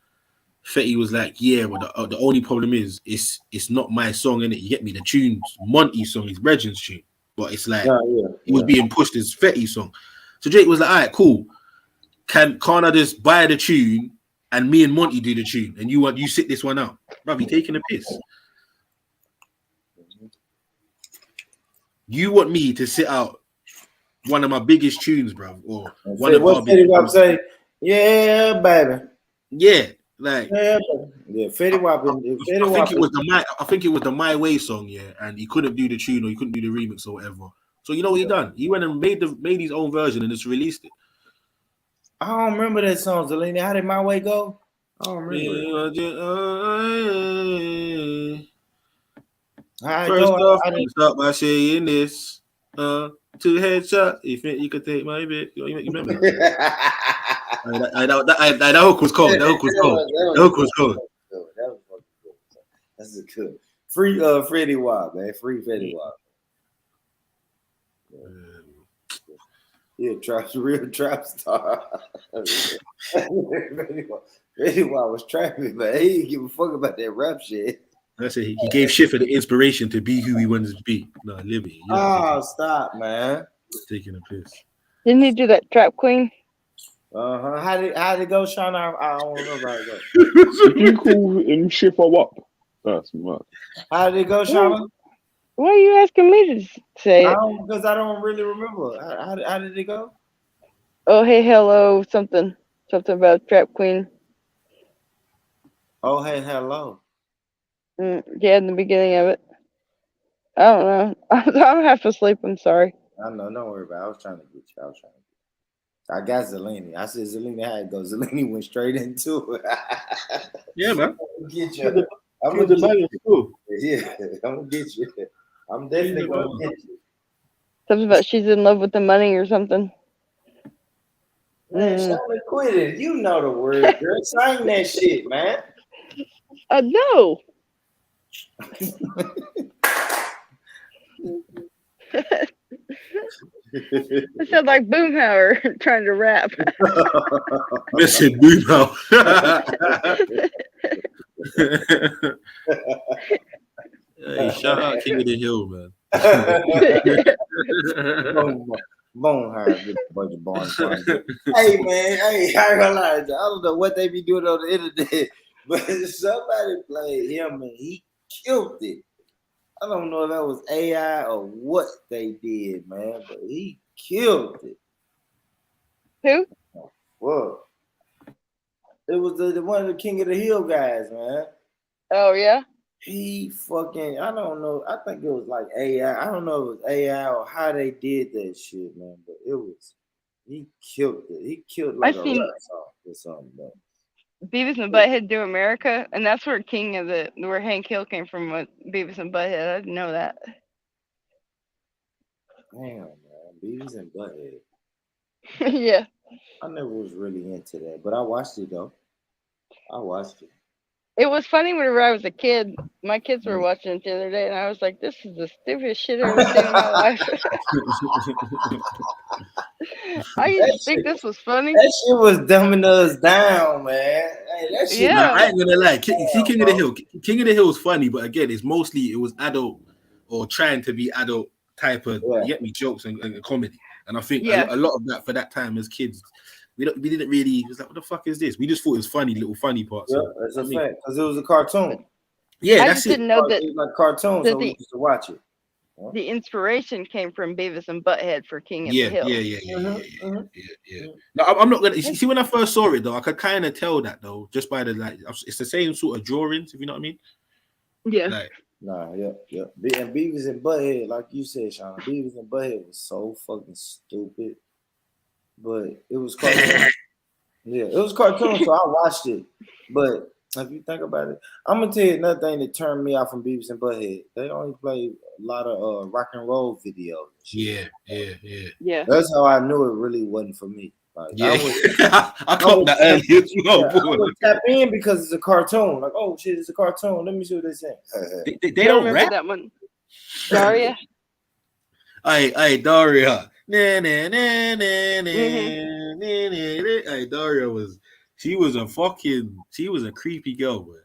B: Fetty was like, yeah, but the only problem is it's not my song, innit? You get me? The tune's Monty's song, it's Regin's tune, but it's like it was being pushed as Fetty's song. So Drake was like, all right, cool. Can't I just buy the tune and me and Monty do the tune and you sit this one out? Bruv, you taking a piss. You want me to sit out one of my biggest tunes, bro, or one of our biggest tunes?
C: Say, yeah, baby.
B: Yeah, like
C: Fetty Wap.
B: I think it was the My Way song, yeah, and he couldn't do the tune or he couldn't do the remix or whatever. So you know what he done? He went and made his own version and just released it.
C: I don't remember that song, Zelina. How did My Way go? I don't remember.
B: First off, I start by saying this. 2 headshots. You think you could take my bit? You remember? That hook was cold. That hook was cold.
C: That's good. Free Fetty Wap, man. Free Fetty Wap. Yeah, real trap star. Fetty Wap was trapping, man. He didn't give a fuck about that rap shit.
B: That's it. He gave Schiffer the inspiration to be who he wanted to be. No, Libby.
C: Stop, man.
B: Taking a piss.
E: Didn't he do that Trap Queen?
C: How did it go, Sean? I don't know about it.
F: You call him Schiffer Wap? That's mad.
C: How did it go, Sean?
E: Why are you asking me to say it?
C: Because I don't really remember. How did it go?
E: Oh, hey, hello, something about Trap Queen.
C: Oh, hey, hello.
E: Yeah, in the beginning of it. I don't know. I'm half asleep. I'm sorry.
C: I know. Don't worry about it. I was trying to get you. I got Zelini. I said Zelini had to go. Zelini went straight into it.
B: Yeah, man.
C: Get you. I'm gonna get you. Yeah, I'm gonna get you. I'm definitely gonna get you.
E: Something about she's in love with the money or something.
C: Man, Shawna, quit it. You know the word, girl. Sign that shit, man.
E: No. It sounds like Boomhauer trying to rap.
B: Listen, Boomhauer. Hey, shout out King of the Hill, man.
C: Boomhauer, bunch of barn. Hey, man. Hey, I ain't gonna lie. I don't know what they be doing on the internet, but somebody played him and he killed it. I don't know if that was AI or what they did, man, but he killed it.
E: Who?
C: Well, it was the one of the King of the Hill guys, man.
E: Oh, yeah?
C: He fucking, I don't know. I think it was like AI. I don't know if it was AI or how they did that shit, man, but it was, he killed it. He killed like a rap song or something, man.
E: Beavis and Butthead Do America, and that's where where Hank Hill came from with Beavis and Butthead. I didn't know that.
C: Damn, man, Beavis and Butthead.
E: Yeah.
C: I never was really into that, but I watched it though. I watched it.
E: It was funny whenever I was a kid. My kids were watching it the other day, and I was like, "This is the stupidest shit I've ever seen in my life." I used to think this was funny.
C: That shit was dumbing us down, man. Hey, that shit.
E: Yeah.
B: Nah, I ain't gonna lie. King of the Hill. King of the Hill is funny, but again, it was adult or trying to be adult type of get me jokes and comedy. And I think a lot of that for that time as kids, we didn't really. It was like, what the fuck is this? We just thought it was funny, little funny parts.
C: Yeah, that's a fact because it was a cartoon.
B: Yeah,
E: I
B: that's
E: just didn't know that
C: it was like cartoons, so we used to watch it.
E: The inspiration came from Beavis and Butthead for King of the Hill.
B: Yeah. No, I'm not gonna see when I first saw it though. I could kind of tell that though, just by the it's the same sort of drawings, if you know what I mean.
E: Yeah.
B: Like,
C: yeah. And Beavis and Butthead, like you said, Sean, Beavis and Butthead was so fucking stupid, but it was cartoon. Yeah, it was cartoon, so I watched it. But if you think about it, I'm gonna tell you another thing that turned me off from Beavis and Butthead. They only play a lot of rock and roll videos.
B: Yeah.
C: That's how I knew it really wasn't for me. Like,
B: I caught that earlier as well.
C: I would tap in because it's a cartoon. Like, oh shit, it's a cartoon. Let me see what they're saying.
B: They don't rap
E: that one. Daria.
B: Hey, Daria. Hey, Daria she was a creepy girl, bro.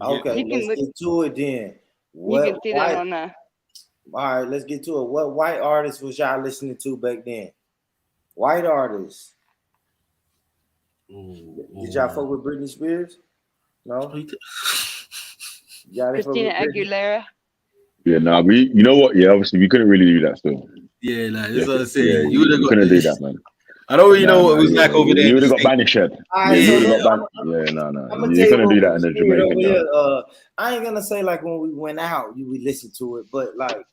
C: Okay, let's get to it then.
E: You can see that on
C: All right, let's get to it. What white artists was y'all listening to back then? White artists. Did y'all fuck with Britney Spears? No.
E: Christina Aguilera.
F: Yeah, nah, you know what? Yeah, obviously we couldn't really do that still.
B: Yeah, like that's what I'm saying.
F: Yeah,
B: you would have
F: couldn't do that, man.
B: I don't really know what it was like over there.
F: You would have got banished. No. You couldn't do that in the Jamaican.
C: I ain't gonna say like when we went out, we listened to it, but like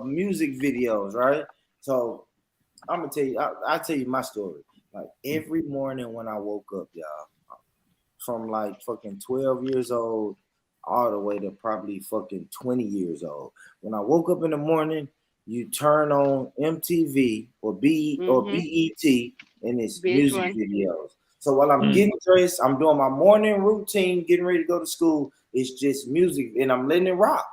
C: music videos, right? So I'm gonna tell you, I'll tell you my story. Like every morning when I woke up, y'all, from like fucking 12 years old all the way to probably fucking 20 years old. When I woke up in the morning, you turn on MTV or BET and it's music videos. So while I'm getting dressed, I'm doing my morning routine, getting ready to go to school. It's just music and I'm letting it rock.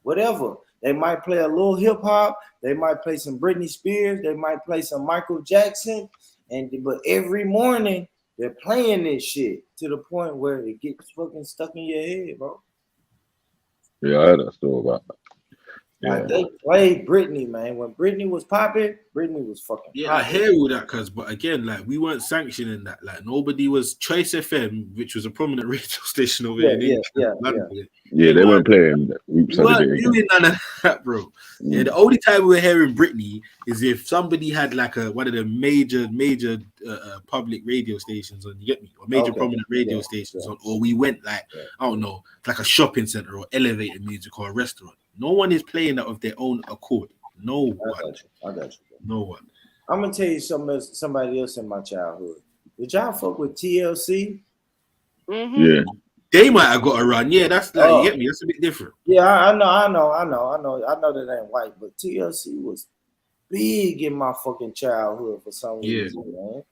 C: Whatever. They might play a little hip hop. They might play some Britney Spears. They might play some Michael Jackson. But every morning they're playing this shit to the point where it gets fucking stuck in your head, bro.
F: Yeah, I heard that story about that.
C: Like they played Britney, man. When Britney was popping, Britney was fucking
B: popping. I hear all that, but again, like we weren't sanctioning that. Like nobody was. Choice FM, which was a prominent radio station over here.
F: Yeah, they weren't playing.
B: We weren't doing none of that, bro. Yeah, the only time we were hearing Britney is if somebody had like one of the major public radio stations on. You get me? Or major prominent radio stations on, or we went like I don't know, like a shopping center or elevator music or a restaurant. No one is playing that of their own accord. No one.
C: I got you.
B: No one.
C: I'm gonna tell you somebody else in my childhood. Did y'all fuck with TLC?
E: Mm-hmm.
F: Yeah.
B: They might have got a run. Yeah, that's like, you get me. That's a bit different.
C: Yeah, I know that ain't white, but TLC was big in my fucking childhood for some reason, man.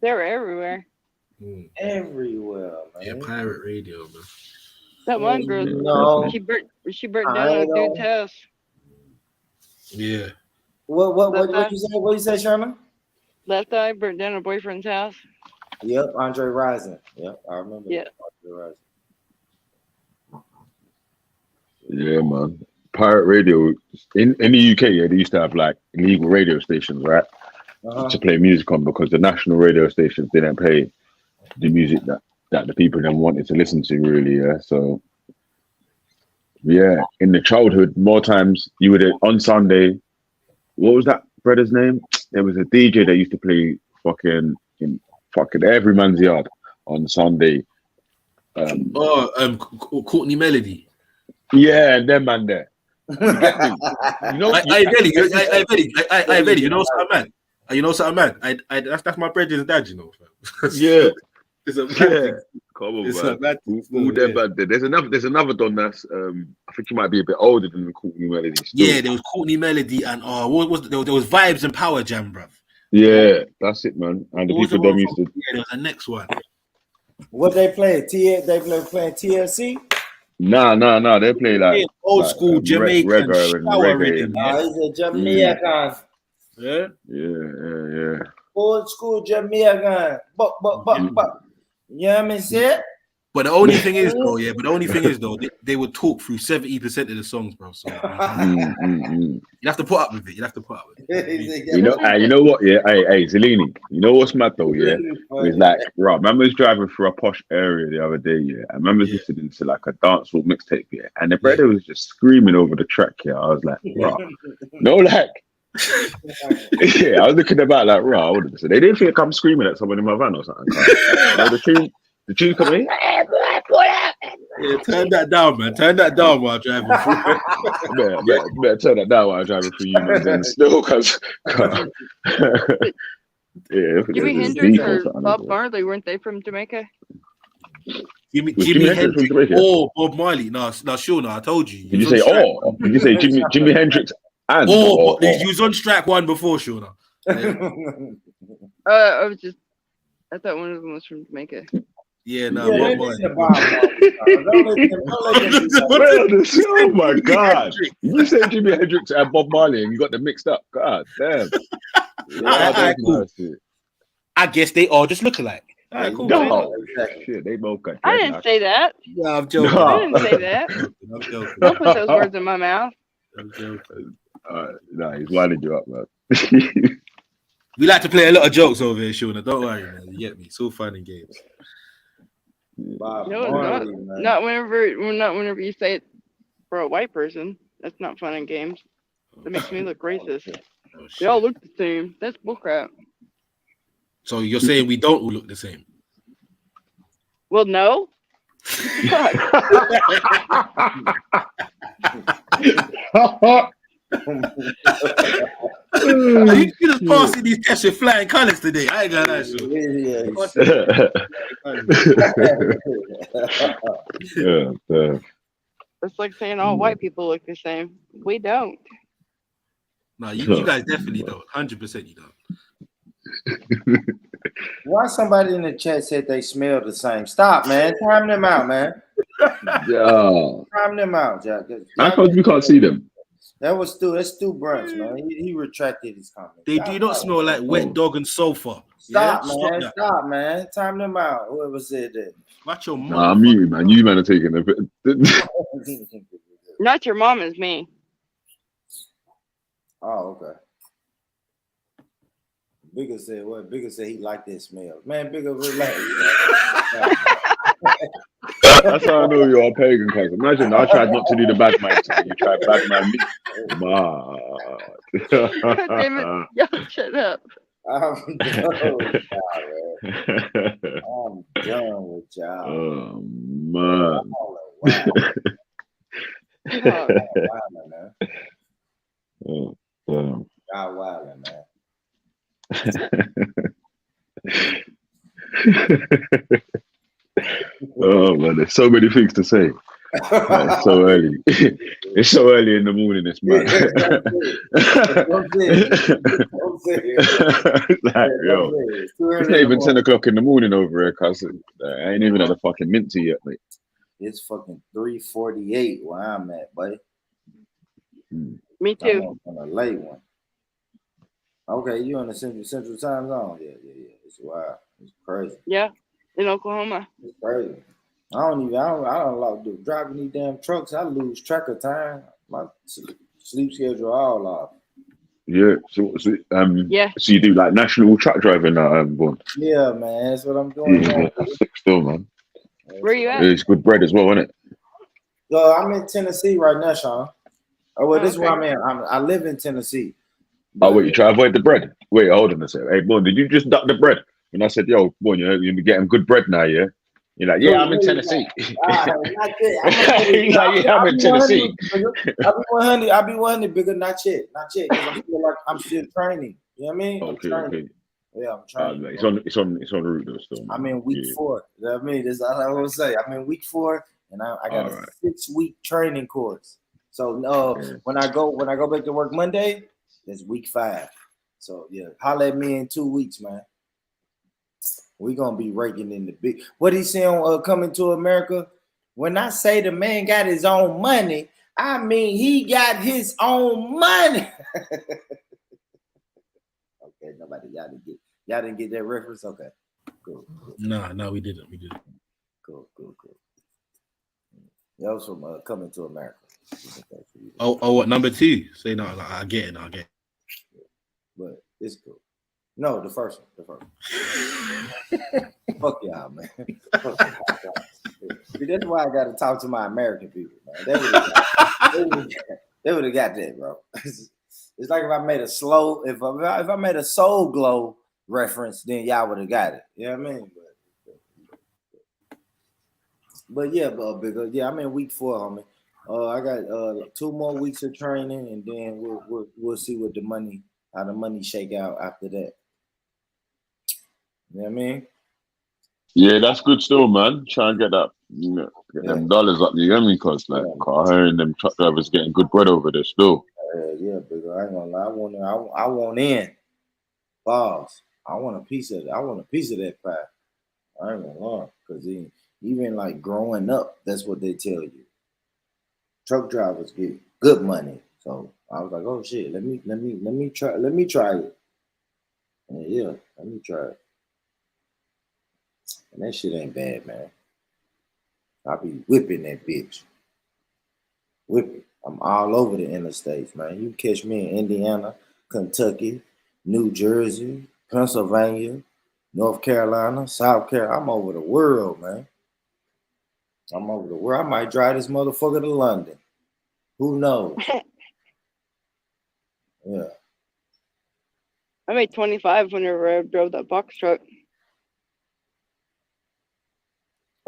E: They're everywhere.
C: Everywhere, man.
B: Yeah, pirate radio, man.
E: That one girl,
C: No.
E: she burnt down a dude's house.
B: Yeah.
C: What you say? What you say, Sherman?
E: Left Eye burnt down her boyfriend's house.
C: Yep, Andre Rison. Yep, I remember.
E: Yeah.
C: Andre Rison.
F: Yeah, man. Pirate radio in the UK, yeah, they used to have like illegal radio stations, right? To play music on, because the national radio stations didn't play the music that the people then wanted to listen to, really. Yeah. So yeah, in the childhood, more times you would on Sunday. What was that brother's name? There was a DJ that used to play fucking every man's yard on Sunday.
B: Courtney Melody.
F: Yeah, them man there. You get me? You know,
B: I bet you know something, man. You know something, man. That's my brother's dad, you know.
F: Yeah.
B: It's a bad
F: Come on,
B: it's
F: man.
B: a bad thing.
F: There's another Don that's I think he might be a bit older than the Courtney Melody. Still.
B: Yeah, there was Courtney Melody and what was there was Vibes and Power Jam, bruv.
F: Yeah, that's it, man. And the people them used to.
B: Yeah, there was the next one.
C: What they play? They playing TLC?
F: No. They play like
B: old school Jamaican
F: reggae and reggae.
C: He's a Jamaican.
B: Yeah.
C: Old school Jamaican. But. You know what I mean, say?
B: But the only thing is though, they would talk through 70% of the songs, bro. So you have to put up with it.
F: You know what? Yeah, hey, Zelini. You know what's mad though? Yeah, it's like, right. I was driving through a posh area the other day. Yeah, I remember listening to like a dancehall mixtape. Yeah, and the brother was just screaming over the track. Yeah, I was like, bro, no, like. Yeah, I was looking about like, right, what did they say? They didn't think I'm screaming at someone in my van or something. The tune coming in.
B: Yeah, turn that down, man. Turn that down while driving through.
F: better turn that down while I'm driving through you, man. Then still, because
E: Jimi Hendrix or Bob Marley, weren't they from Jamaica?
B: Jimi Hendrix or Bob Marley? No, sure, no, I told you.
F: Did you say or? Did you say Jimi Hendrix? And
B: or you was on strike one before, Shona. Yeah.
E: I thought one of them was from Jamaica.
B: Yeah, no.
F: Oh my God! You said Jimi Hendrix and Bob Marley, and you got them mixed up. God damn!
B: Cool. I guess they all just look alike.
F: Cool. No, shit, they both got.
E: I didn't say that.
B: Yeah, I'm joking.
E: No. I didn't say that.
B: I'm joking.
E: Don't put those words in my mouth.
B: I'm joking.
F: No, he's winding you up, man.
B: We like to play a lot of jokes over here, Shona. Don't worry, man. You get me. It's all fun and games.
E: Not whenever you say it for a white person. That's not fun and games. That makes me look racist. They all look the same. That's bullcrap.
B: So you're saying we don't all look the same?
E: Well, no.
B: You just passing these tests with flying colours today. I ain't got that shit.
E: It's like saying all white people look the same. We don't.
B: No, you guys definitely don't. 100% you don't.
C: Why somebody in the chat said they smell the same? Stop, man. Time them out, man.
F: Yeah.
C: Time them out, Jack.
F: How come we can't see them?
C: That's Stu Brunch, man. He retracted his comment.
B: They do not smell like wet dog and sofa.
C: Stop, man. Time them out. Whoever said that.
B: Watch your mom.
F: Nah, I'm you, man. You man are taking a bit.
E: Not your mom, is me.
C: Oh, okay. Bigger said what? Bigger said he liked that smell. Man, Bigger relax.
F: That's how I know you're a pagan, cuz. Imagine I tried not to do the bad man thing. You tried bad man me.
E: Damn it. Y'all shut up.
C: I'm done with y'all, man.
F: Oh, man.
E: Seahawks.
C: God wildin', man.
F: Oh man, there's so many things to say. It's so early. It's so early in the morning. It's mad. Like, yo, it's not even 10 o'clock in the morning over here, cuz I ain't even had a fucking minty yet, mate.
C: It's fucking 3:48 where I'm at, buddy.
E: Me too.
C: I'm on a late one. Okay, you on the central time zone? Yeah. It's wild. It's crazy.
E: Yeah, in Oklahoma.
C: It's crazy. I don't like to driving these damn trucks. I lose track of time. My sleep schedule all off.
F: Yeah. So you do like national truck driving now, Born?
C: Yeah, man. That's what I'm doing.
F: Yeah, that's sick still, man.
E: Where you at?
F: It's good bread as well, isn't it?
C: So I'm in Tennessee right now, Sean. This is where I'm at. I live in Tennessee.
F: Oh, wait, you try to avoid the bread? Wait, hold on a second. Hey, Born, did you just duck the bread? When I said, yo, Born, you're getting good bread now, yeah? You're like, yeah, I'm in Tennessee.
C: I'm
F: in Tennessee.
C: I'll be 100 bigger, not yet. I'm still training. You know what I mean?
F: Okay.
C: Yeah, I'm trying.
F: It's on route though still. Man.
C: I'm in week 4. You know what I mean? That's all I want to say. I'm in week 4, and I got a 6-week training course. So when I go back to work Monday, it's week 5. So yeah, holler at me in 2 weeks, man. We gonna be raking in the big. What he say on Coming to America? When I say the man got his own money, I mean he got his own money. Okay, y'all didn't get that reference. Okay, cool.
B: No, we didn't.
C: Cool. That was from Coming to America.
B: What number 2? Say no. I get it.
C: But it's cool. No, the first one. Fuck y'all, man. See, that's why I got to talk to my American people, man. They would have got that, bro. It's like if I made a if I made a Soul Glow reference, then y'all would have got it. You know what I mean? But yeah, bigger. Yeah, I'm in week 4, homie. I got 2 more weeks of training, and then we'll see what how the money shake out after that. You know what I mean?
F: Yeah, that's good still, man. Try and get that, get them dollars up. You get me? Because I'm hearing them truck drivers getting good bread over there still.
C: Yeah, bigger. I ain't gonna lie. I want in. Balls. I want a piece of it. I want a piece of that pie. I ain't gonna lie. Because even like growing up, that's what they tell you. Truck drivers get good money. So I was like, oh shit, let me try it. And yeah, let me try it. And that shit ain't bad, man. I be whipping that bitch. Whipping. I'm all over the interstates, man. You catch me in Indiana, Kentucky, New Jersey, Pennsylvania, North Carolina, South Carolina. I'm over the world, man. I'm over the world. I might drive this motherfucker to London. Who knows? Yeah.
E: I made 25 whenever I drove that box truck.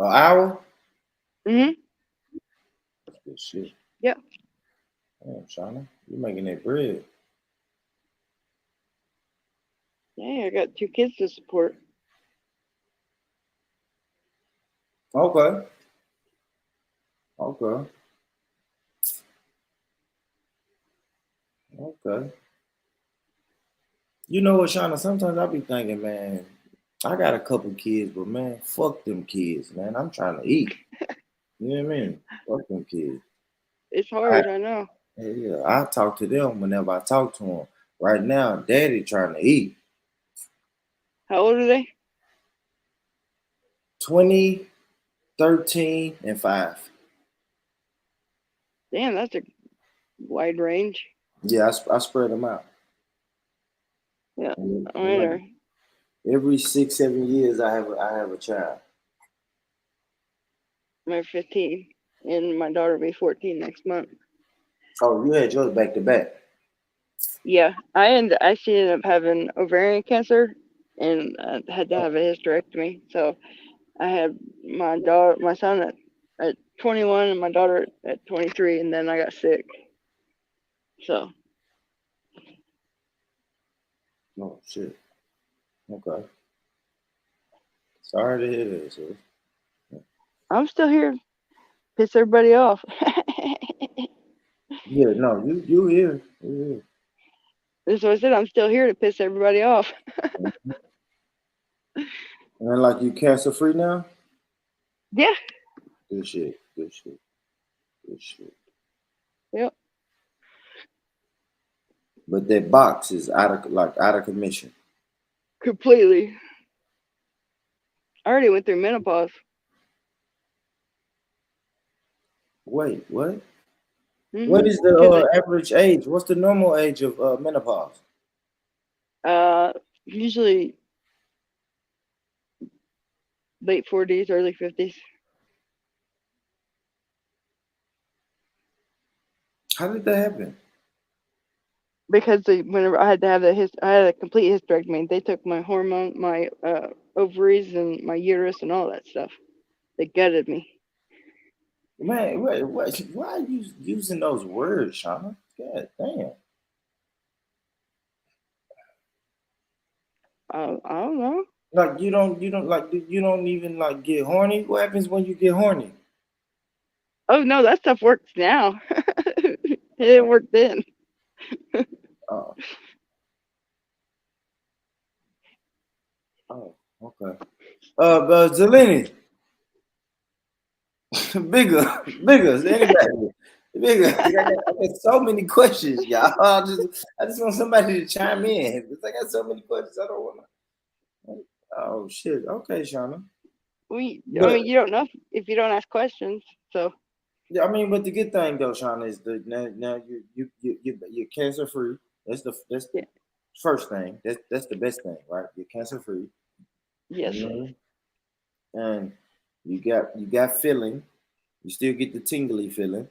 C: An hour?
E: Mm-hmm.
C: That's good shit.
E: Yeah.
C: Damn, Shauna, you making that bread.
E: Yeah, I got 2 kids to support.
C: Okay. You know what, Shauna? Sometimes I be thinking, man, I got a couple kids, but man, fuck them kids, man. I'm trying to eat. You know what I mean? Fuck them kids.
E: It's hard, I know.
C: Yeah, I talk to them whenever I talk to them. Right now, Daddy trying to eat.
E: How old are they?
C: 20, 13, and 5.
E: Damn, that's a wide range.
C: Yeah, I spread them out.
E: Yeah, like
C: every 6-7 years, I have a child.
E: I'm 15, and my daughter will be 14 next month.
C: Oh, you had yours back to back.
E: Yeah, I ended up having ovarian cancer, and I had to have a hysterectomy. So I had my son at at 21 and my daughter at 23, and then I got sick. So.
C: Oh shit. Okay. Sorry to hear this.
E: I'm still here. Piss everybody off.
C: Yeah, no, you here. You here.
E: That's what I said. I'm still here to piss everybody off.
C: And like you cancer free now?
E: Yeah.
C: Good shit. Good shit. Good shit.
E: Yep.
C: But that box is out of commission.
E: Completely. I already went through menopause.
C: Wait, what?
E: Mm-hmm.
C: What is the average age? What's the normal age of menopause?
E: Usually late 40s, early 50s.
C: How did that happen?
E: Because whenever I had to have I had a complete hysterectomy. They took my hormone, my ovaries, and my uterus, and all that stuff. They gutted me.
C: Man, why are you using those words, Shauna? God damn.
E: I don't know.
C: Like you don't even like get horny. What happens when you get horny?
E: Oh no, that stuff works now. It didn't work then.
C: Oh, okay. But Zelini, bigger. Anybody? Bigger. I got so many questions, y'all. I just want somebody to chime in. I got so many questions. I don't want to. Oh shit. Okay, Shauna.
E: I mean, you don't know if you don't ask questions. So.
C: Yeah, I mean, but the good thing though, Shauna, is now you're cancer free. That's the first thing. That's the best thing, right? You're cancer free.
E: Yes.
C: Mm-hmm. And you got feeling. You still get the tingly feeling.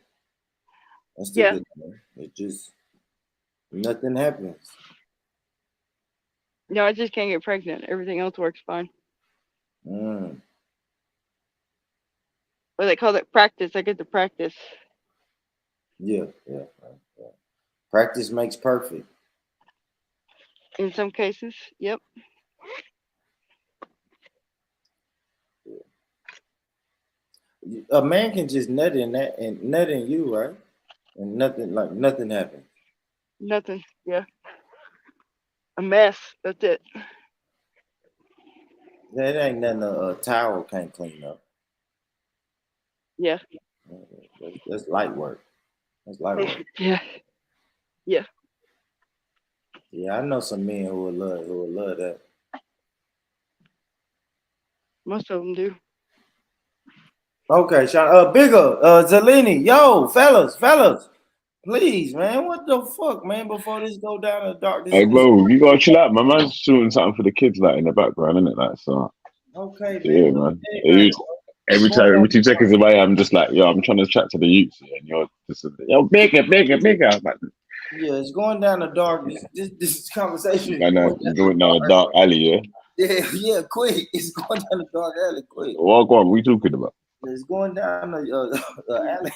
C: That's the good thing. It just nothing happens.
E: No, I just can't get pregnant. Everything else works fine.
C: Mm.
E: Well, they call it practice. I get to practice.
C: Yeah. Practice makes perfect.
E: In some cases, yep.
C: A man can just nut in that and nut in you, right? And nothing happens.
E: Nothing, yeah. A mess. That's it.
C: That ain't nothing a towel can't clean up.
E: Yeah.
C: That's light work. That's light work.
E: Yeah. Yeah.
C: Yeah, I know some men who would love that.
E: Most of them do.
C: Okay, Sean. Bigger, Zelini, yo, fellas, please, man, what the fuck, man? Before this go down the dark.
F: Hey, bro, you gotta chill out. My man's shooting something for the kids, like in the background, isn't it? Like so.
C: Okay,
F: yeah, man. Every 2 seconds away, I'm just like, yo, I'm trying to chat to the youths, and you're just, yo, bigger. I'm like,
C: yeah, it's going down the dark. This conversation.
F: I know, going down a dark alley, yeah.
C: Yeah, quick. It's going down the dark alley, quick.
F: Well, go on. What are you talking about?
C: It's going down the alley.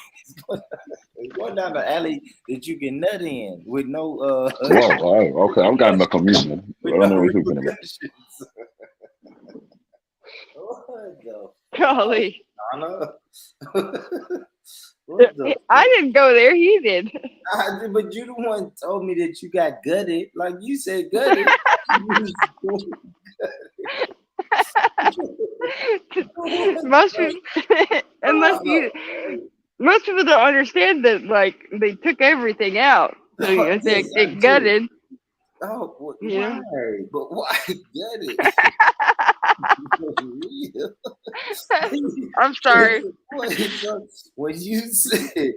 C: It's going down the alley that you can nut in with no.
F: Wow, okay, I'm going back on mute, man. I don't know what you're talking about.
E: Golly.
C: I
E: didn't go there. He did.
C: But you the one told me that you got gutted. Like you said, gutted.
E: Most people don't understand that. Like they took everything out. So they get gutted.
C: Oh, why? But why gutted?
E: I'm sorry.
C: When you said,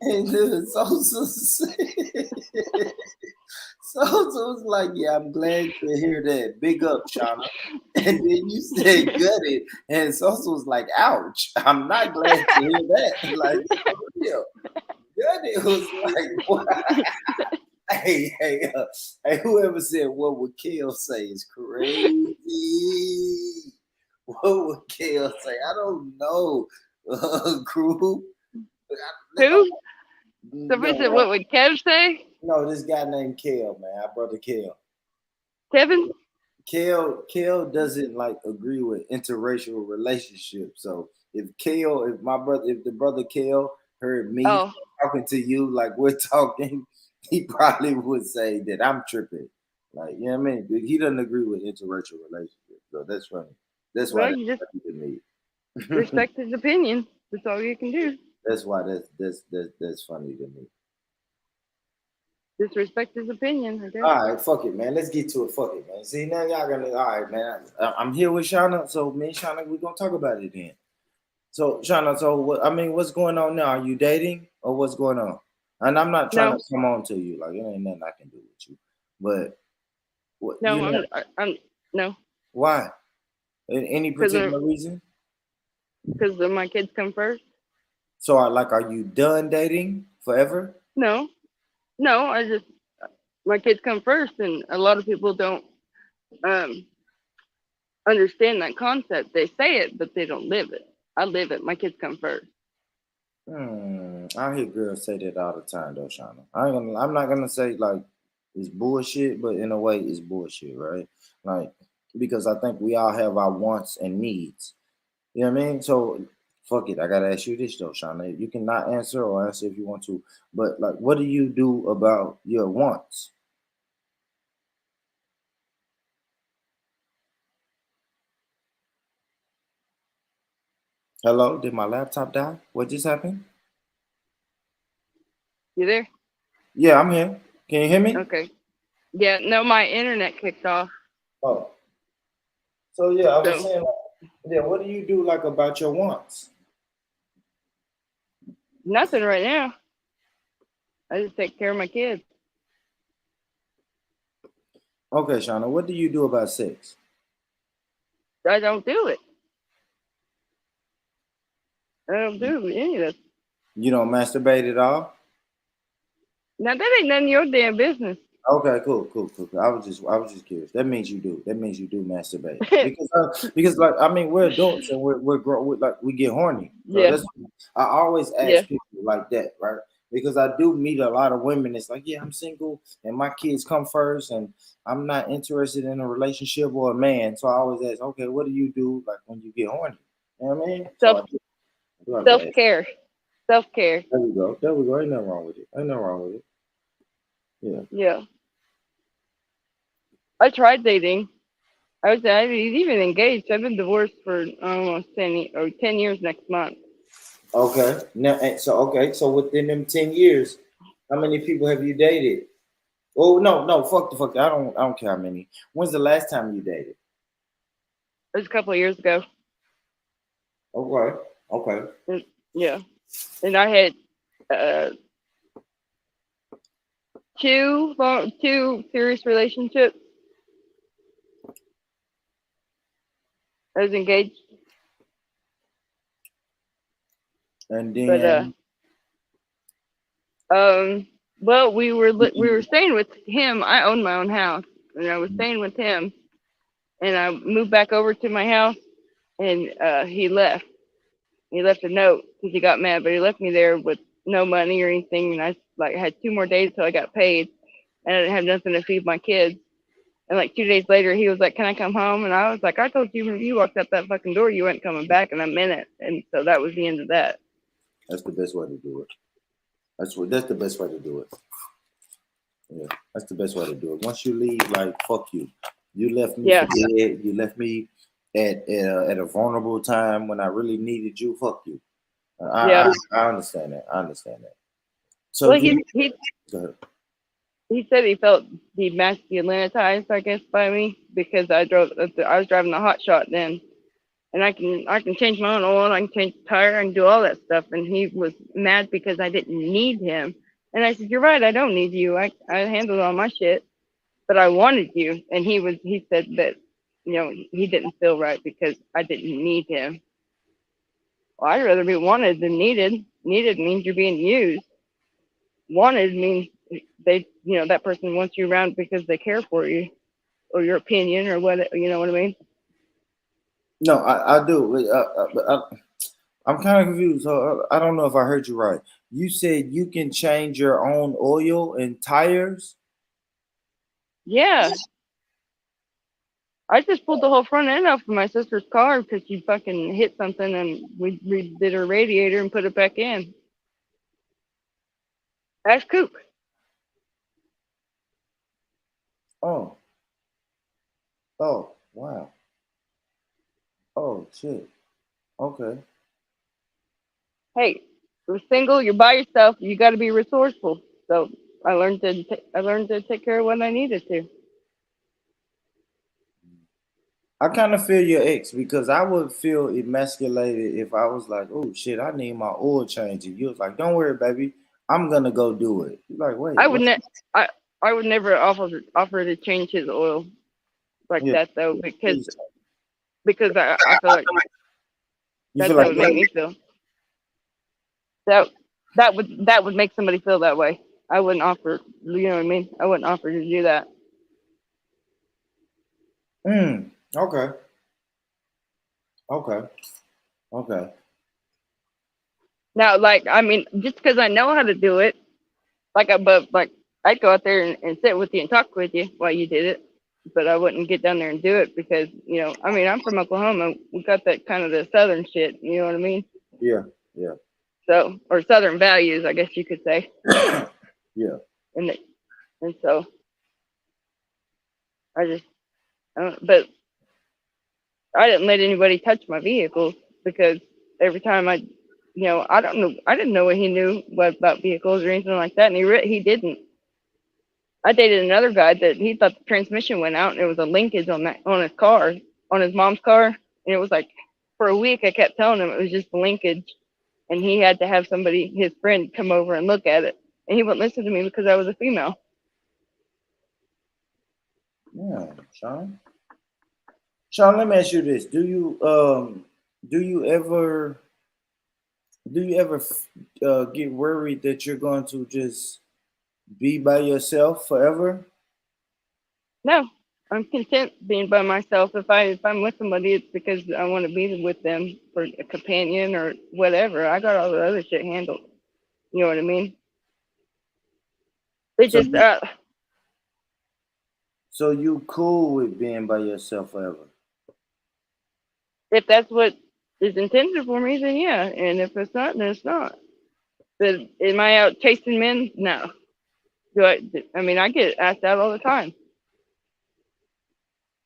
C: and Sosa was like, "Yeah, I'm glad to hear that. Big up, Shauna." And then you said gutted, and Sosa was like, "Ouch! I'm not glad to hear that." Like, yeah, gutted was like, what? Hey, whoever said what would Kale say is crazy. What would Kale say? I don't know. Crew.
E: Who? Somebody said, what would Kev say?
C: No, this guy named Kale, man. Our brother Kale.
E: Kevin?
C: Kale doesn't like agree with interracial relationships. So if the brother Kale heard me talking to you like we're talking, he probably would say that I'm tripping. Like, you know what I mean? He doesn't agree with interracial relationships. So that's funny. That's why
E: you just respect his opinion. That's all you can do.
C: That's why that's funny to me.
E: Just respect his opinion, I guess.
C: All right, fuck it, man. Let's get to it. Fuck it, man. See, now y'all gonna. All right, man. I'm here with Shauna, so me and Shauna, we're gonna talk about it then. So, Shauna, what's going on now? Are you dating or what's going on? And I'm not trying to come on to you, like it ain't nothing I can do with you. But what?
E: No, I'm no.
C: Why? Any particular reason?
E: Because my kids come first.
C: So, are you done dating forever?
E: No, I just my kids come first, and a lot of people don't understand that concept. They say it, but they don't live it. I live it. My kids come first.
C: I hear girls say that all the time, though, Shauna. I'm not gonna say like it's bullshit, but in a way, it's bullshit, right? Like because I think we all have our wants and needs. You know what I mean? So fuck it. I gotta ask you this though, Shauna. You can not answer or answer if you want to, but like, what do you do about your wants? Hello, did my laptop die? What just happened?
E: You there?
C: Yeah, I'm here. Can you hear me?
E: Okay. Yeah, no, my internet kicked off.
C: Oh. So yeah, I was saying, what do you do like about your wants?
E: Nothing right now. I just take care of my kids.
C: Okay, Shauna, what do you do about sex?
E: I don't do it. I don't do any of this.
C: You don't masturbate at all?
E: Now that ain't none of your damn business.
C: Okay, cool. I was just curious. That means you do. That means you do masturbate because like I mean we're adults and we get horny. So
E: yeah.
C: I always ask people like that, right? Because I do meet a lot of women. It's like, yeah, I'm single and my kids come first, and I'm not interested in a relationship or a man. So I always ask, okay, what do you do like when you get horny? You know what I mean?
E: Self-care. Self-care.
C: There we go. Ain't nothing wrong with it. Yeah.
E: I tried dating. I was even engaged. I've been divorced for almost 10 years next month.
C: Okay. Now, so within them 10 years, how many people have you dated? Oh no, fuck. I don't care how many. When's the last time you dated?
E: It was a couple of years ago.
C: Okay.
E: Yeah. And I had two serious relationships. I was engaged.
C: And then
E: well, we were staying with him. I owned my own house, and I was staying with him, and I moved back over to my house, and he left. He left a note because he got mad, but he left me there with no money or anything, and I had 2 more days till I got paid, and I didn't have nothing to feed my kids. And like 2 days later, he was like, "Can I come home?" And I was like, "I told you when you walked up that fucking door, you weren't coming back in a minute." And so that was the end of that.
C: That's the best way to do it. That's the best way to do it. Yeah, that's the best way to do it. Once you leave, like, fuck you. You left me for dead. You left me at a vulnerable time when I really needed you. Fuck you. I understand that. So
E: well, he said he felt demasculinized, I guess, by me because I was driving a hot shot then, and I can change my own oil, I can change the tire, I can do all that stuff, and he was mad because I didn't need him. And I said, "You're right, I don't need you. I handled all my shit, but I wanted you." And he said that, he didn't feel right because I didn't need him. Well, I'd rather be wanted than needed. Needed means you're being used. Wanted means that person wants you around because they care for you or your opinion or what, you know what I mean?
C: No, I do. I'm kind of confused. So I don't know if I heard you right. You said you can change your own oil and tires?
E: Yeah. I just pulled the whole front end off of my sister's car because she fucking hit something and we redid her radiator and put it back in. Ask Coop.
C: Oh. Oh, wow. Oh, shit. Okay.
E: Hey, you're single, you're by yourself, you got to be resourceful. So I learned to take care of what I needed to.
C: I kind of feel your ex because I would feel emasculated if I was like, oh shit, I need my oil change. And you was like, don't worry, baby, I'm gonna go do it. You're like, wait,
E: I would never offer to change his oil like that though, because I feel like that's how it would make me feel. That would make somebody feel that way. I wouldn't offer, you know what I mean? I wouldn't offer to do that.
C: Okay. Okay.
E: Now, like, I mean, just because I know how to do it, I'd go out there and sit with you and talk with you while you did it, but I wouldn't get down there and do it because, you know, I mean, I'm from Oklahoma. We got that kind of the Southern shit, you know what I mean?
C: Yeah.
E: So, or Southern values, I guess you could say.
C: Yeah.
E: And so, but I didn't let anybody touch my vehicle because every time I didn't know what he knew about vehicles or anything like that, and he didn't. I dated another guy that he thought the transmission went out, and it was a linkage on his car, on his mom's car, and it was like for a week I kept telling him it was just a linkage, and he had to have somebody, his friend, come over and look at it, and he wouldn't listen to me because I was a female.
C: Yeah, Sean, let me ask you this: Do you ever get worried that you're going to just be by yourself forever?
E: No, I'm content being by myself. If I'm with somebody, it's because I want to be with them for a companion or whatever. I got all the other shit handled. You know what I mean?
C: So you cool with being by yourself forever?
E: If that's what is intended for me, then yeah. And if it's not, then it's not. But am I out chasing men? No. I mean, I get asked out all the time.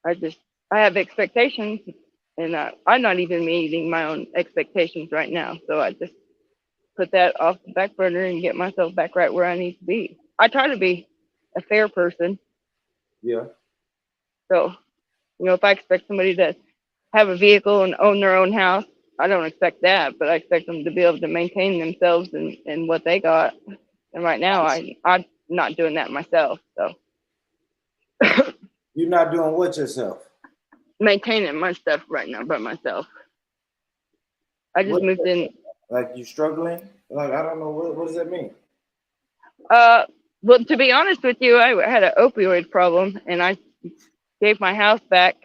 E: I have expectations, and I'm not even meeting my own expectations right now. So I just put that off the back burner and get myself back right where I need to be. I try to be a fair person.
C: Yeah.
E: So, you know, if I expect somebody to have a vehicle and own their own house, I don't expect that, but I expect them to be able to maintain themselves and what they got. And right now, I'm not doing that myself. So
C: you're not doing what yourself?
E: Maintaining my stuff right now by myself. I just moved in.
C: Like you struggling? Like I don't know what does that mean?
E: Well, to be honest with you, I had an opioid problem, and I gave my house back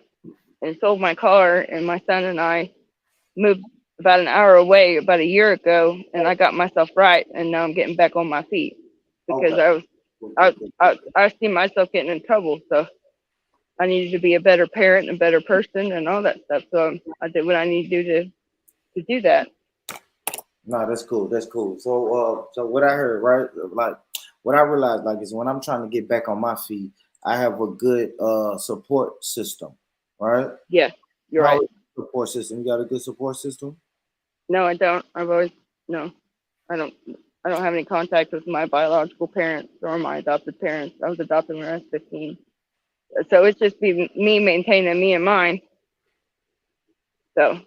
E: and sold my car, and my son and I moved about an hour away about a year ago, and I got myself right, and now I'm getting back on my feet because I see myself getting in trouble, so I needed to be a better parent and a better person and all that stuff. So I did what I need to do to do that.
C: No, that's cool. That's cool. So what I heard, right? Like what I realized, like, is when I'm trying to get back on my feet, I have a good support system, right?
E: Yeah, you're right.
C: Support system. You got a good support system?
E: No, I don't. I don't have any contact with my biological parents or my adopted parents. I was adopted when I was 15. So it's just me maintaining me and mine. So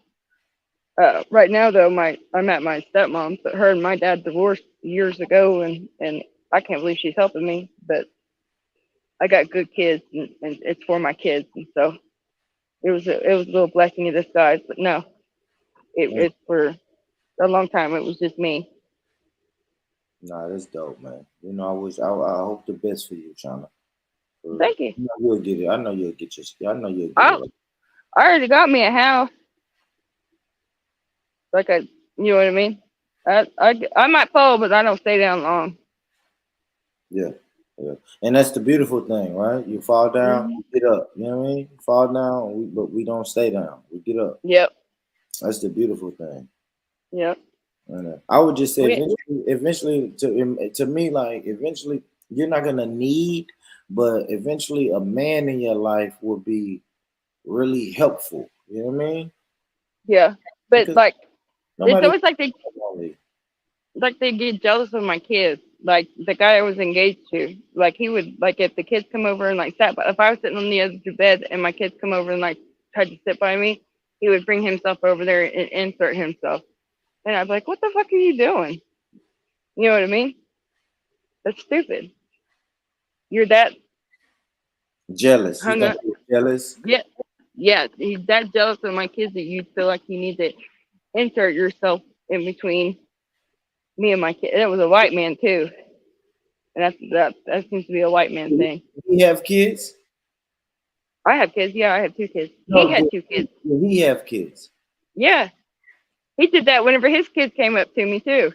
E: right now, though, I'm at my stepmom's, but her and my dad divorced years ago, and I can't believe she's helping me. But I got good kids, and it's for my kids, and so it was a little blessing in disguise. But no, it's for a long time. It was just me.
C: Nah, that's dope, man. You know, I hope the best for you, Shauna.
E: Thank you.
C: You'll get it. I know you'll get it.
E: I already got me a house. Like you know what I mean? I might fall, but I don't stay down long.
C: Yeah. And that's the beautiful thing, right? You fall down, you get up. You know what I mean? You fall down, but we don't stay down. We get up.
E: Yep.
C: That's the beautiful thing.
E: Yep.
C: And I would just say eventually to me, like eventually you're not gonna need, but eventually a man in your life will be really helpful. You know what I mean?
E: Yeah. But
C: Because
E: like it's always like they get jealous of my kids. Like the guy I was engaged to, like he would like if the kids come over and like sat, but if I was sitting on the other bed and my kids come over and like tried to sit by me, he would bring himself over there and insert himself, and I'd be like, "What the fuck are you doing?" You know what I mean? That's stupid. You're that
C: jealous.
E: Jealous? Yeah. He's that jealous of my kids that you feel like you need to insert yourself in between me and my kid. It was a white man too, and that seems to be a white man thing.
C: You have kids?
E: I have kids. Yeah, I have 2 kids. No, he had 2 kids.
C: He have kids.
E: Yeah, he did that whenever his kids came up to me too.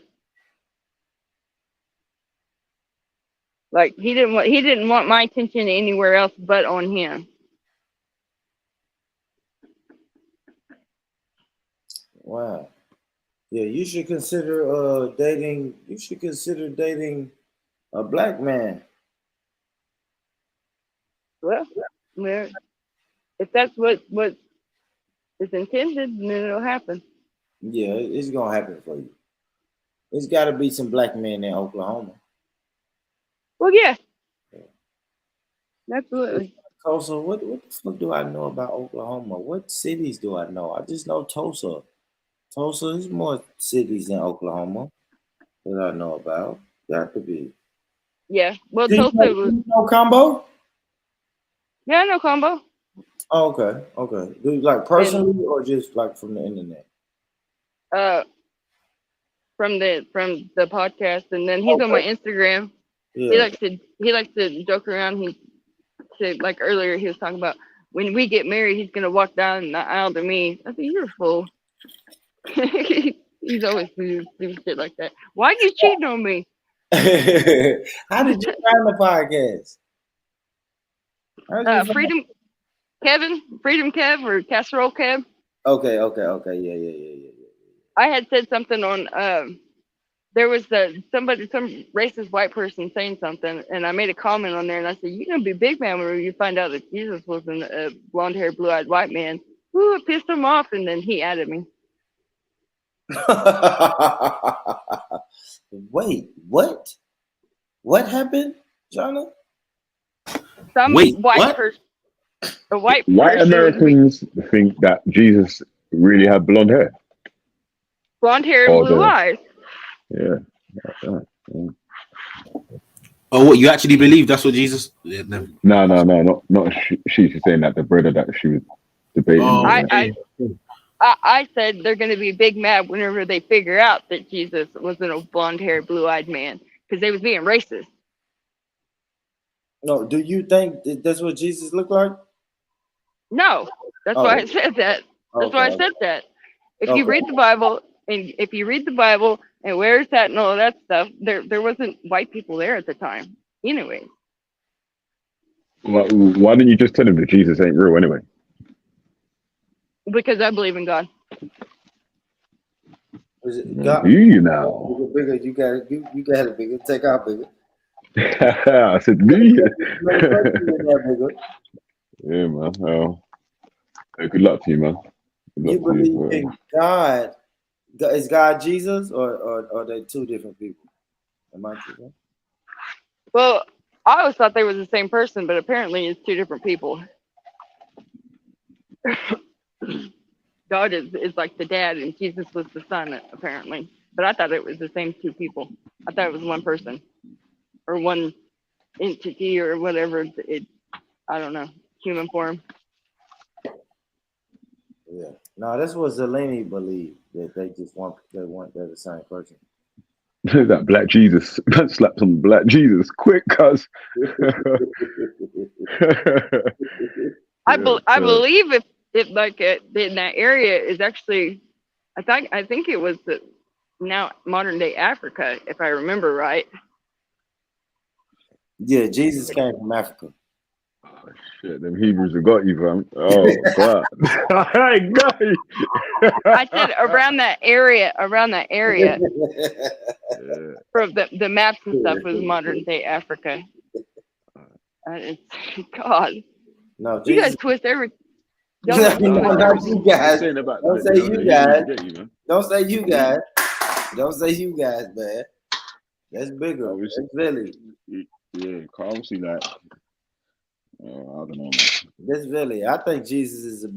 E: Like he didn't want my attention anywhere else but on him.
C: Wow. Yeah, you should consider dating. You should consider dating a black man.
E: Well, if that's what is intended, then it'll happen.
C: Yeah, it's gonna happen for you. There's got to be some black men in Oklahoma.
E: Well, yeah, absolutely.
C: Tulsa, what the fuck do I know about Oklahoma? What cities do I know? I just know Tulsa. Tulsa is more cities than Oklahoma that I know about. Got to be.
E: Yeah. Well, Tulsa was.
C: You know Combo?
E: Yeah, I know Combo.
C: Oh, okay. Do you like personally or just like from the internet?
E: From the podcast, and then he's on my Instagram. Yeah. He likes to joke around. He said like earlier he was talking about when we get married, he's gonna walk down the aisle to me. I think you're a fool. He's always doing shit like that. Why are you cheating on me?
C: How did you find the podcast?
E: Freedom Kev or Casserole Kev.
C: Okay. Yeah.
E: I had said something on there was some racist white person saying something, and I made a comment on there, and I said, "You're gonna be big man when you find out that Jesus wasn't a blonde-haired, blue-eyed white man." Ooh, it pissed him off, and then he added me.
C: Wait, what? What happened, Jonna?
F: White Americans think that Jesus really had blonde hair.
E: Blonde hair and blue eyes.
F: Yeah.
B: Oh, what, you actually believe that's what Jesus? Yeah,
F: no, not she's saying that the brother that she was debating.
E: I said they're going to be big mad whenever they figure out that Jesus wasn't a blonde-haired, blue-eyed man because they was being racist.
C: No, do you think that's what Jesus looked like?
E: No, that's why I said that. That's why I said that. If you read the Bible and where it's at and all of that stuff, there wasn't white people there at the time. Anyway.
F: Well, why didn't you just tell him that Jesus ain't real anyway?
E: Because I believe in God.
C: God?
F: You know.
C: Bigger, you got it bigger. Take out bigger.
F: I said, do you? Yeah, man. Oh. Hey, good luck to you, man.
C: You believe in God? Is God Jesus, or are they 2 different people? Am I true?
E: Well, I always thought they were the same person, but apparently it's 2 different people. God is like the dad, and Jesus was the son, apparently. But I thought it was the same 2 people. I thought it was one person, or one entity, or whatever. I don't know, human form.
C: Yeah. No, that's what Zeleny believed, that they're the same person.
F: That black Jesus. Man slapped on black Jesus quick, cuz.
E: I believe if like in that area is actually I think it was the now modern day Africa, if I remember right.
C: Yeah, Jesus came from Africa.
F: Oh, shit, them Hebrews have got you, fam. Oh God, I got you.
E: I said around that area.
F: Yeah.
E: From the maps and stuff was modern day Africa. God,
C: No,
E: you
C: Jesus.
E: guys twist every.
C: No, not you guys. Don't say you guys. Don't say you guys. Don't say you guys, man. That's bigger.
F: Obviously.
C: That's Billy.
F: Yeah, obviously, like, I don't know, man.
C: That's Billy. I think Jesus is a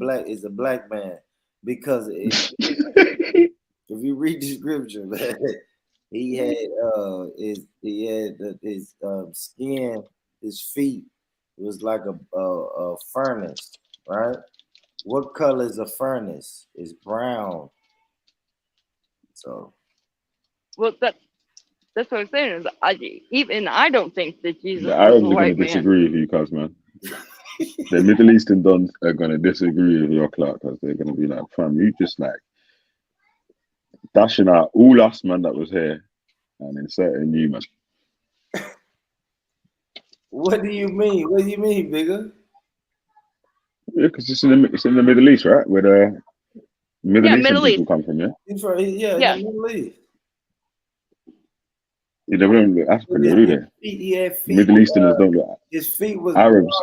C: black man because if you read the scripture, man, he had his skin, his feet was like a furnace, right? What color is a furnace? It's brown. So,
E: well, that's what I'm saying. Is I don't think that Jesus
F: The Arabs
E: was a
F: are going to
E: white man.
F: disagree with you, cuz, man. The Middle Eastern dons are going to disagree with your clock, because they're going to be like, fam, you just like dashing out all us, man, that was here and inserting you, man.
C: what do you mean? What do you mean, bigger?
F: Yeah, because it's in the Middle East, right? Where the Middle Eastern people come from, yeah?
C: In the Middle East.
F: Yeah, they don't look African, do they? Middle Easterners don't look.
C: His feet was
F: Arabs.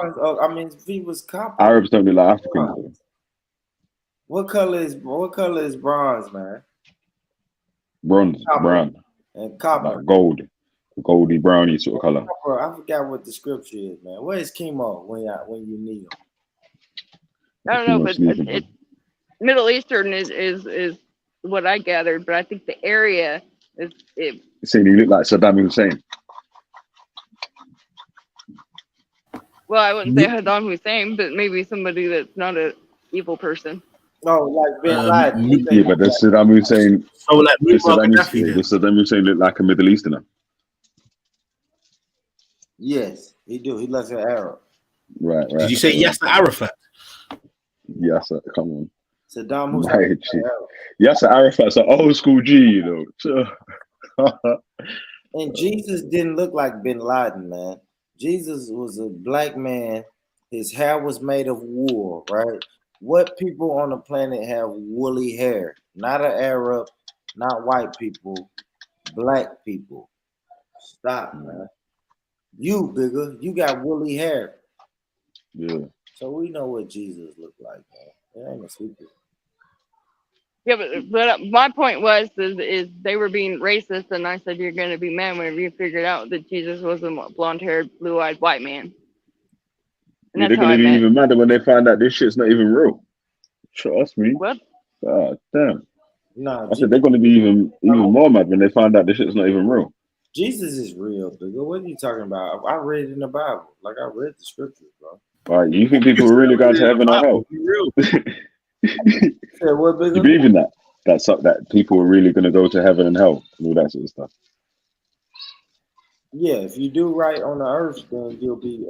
C: His feet was copper.
F: Arabs don't look like Africans.
C: What color is bronze, man?
F: Bronze,
C: Copper.
F: brown,
C: And copper.
F: like gold, goldy browny sort of color.
C: Copper, I forgot what the scripture is, man. Where is chemo when you need him?
E: I don't know, but it's Middle Eastern is what I gathered, but I think the area is it.
F: Saying he looked like Saddam Hussein.
E: Well, I wouldn't say Saddam Hussein, but maybe somebody that's not an evil person.
C: Oh, like Bin Laden.
F: Yeah, but does Saddam Hussein?
B: So like
F: Does Saddam Hussein look like a Middle Easterner?
C: Yes, he do. He looks like an Arab.
F: Right.
B: Did you say Yasser Arafat?
F: Yasser, come on.
C: Saddam Hussein.
F: Yasser Arafat's an old school G, you know.
C: And Jesus didn't look like Bin Laden, man. Jesus was a black man. His hair was made of wool, right? What people on the planet have woolly hair? Not an Arab, not white people, black people. Stop, man. You, bigger, you got woolly hair.
F: Yeah.
C: So we know what Jesus looked like, man. It ain't a secret.
E: Yeah, but my point was is they were being racist, and I said you're going to be mad whenever you figured out that Jesus was a blonde-haired, blue-eyed white man. And
F: they're going to be even madder when they find out this shit's not even real. Trust me.
E: What?
F: God damn.
C: No,
F: I said they're going to be even more mad when they find out this shit's not even real.
C: Jesus is real, bigger. What are you talking about? I read it in the Bible. Like I read the scriptures, bro.
F: All right, you think people are really going to heaven or hell?
C: What, bigger?
F: You believe in that? That people are really going to go to heaven and hell and all that sort of stuff.
C: Yeah, if you do right on the earth, then you'll be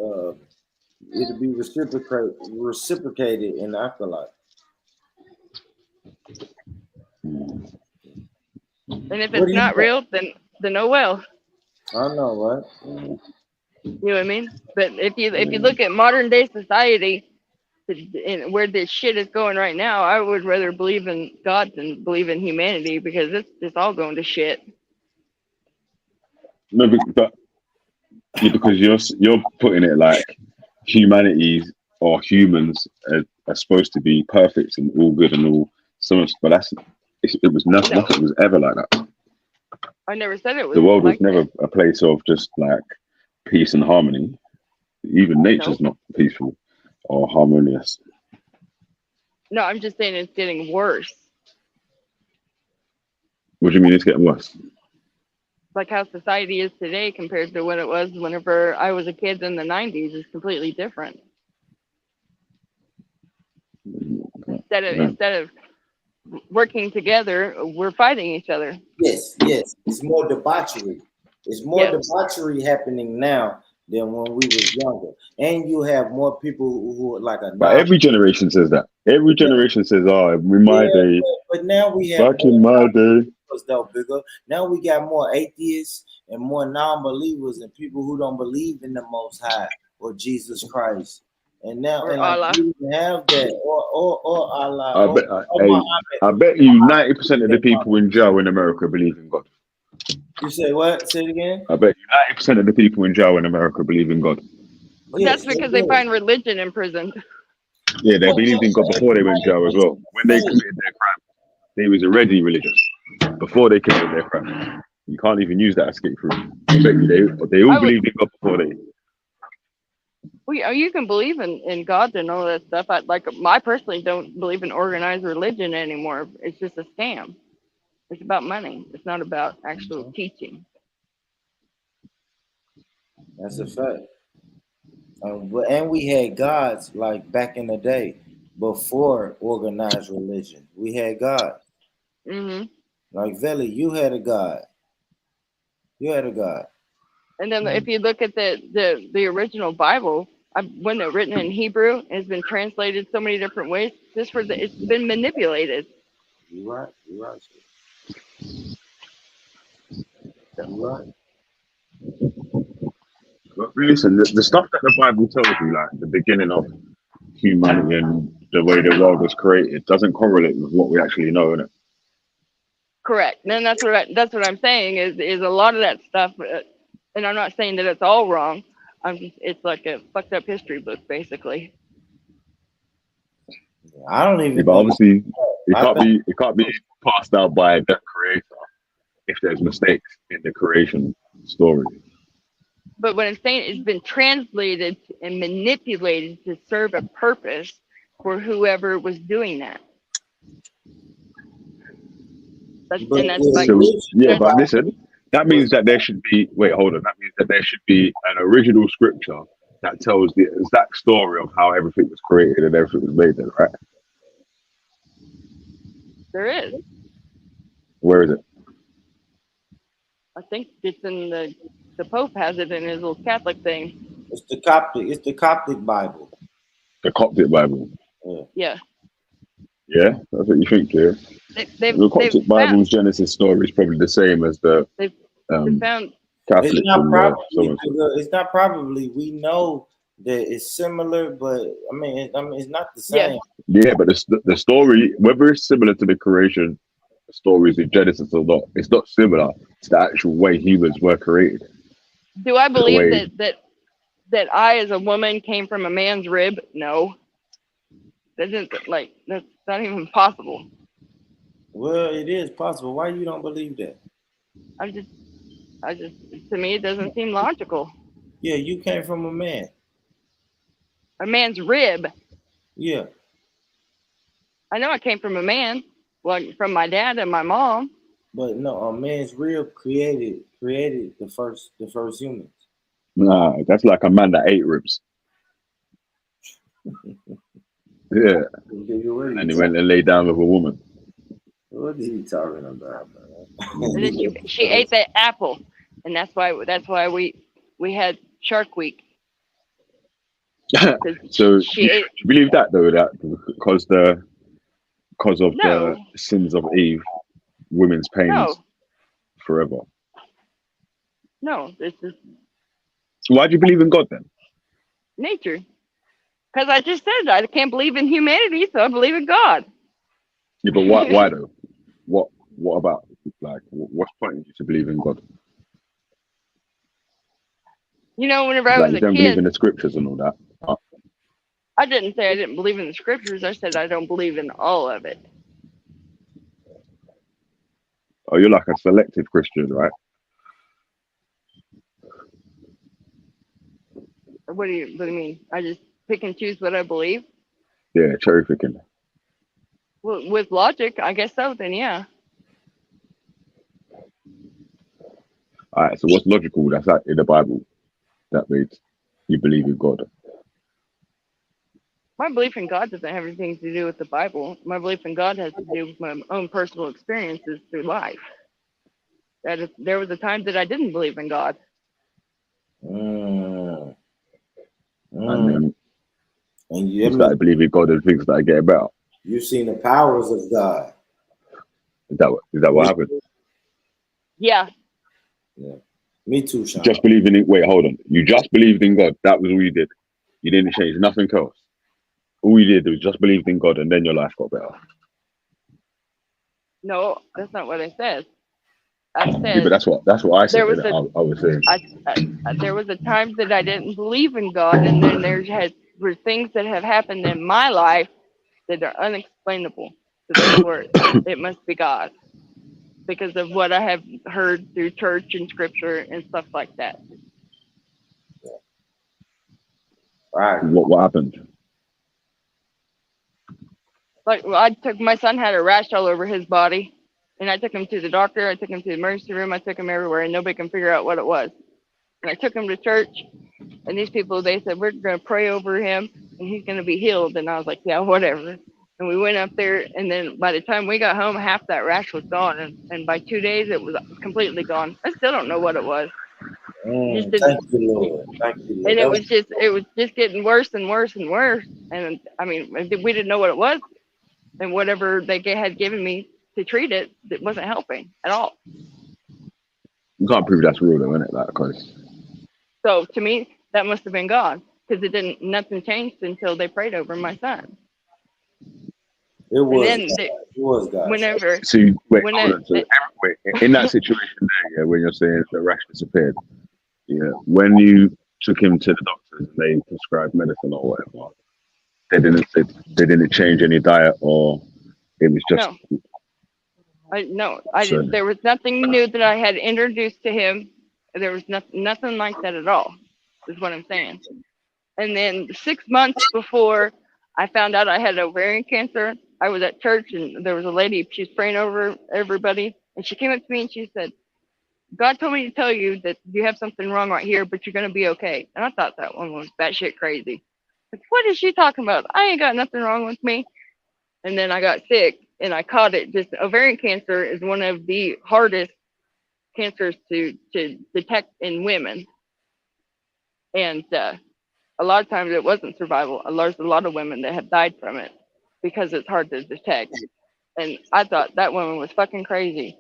C: it'll be reciprocated in the afterlife.
E: And if it's not real, then oh well.
C: I know, right?
E: You know what I mean? But if you look at modern day society and where this shit is going right now, I would rather believe in God than believe in humanity, because it's all going to shit.
F: No, but because you're putting it like humanity or humans are supposed to be perfect and all good and all so much, but it was nothing. Nothing was ever like that.
E: I never said it was.
F: The world
E: like
F: was never a place of just like peace and harmony. Even nature's not peaceful or harmonious.
E: No, I'm just saying it's getting worse.
F: What do you mean it's getting worse?
E: Like how society is today compared to what it was whenever I was a kid in the 90s is completely different. Instead of working together, we're fighting each other.
C: Yes. It's more debauchery. It's more debauchery happening now than when we was younger. And you have more people who are like
F: But every generation says that. Every generation says, "Oh, in my day."
C: But now we have
F: back in my day.
C: Though bigger. Now we got more atheists and more non-believers and people who don't believe in the Most High or Jesus Christ. And now,
E: Or
C: and like,
E: Allah.
C: we didn't have that, or Allah.
F: I bet you 90% of the people in jail in America believe in God.
C: You say what? Say it again.
F: I bet you 90% of the people in jail in America believe in God.
E: That's because they find religion in prison.
F: Yeah, they believed in God before they went to jail as well. When they committed their crime, they was already religious before they committed their crime. You can't even use that escape route. I bet you they all believed in God before they.
E: Well, you can believe in God and all that stuff. I personally don't believe in organized religion anymore. It's just a scam. It's about money. It's not about actual teaching.
C: That's a fact. And we had gods like back in the day before organized religion. We had God.
E: Mm-hmm.
C: Like Veli, you had a God. You had a God.
E: And then if you look at the original Bible, when it's written in Hebrew, it's been translated so many different ways. It's been manipulated.
C: You're right. You're right. You're right.
F: But listen, the stuff that the Bible tells you, like the beginning of humanity and the way the world was created, doesn't correlate with what we actually know, innit?
E: Correct. And that's what I'm saying is a lot of that stuff. And I'm not saying that it's all wrong. It's like a fucked up history book, basically.
C: I don't even.
F: Yeah, but obviously, it can't be passed down by the creator if there's mistakes in the creation story.
E: But what I'm saying is, it's been translated and manipulated to serve a purpose for whoever was doing that. But listen, that means that there should be. Wait, hold on. That means that there should be an original scripture that tells the exact story of how everything was created and everything was made. Then, right? There is.
F: Where is it?
E: I think it's in the Pope has it in his little Catholic thing.
C: It's the Coptic Bible.
F: The Coptic Bible.
E: Yeah.
F: Yeah, that's what you think, yeah. The Coptic Bible's Genesis story is probably the same as the Catholic.
C: It's not probably. We know that it's similar, but I mean, it's not the same.
F: Yeah, but the story, whether it's similar to the creation stories in Genesis or not, it's not similar to the actual way humans were created.
E: Do I believe that I, as a woman, came from a man's rib? No. That's not even possible.
C: Well, it is possible. Why you don't believe that?
E: I just, to me, it doesn't seem logical.
C: Yeah, you came from a man.
E: A man's rib.
C: Yeah.
E: I know I came from a man, from my dad and my mom.
C: But no, a man's rib created the first humans.
F: Nah, that's like a man that ate ribs. Yeah. And he went and lay down with a woman.
C: What is he talking about, man?
E: She ate that apple, and that's why we had Shark Week.
F: So you believe that though, that because of the sins of Eve, women's pains forever.
E: No, this is.
F: Why do you believe in God then?
E: Nature. Because I just said I can't believe in humanity, so I believe in God.
F: Yeah, but why though? What about, like, what's pointing you to believe in God?
E: You know, whenever I was a kid,
F: you don't believe in the scriptures and all that.
E: I didn't say I didn't believe in the scriptures. I said I don't believe in all of it.
F: Oh, you're like a selective Christian, right?
E: What do you mean? I just pick and choose what I believe?
F: Yeah, cherry picking.
E: Well, with logic, I guess so, then yeah.
F: All right, so what's logical that's in the Bible that made you believe in God?
E: My belief in God doesn't have anything to do with the Bible. My belief in God has to do with my own personal experiences through life. There was a time that I didn't believe in God.
F: And
C: And
F: you started believing God and things started getting better.
C: You've seen the powers of God.
F: Is that what happened?
E: Yeah.
C: Yeah. Me too, Sean.
F: Just believing in. Wait, hold on. You just believed in God. That was all you did. You didn't change nothing else. All you did was just believed in God, and then your life got better.
E: No, that's not what I said. I said.
F: Yeah, but that's what I said. I was saying.
E: There was a time that I didn't believe in God, and then were things that have happened in my life that are unexplainable. So therefore, it must be God, because of what I have heard through church and scripture and stuff like that.
C: Right.
F: What happened?
E: Like, well, my son had a rash all over his body, and I took him to the doctor. I took him to the emergency room. I took him everywhere, and nobody can figure out what it was. And I took him to church, and these people, they said, we're going to pray over him, and he's going to be healed. And I was like, yeah, whatever. And we went up there, and then by the time we got home, half that rash was gone. And by 2 days, it was completely gone. I still don't know what it was.
C: Thank you, Lord. Thank you, Lord.
E: And it was just getting worse and worse and worse. And I mean, we didn't know what it was. And whatever they had given me to treat it, it wasn't helping at all.
F: You can't prove that's real, though, isn't it? Like, cause...
E: So to me, that must have been God, because nothing changed until they prayed over my son.
C: It was God.
E: Whenever.
F: So wait, in that situation there, yeah, when you're saying the rash disappeared, yeah, when you took him to the doctors and they prescribed medicine or whatever, they didn't change any diet, or it was just
E: there was nothing new that I had introduced to him. There was nothing like that at all, is what I'm saying. And then 6 months before I found out I had ovarian cancer, I was at church, and there was a lady, she was praying over everybody, and she came up to me and she said, God told me to tell you that you have something wrong right here, but you're going to be okay. And I thought that one was batshit crazy. Like, what is she talking about? I ain't got nothing wrong with me. And then I got sick, and I caught it. Just ovarian cancer is one of the hardest cancers to detect in women. And a lot of times it wasn't survival. There's a lot of women that have died from it because it's hard to detect. And I thought that woman was fucking crazy.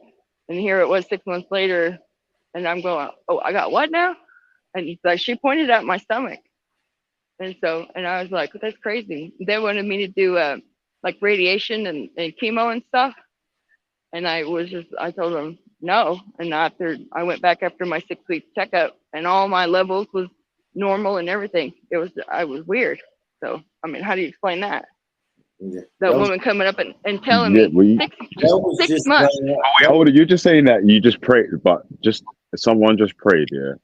E: And here it was 6 months later, and I'm going, oh, I got what now? And like, she pointed at my stomach. And I was like, that's crazy. They wanted me to do like radiation and chemo and stuff. And I told them no. And after I went back after my 6-week checkup, and all my levels was normal and everything. I was weird. So, I mean, how do you explain that?
C: Yeah.
E: That woman coming up and telling me 6 months.
F: Hold on, you're just saying that you just prayed, but someone just prayed, yeah,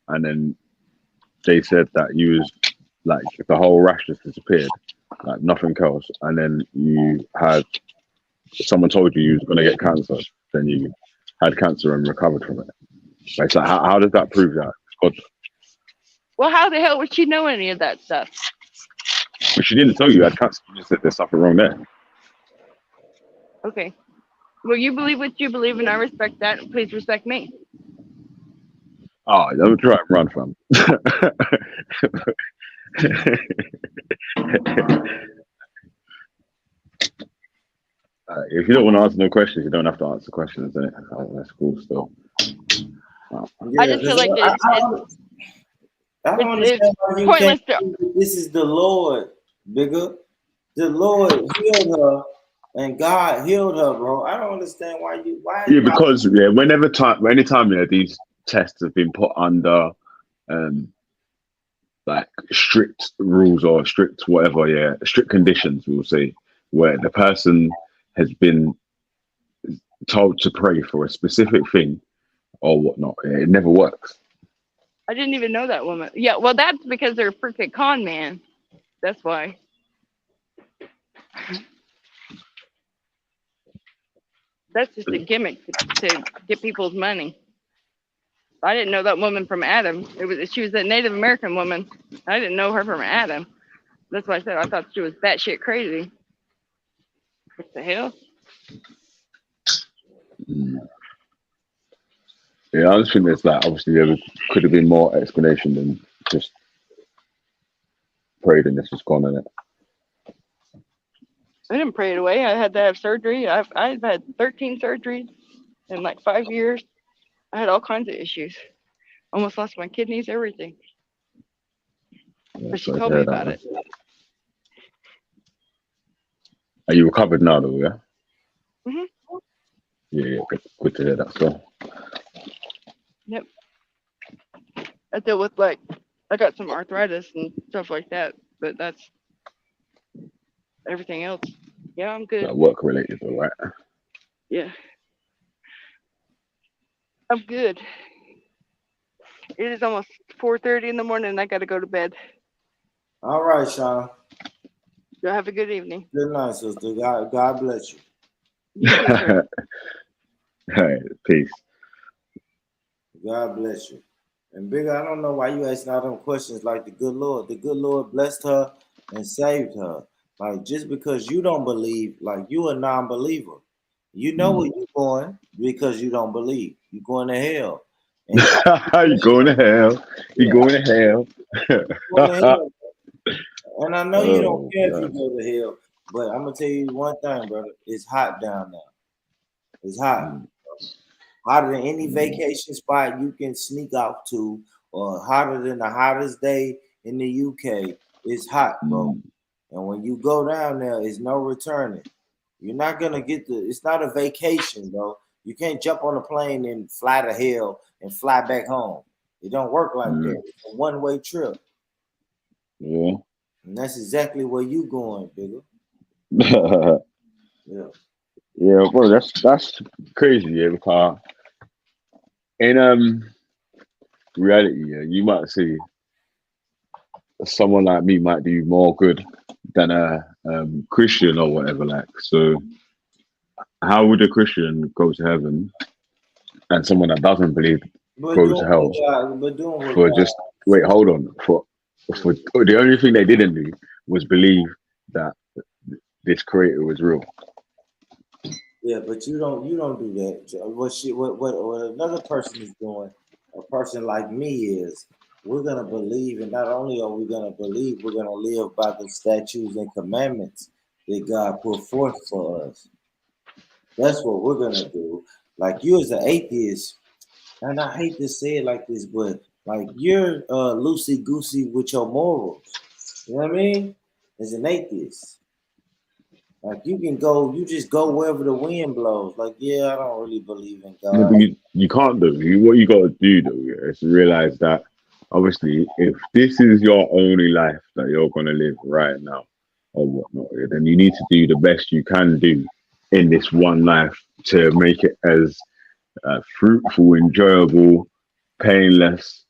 F: and then they said that you was like the whole rash just disappeared, like nothing else, and then someone told you was gonna get cancer, then you had cancer and recovered from it. Like, so how does that prove that? God.
E: Well, how the hell would she know any of that stuff?
F: But she didn't tell you had cancer. She just said there's something wrong there.
E: Okay. Well, you believe what you believe, and I respect that. Please respect me.
F: Oh, don't try and run from. If you don't want to answer no questions, you don't have to answer questions. Then that's cool still.
E: I just feel like
C: I don't understand why you
E: pointless.
C: This is the Lord, bigger. The Lord healed her, and God healed her, bro. I don't understand why.
F: Because anytime these tests have been put under like strict rules or strict whatever, strict conditions, we'll say, where the person has been told to pray for a specific thing or whatnot, it never works.
E: I didn't even know that woman. Yeah, well, that's because they're a freaking con man. That's why. That's just a gimmick to get people's money. I didn't know that woman from Adam. She was a Native American woman. I didn't know her from Adam. That's why I said I thought she was batshit crazy. What the hell?
F: Yeah, I just think there's obviously there could have been more explanation than just prayed and this was gone in it.
E: I didn't pray it away. I had to have surgery. I've had 13 surgeries in like 5 years. I had all kinds of issues. Almost lost my kidneys, everything.
F: Yeah,
E: But she
F: sorry to
E: told me
F: hear that,
E: about
F: man.
E: it.
F: Are you recovered now, though? Yeah.
E: Mhm.
F: Yeah, good to hear that. So.
E: Yep. I deal with I got some arthritis and stuff like that, but that's everything else. Yeah, I'm good.
F: Work related, though, right?
E: Yeah. I'm good. It is almost 4:30 in the morning and I gotta go to bed.
C: All right, Sean.
E: Y'all have a good evening.
C: Good night, sister. God bless you.
E: You too, sir.
F: All right, peace.
C: God bless you. And Bigger, I don't know why you asking all them questions like the good Lord blessed her and saved her. Like, just because you don't believe, like, you a non-believer. You know where you're going because you don't believe. You're going to hell. And
F: you going to hell. You going to hell.
C: going to hell. And I know you don't care
F: God.
C: if you go to hell, but I'm going to tell you one thing, brother. It's hot down there. It's hot. Hotter than any vacation spot you can sneak out to, or hotter than the hottest day in the UK. It's hot, bro. And when you go down there, it's no returning. You're not gonna get it's not a vacation, bro. You can't jump on a plane and fly to hell and fly back home. It don't work like that. It's a one-way trip.
F: Yeah.
C: And that's exactly where you going, Bigger. Yeah.
F: Yeah, bro, that's crazy, yeah, because in reality, yeah, you might see someone like me might do more good than a Christian or whatever, like. So how would a Christian go to heaven and someone that doesn't believe go to hell? Wait, hold on. For the only thing they didn't do was believe that this creator was real.
C: Yeah, but you don't do that. What another person is doing, a person like me is, we're gonna believe, and not only are we gonna believe, we're gonna live by the statutes and commandments that God put forth for us. That's what we're gonna do. Like, you as an atheist, and I hate to say it like this, but like, you're loosey goosey with your morals. You know what I mean? As an atheist. Like, you just go wherever the wind blows. Like, yeah, I don't really believe in God.
F: No, you can't do. What you got to do, though, is realize that, obviously, if this is your only life that you're going to live right now or whatnot, then you need to do the best you can do in this one life to make it as fruitful, enjoyable, painless,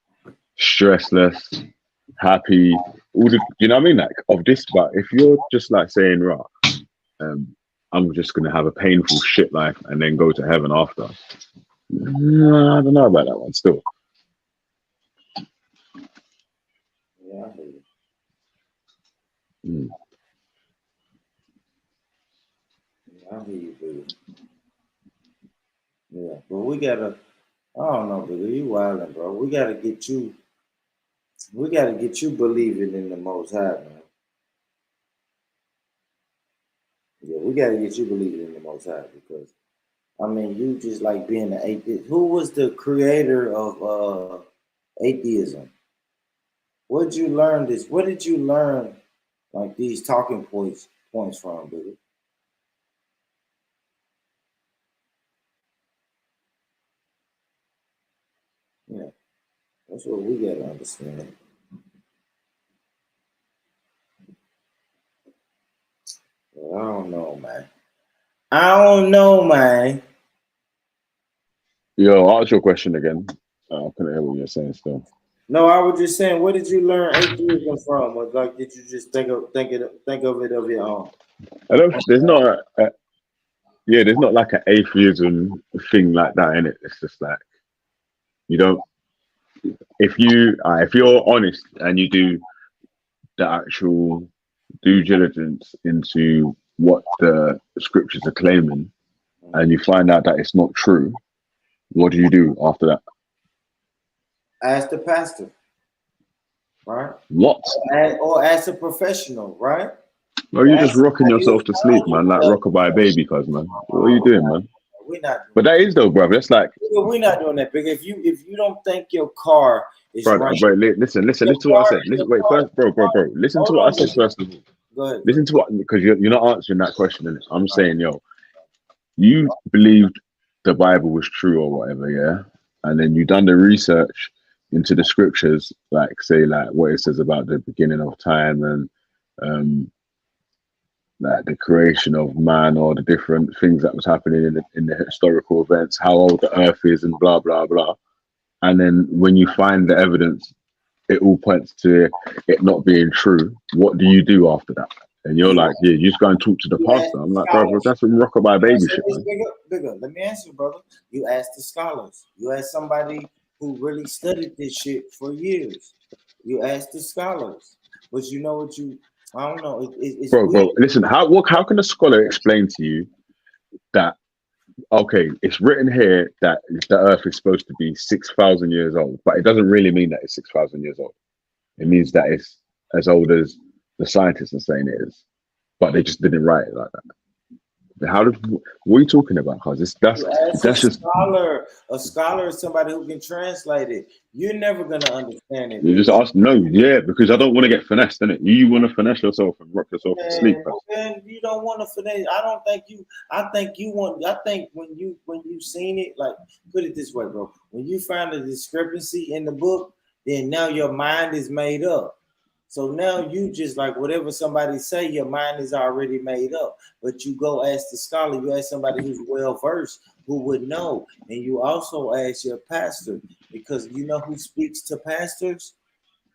F: stressless, happy. You know what I mean? Like, of this, but if you're just like saying, right, I'm just gonna have a painful shit life and then go to heaven after. I don't know about that one still.
C: Yeah, I hear you. I hear you, baby. Yeah, but we gotta. I don't know, baby. You wildin', bro. We gotta get you believing in the Most High, man. Yeah, we gotta get you believing in the Most High, because I mean, you just like being an atheist. Who was the creator of atheism? What did you learn like these talking points from, baby? Yeah, that's what we gotta understand. But I don't know, man.
F: Yo, ask your question again. I couldn't hear what you're saying still.
C: No, I was just saying, what did you learn atheism from? Or like, did you just think of it of your own?
F: There's not there's not like an atheism thing like that in it. It's just like, you don't. If you're honest and you do the actual due diligence into what the scriptures are claiming, and you find out that it's not true, what do you do after that?
C: Ask the pastor. right?
F: What?
C: Or as a professional, right?
F: Or you just rocking yourself to sleep, man, like Rockabye Baby, cuz, man. What are you doing, man?
C: We're not.
F: But that is though, bro. That's like
C: we're not doing that, big. If you don't think your car is
F: bro, listen to what I said. Listen, wait, first, bro. Listen to what I said first of all.
C: Go ahead.
F: Listen to what, because you're not answering that question. Innit? I'm saying, yo, you believed the Bible was true or whatever, yeah, and then you done the research into the scriptures, like say, like what it says about the beginning of time and like the creation of man or the different things that was happening in the historical events, how old the earth is, and blah blah blah. And then when you find the evidence, it all points to it not being true. What do you do after that? And you're like, yeah, you just go and talk to the pastor. I'm like, bro, that's some Rockabye Baby shit, man.
C: Bigger. Let me answer, brother. You ask the scholars. You ask somebody who really studied this shit for years. You ask the scholars. But you know what I don't know. It's
F: bro, listen, how can a scholar explain to you that, okay, it's written here that the earth is supposed to be 6,000 years old, but it doesn't really mean that it's 6,000 years old. It means that it's as old as the scientists are saying it is, but they just didn't write it like that. What are you talking about? Cause that's just
C: a scholar is somebody who can translate it. You're never gonna understand it.
F: You just ask, because I don't want to get finessed, innit? You want to finesse yourself and rock yourself to sleep.
C: Man, you don't want to finesse. I think when you seen it, like, put it this way, bro. When you find a discrepancy in the book, then now your mind is made up. So now you just like whatever somebody say, your mind is already made up. But you go ask the scholar, you ask somebody who's well versed, who would know, and you also ask your pastor, because you know who speaks to pastors?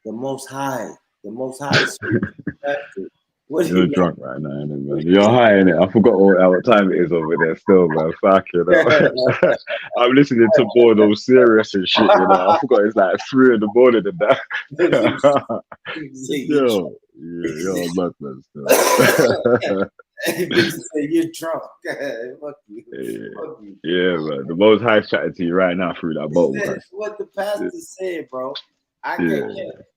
C: The Most High. The Most High speaks to pastors.
F: You're drunk right now, man. You're high, innit? I forgot what time it is over there still, man. Fuck it. I'm listening to Bordeaux Serious and shit, you know. I forgot it's like 3 in the morning and that. You're a madman still.
C: You're drunk. Fuck you.
F: Yeah, man. The Most High chatting to you right now through that boat.
C: That's what the pastor said, bro.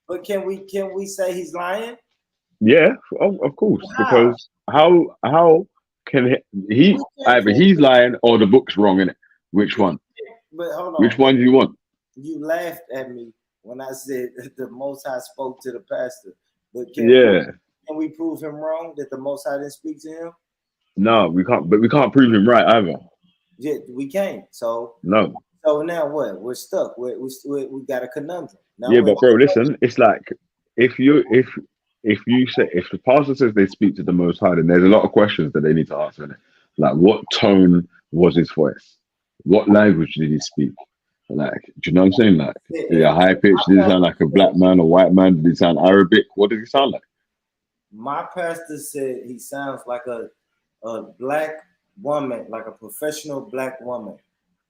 C: But can we say he's lying?
F: Yeah, of course. Wow. Because how can he either he's lying or the book's wrong, innit? Which one?
C: But hold on.
F: Which one do you want?
C: You laughed at me when I said the Most High spoke to the pastor. But can we prove him wrong that the Most High didn't speak to him?
F: No, we can't. But we can't prove him right either.
C: Yeah, we can't. So
F: no.
C: So now what? We're stuck. We got a conundrum. Now
F: yeah, but bro, listen. It's like if the pastor says they speak to the Most High, then there's a lot of questions that they need to answer. Innit? Like, what tone was his voice? What language did he speak? Like, do you know what I'm saying? Like, high pitch. Did he sound like a black man, a white man? Did he sound Arabic? What did he sound like?
C: My pastor said he sounds like a black woman, like a professional black woman,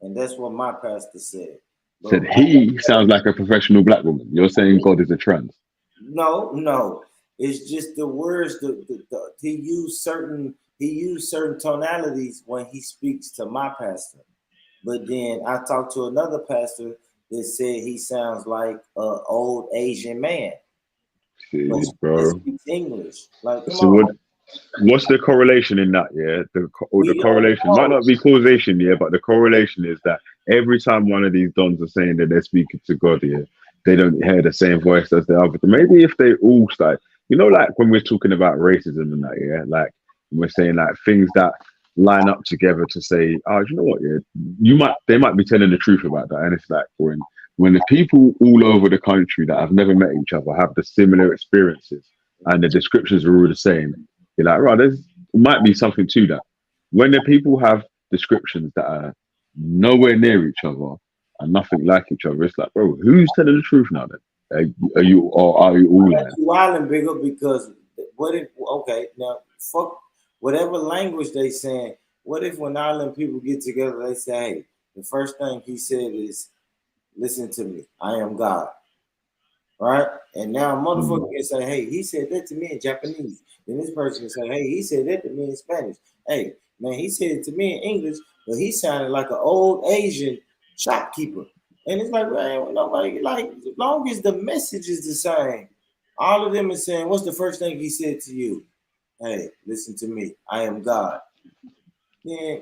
C: and that's what my pastor said. But
F: said he sounds like a professional black woman. You're saying God is a trans?
C: No. It's just the words. He used certain tonalities when he speaks to my pastor. But then I talked to another pastor that said he sounds like an old Asian man.
F: Jeez, bro.
C: Speaks English. Like,
F: what's the correlation in that? Yeah, the correlation might not be causation, yeah, but the correlation is that every time one of these dons are saying that they're speaking to God, yeah, they don't hear the same voice as the other. Maybe if they all start, like when we're talking about racism and that, yeah, like we're saying like things that line up together to say, oh, you know what, yeah, they might be telling the truth about that. And it's like when the people all over the country that have never met each other have the similar experiences and the descriptions are all the same, you're like, right, there might be something to that. When the people have descriptions that are nowhere near each other and nothing like each other, it's like, bro, who's telling the truth now then? Are you all lying?
C: Wilding bigger because fuck whatever language they saying. What if when island people get together, they say, hey, the first thing he said is, listen to me, I am God. Right? And now a motherfucker can say, hey, he said that to me in Japanese. Then this person can say, hey, he said that to me in Spanish. Hey, man, he said it to me in English, but he sounded like an old Asian shopkeeper. And it's like, man, nobody, like, as long as the message is the same, all of them is saying, what's the first thing he said to you? Hey, listen to me. I am God. Yeah,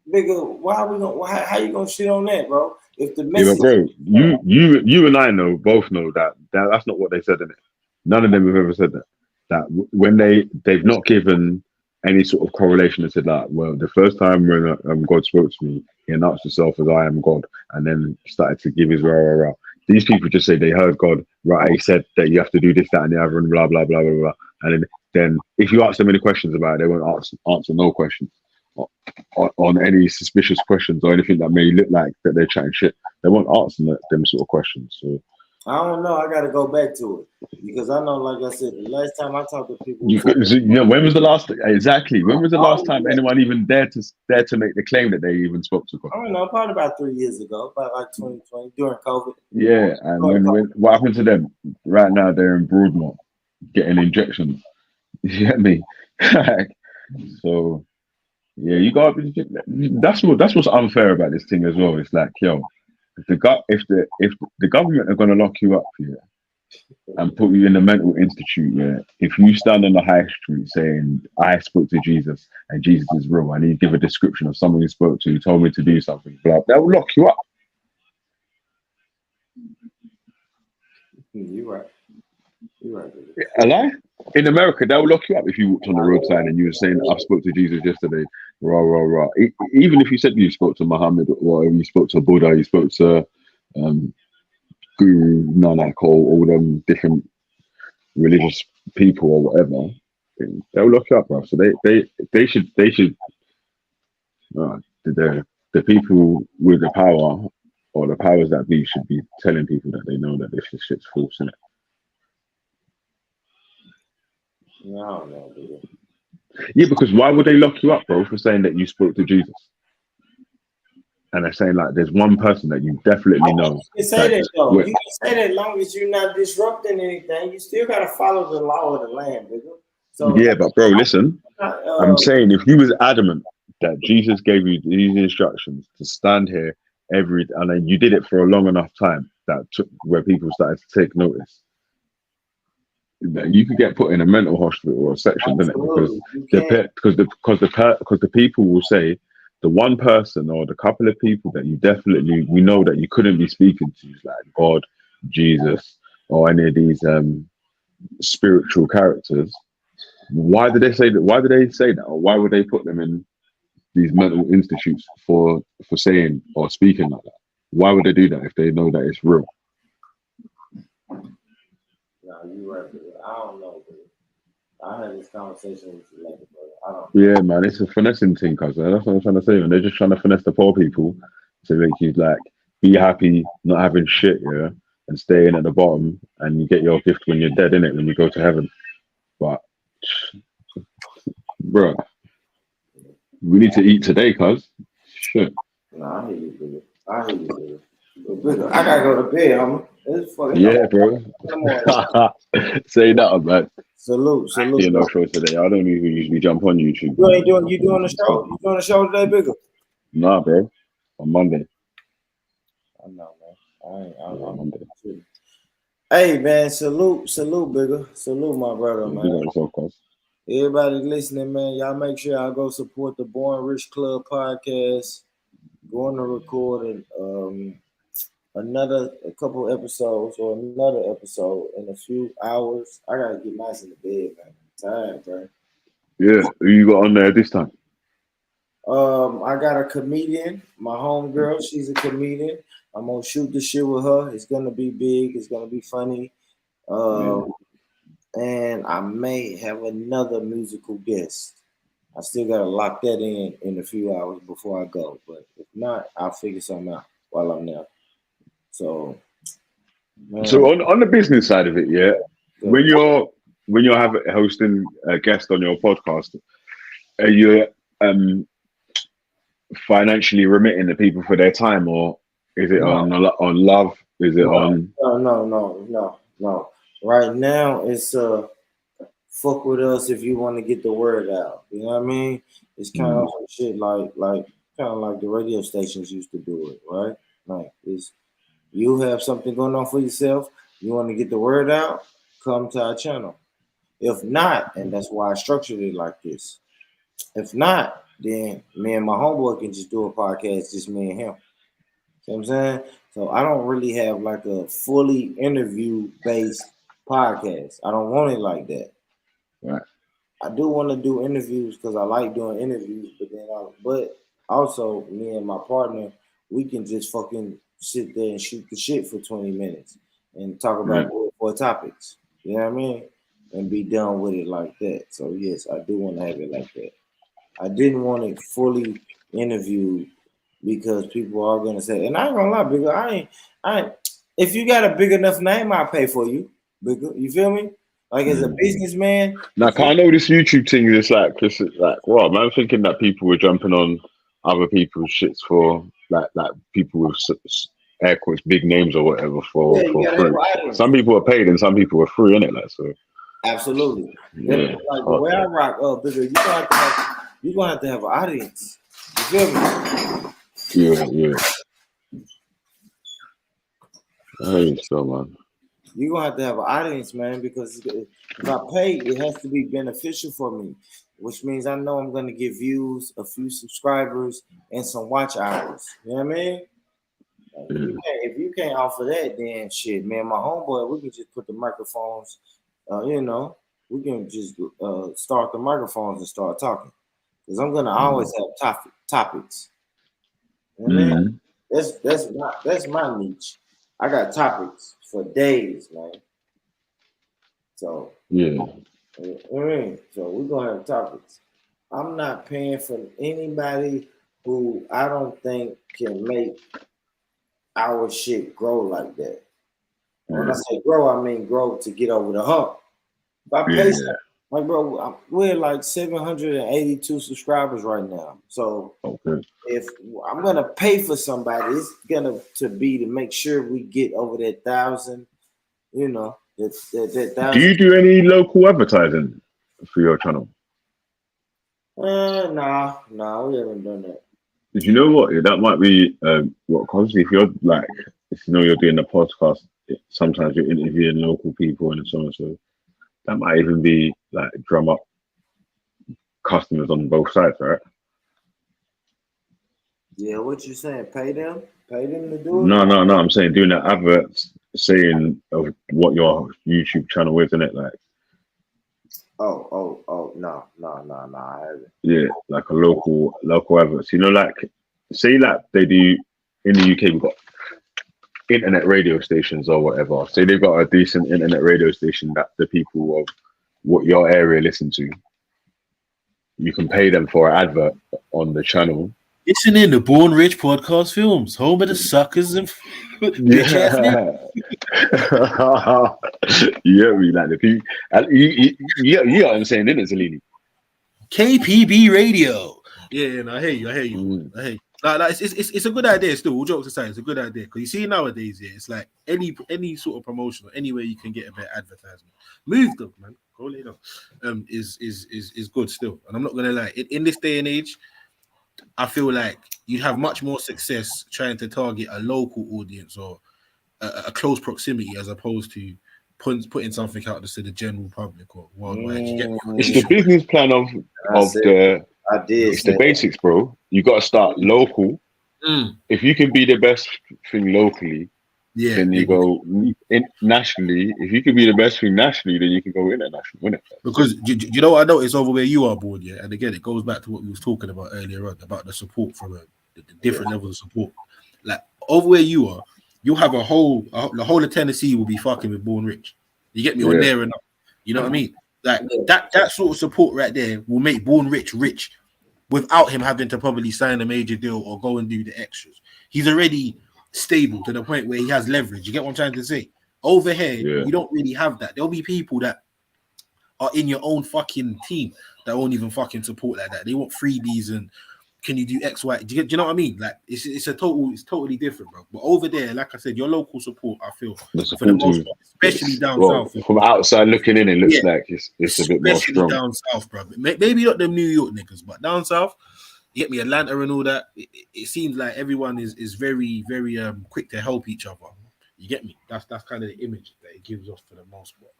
C: nigga, how you gonna shit on that, bro? If the message,
F: bro, you and I both know that that's not what they said in it. None of them have ever said that. That when they've not given any sort of correlation and said that, well, the first time when God spoke to me, he announced himself as I am God, and then started to give his rah. These people just say they heard God, right? He said that you have to do this, that, and the other, and blah blah blah blah blah. And then if you ask them any questions about it, they won't answer no questions on any suspicious questions or anything that may look like that they're chatting shit. They won't answer them sort of questions. So
C: I don't know. I got to go back to it because I know, like I said, the last time I talked to people,
F: when was the last When was the last time anyone even dared to make the claim that they even spoke to God?
C: I don't know. Probably about 3 years ago, about like 2020 during COVID.
F: Yeah, and when what happened to them? Right now, they're in Broadmoor getting injections. You get me? So. Yeah, you got. That's what's unfair about this thing as well. It's like, yo, if the government are gonna lock you up here and put you in a mental institute, yeah, if you stand on the high street saying I spoke to Jesus and Jesus is real, and you give a description of someone you spoke to, who told me to do something, blah, that will lock you up.
C: You're right. You're right.
F: A lie? In America, they will lock you up if you walked on the roadside and you were saying, I spoke to Jesus yesterday, rah. Even if you said you spoke to Muhammad or you spoke to Buddha, you spoke to Guru Nanak or all them different religious people or whatever, they'll lock you up, bro. So they should the people with the power or the powers that be should be telling people that they know that this shit's false, innit?
C: No, dude.
F: Yeah, because why would they lock you up, bro, for saying that you spoke to Jesus? And they're saying like there's one person that you definitely know.
C: You can say that though. You can say that as long as you're not disrupting anything. You still gotta follow the law of the land, nigga. So
F: yeah, but bro, listen. I'm saying if you was adamant that Jesus gave you these instructions to stand here and then you did it for a long enough time that took where people started to take notice, you could get put in a mental hospital or a section, didn't it? Because the people will say the one person or the couple of people that we know that you couldn't be speaking to, like God, Jesus, or any of these spiritual characters. Why did they say that? Why did they say that? Or why would they put them in these mental institutes for saying or speaking like that? Why would they do that if they know that it's real?
C: No, you're right, brother. I don't know, brother. I had this conversation with you later, brother. I don't
F: know. Yeah, man, it's a finessing thing, cuz that's what I'm trying to say, man. They're just trying to finesse the poor people to make you like be happy, not having shit, yeah, and staying at the bottom, and you get your gift when you're dead, innit? When you go to heaven. But bro, we need to eat today, cuz. Shit.
C: No, I hear you, brother. I gotta go to bed, homie.
F: Yeah, bro. Say that, man.
C: Salute.
F: You know, show today. I don't even usually jump on YouTube.
C: You doing the show? You doing the show today, Bigger?
F: Nah, bro. On Monday.
C: I know, man. I'm Monday. Hey, man. Salute, Bigger. Salute, my brother, man. Everybody listening, man. Y'all make sure y'all go support the Born Rich Club podcast. Going to record another couple episodes or another episode in a few hours. I gotta get nice in the bed, man. I'm tired, bro.
F: Yeah, who you got on there this time?
C: I got a comedian, my homegirl. She's a comedian. I'm gonna shoot the shit with her. It's gonna be big. It's gonna be funny. And I may have another musical guest. I still gotta lock that in a few hours before I go. But if not, I'll figure something out while I'm there. So
F: on the business side of it, yeah, when you're hosting a guest on your podcast, are you financially remitting the people for their time, or is it on love? Is it on?
C: No. Right now, it's fuck with us if you want to get the word out. You know what I mean? It's kind of some shit like kind of like the radio stations used to do it, right? Like it's you have something going on for yourself, you want to get the word out, come to our channel. If not, and that's why I structured it like this. If not, then me and my homeboy can just do a podcast, just me and him. See what I'm saying? So I don't really have like a fully interview-based podcast. I don't want it like that.
F: Right.
C: I do want to do interviews because I like doing interviews, but also me and my partner, we can just fucking sit there and shoot the shit for 20 minutes and talk about 4 topics. You know what I mean? And be done with it like that. So yes, I do want to have it like that. I didn't want it fully interviewed because people are gonna say, and I ain't gonna lie, Bigger, I ain't. If you got a big enough name, I'll pay for you, Bigger. You feel me? Like as a businessman.
F: Now, I know this YouTube thing is like, well, man, thinking that people were jumping on other people's shits for like people with air quotes big names or whatever for free. Some people are paid and some people are free, innit? Like so.
C: Absolutely.
F: Yeah.
C: Like the way I rock, Bigger, you're gonna have to have an audience. You feel me?
F: Yeah. Hey, so man.
C: You're gonna have to have an audience, man, because if I pay, it has to be beneficial for me, which means I know I'm gonna get views, a few subscribers, and some watch hours. You know what I mean? If you can't offer that, then shit, man, my homeboy, we can just put the microphones, we can just start the microphones and start talking. Because I'm gonna always have topics. You know what I mean? That's my niche. I got topics for days, man. So so we're gonna have topics. I'm not paying for anybody who I don't think can make our shit grow like that. When I say grow, I mean grow to get over the hump. If I pay like, bro, we're like 782 subscribers right now. So if I'm gonna pay for somebody, it's gonna be to make sure we get over that 1,000. You know, that 1,000.
F: Do you do any local advertising for your channel?
C: Nah, we haven't done that.
F: Did you know what? That might be obviously if you're like, if you know you're doing a podcast, sometimes you're interviewing local people and so on. So that might even be like drum up customers on both sides, right?
C: Yeah, what you saying? Pay them to do it?
F: No. I'm saying doing the adverts, saying of what your YouTube channel is, isn't it? Like,
C: no, I haven't.
F: Yeah, like a local adverts. You know, like say like they do in the UK, we've got internet radio stations or whatever. Say they've got a decent internet radio station that the people of what your area listen to. You can pay them for an advert on the channel.
B: Listen in the Born Rich podcast films, home of the suckers and bitch ass niggas.
F: We like the people. You know what I'm saying, isn't it, Zelini?
B: KPB Radio. Yeah, I hear you. I hear you. It's a good idea still. All jokes aside, it's a good idea. Because you see nowadays, it's like any sort of promotion or any way you can get a bit of advertisement. Move them, man. Go later. Is good still. And I'm not gonna lie. In this day and age, I feel like you'd have much more success trying to target a local audience or a close proximity as opposed to putting something out to the general public or worldwide.
F: It's the business plan of the it's the basics, bro. You got to start local. If you can be the best thing locally, then you go nationally. If you can be the best thing nationally, then you can go international, win it.
B: Because you know what I noticed over where you are, Born, and again, it goes back to what we was talking about earlier on about the support from the different levels of support. Like over where you are, you'll have the whole of Tennessee will be fucking with Born Rich. You get me on there enough. You know what I mean? Like that sort of support right there will make Born Rich without him having to probably sign a major deal or go and do the extras. He's already stable to the point where he has leverage. You get what I'm trying to say? Over here, you don't really have that. There'll be people that are in your own fucking team that won't even fucking support like that. They want freebies and can you do X, Y? Do you know what I mean? Like it's totally different, bro. But over there, like I said, your local support, I feel for the most part, especially down south.
F: From outside looking in, it looks like it's a bit more strong.
B: Down south, bro. Maybe not them New York niggas, but down south, you get me, Atlanta and all that. It seems like everyone is very, very quick to help each other. You get me? That's kind of the image that it gives off for the most part.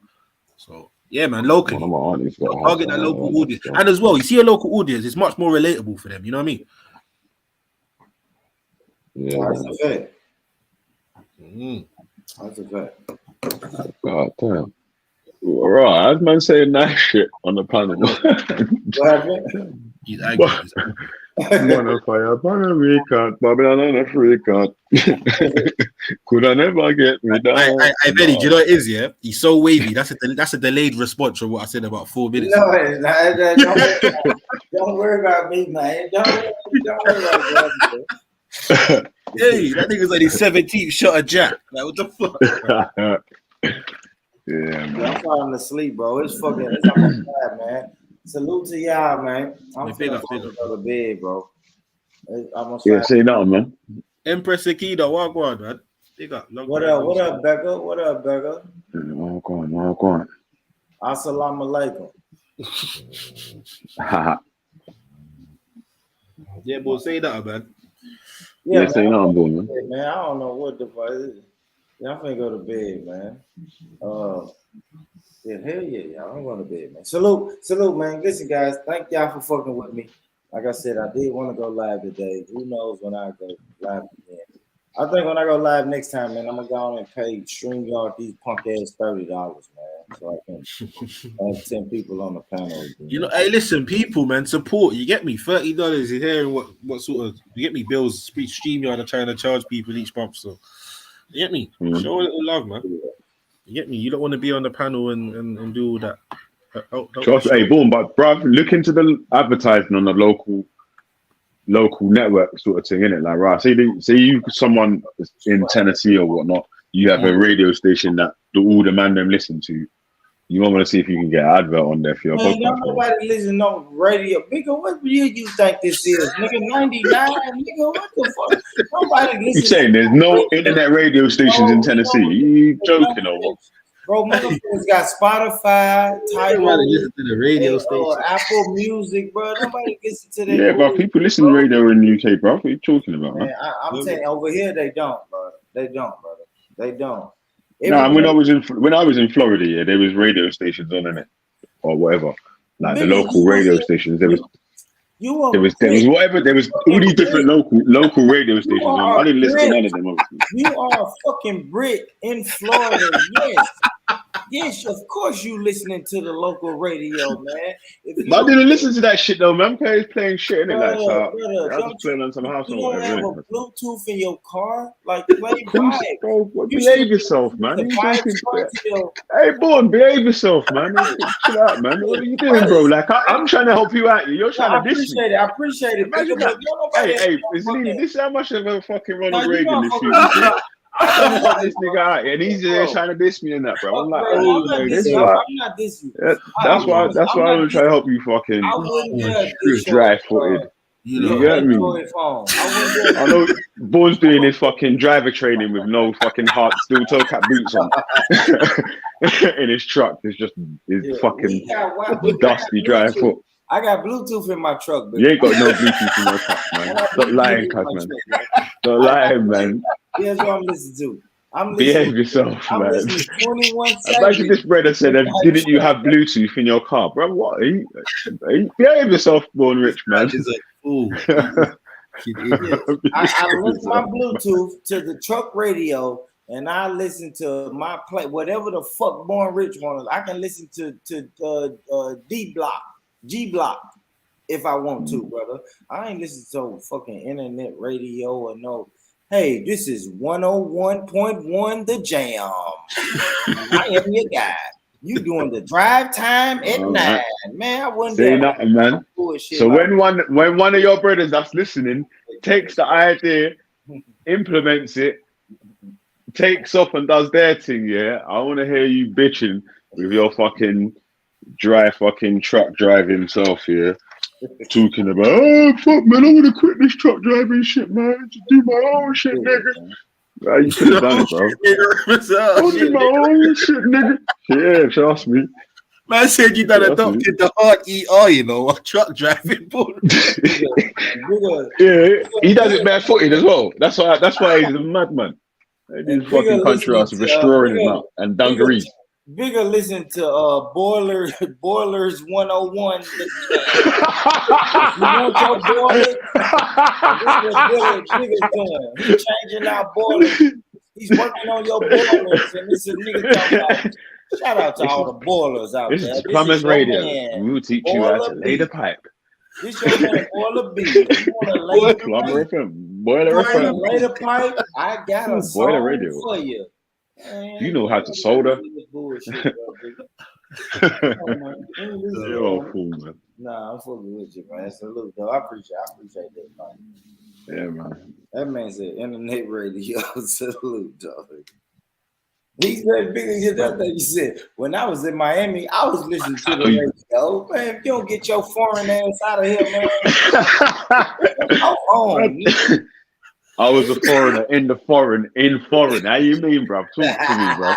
B: So yeah, man, locally, target that local audience, and as well, you see a local audience, it's much more relatable for them. You know what I mean?
C: Yeah, that's a fact.
B: That's a fact.
F: God damn. Right, as man saying nice shit on the panel.
C: What happened?
B: He's angry.
F: Bonfire, Panamerican, Babylon on a free card. Could I never get me down?
B: I bet you know what it is, yeah? He's so wavy. That's a delayed response from what I said about 4 minutes.
C: No, don't worry about me, man. Don't worry about me.
B: Hey, that nigga's like his 17th shot of Jack. Like, what the fuck?
F: Yeah, man.
C: I'm falling asleep, bro. It's almost bad, man. Salute to y'all, man. I'm finna go to bed, bro.
F: Say nothing, man.
B: Empress Akida, walk on, man.
C: What up, Becca? What up, Becca?
F: Walk on.
C: Assalamu alaikum.
B: Yeah, boy, say that, man.
F: Yeah, say nothing, boy, man.
C: Man, I don't know what the fuck is. Yeah, I'm finna go to bed, man. Yeah, hell yeah, I'm going to bed, man. Salute, man. Listen, guys, thank y'all for fucking with me. Like I said, I did want to go live today. Who knows when I go live again? I think when I go live next time, man, I'm gonna go on and pay StreamYard these punk ass $30, man, so I can have 10 people on the panel again.
B: You know, hey, listen, people, man, support. You get me? $30 is hearing what sort of you get me bills. StreamYard are trying to charge people each month, so you get me? Show a little love, man. You get me? You don't want to be on the panel and do all that.
F: Hey, boom, but bruv, look into the advertising on the local network sort of thing, innit? Like, right, say you someone in Tennessee or whatnot, you have a radio station that all the man them listen to. You want to see if you can get an advert on there for your podcast.
C: Nobody listen to no radio. Nigga, what year you think this is? Nigga, 99? Nigga, what the fuck? Nobody listen.
F: You saying there's no internet radio stations in Tennessee? You joking or what?
C: Bro, motherfuckers got Spotify, Tidal,
B: listen to the radio station,
C: Apple Music, bro. Nobody listen to that.
F: Yeah, but people listen to radio in the UK, bro. What are you talking about, man?
C: I'm saying over here they don't, bro. They don't.
F: No, when I was in Florida, yeah, there was radio stations on it or whatever, like the local radio stations. There was all these different local radio stations. I didn't listen to none of them. Obviously.
C: You are a fucking Brit in Florida, yes. Yes, of course you listening to the local radio, man.
F: But I didn't listen to that shit though, man. I was playing shit in it, like so. I was playing on some house.
C: You don't have a Bluetooth in your car, like play vibe.
F: Bro, behave yourself, man. Hey, boy, behave yourself, man. Chill out, man. What are you doing, bro? Like I'm trying to help you out. You're trying to diss me.
C: I appreciate it.
F: Hey, this is how much of a fucking Ronald Reagan this is. I'm not this nigga out, and he's just trying to diss me in that, bro. I'm like,
C: I'm not dissing.
F: That's why I was trying to help you fucking dry-footed. You get me? I know Bourne's doing his fucking driver training with no fucking steel toe cap boots on in his truck. It's just his fucking dusty dry foot.
C: I got Bluetooth in my truck, baby.
F: You ain't got no Bluetooth in your truck, man. Stop lying, cuz, man. Stop lying, man.
C: Here's what I'm listening to.
F: Behave yourself, man.
C: 21 seconds.
F: Like this brother said, didn't you have Bluetooth in your car, bro? What? Behave yourself, Born Rich, man.
C: I link my Bluetooth to the truck radio, and I listen to my play, whatever the fuck Born Rich wants. I can listen to G Block if I want to, brother. I ain't listening to fucking internet radio or no. Hey, this is 101.1 The Jam. I am your guy. You doing the drive time at 9, man. I wouldn't
F: say nothing, man. So when one of your brothers that's listening takes the idea, implements it, takes off and does their thing, yeah, I want to hear you bitching with your fucking dry fucking truck driving self here. Talking about, oh fuck man, I want to quit this truck driving shit, man. Just do my own shit, nigga. You could have done it, bro. I'll do my own shit, nigga. Yeah, trust me.
B: Man said you done adopted the hard ER, you know, truck driving.
F: Yeah, he does it barefooted as well. That's why he's a madman. This fucking country house with straw in his mouth and dungarees.
C: Bigger listen to Boilers 101. You want your boiler? This is what Bigger's doing. He's changing out boilers. He's working on your boilers, and this is nigga talking about. Shout out to all the boilers out there.
F: This is Plumbers Radio. We will teach you how to lay the pipe.
C: This your man, Boiler B. You want to lay the pipe?
F: Boiler FM.
C: Lay the pipe. I got a
F: Boiler
C: song
F: Radio
C: for you. Man,
F: you know how to solder.
C: Bullshit,
F: You're a fool, man.
C: Nah, I'm fucking with you, man. Salute, though. I appreciate that, man.
F: Yeah, man.
C: That man said internet radio. Salute, dog. He's very big. That's what he said. When I was in Miami, I was listening to the radio. Man, if you don't get your foreign ass out of here, man.
F: I was a foreigner in the foreign, in foreign. How you mean, bro? Talk to me, bro.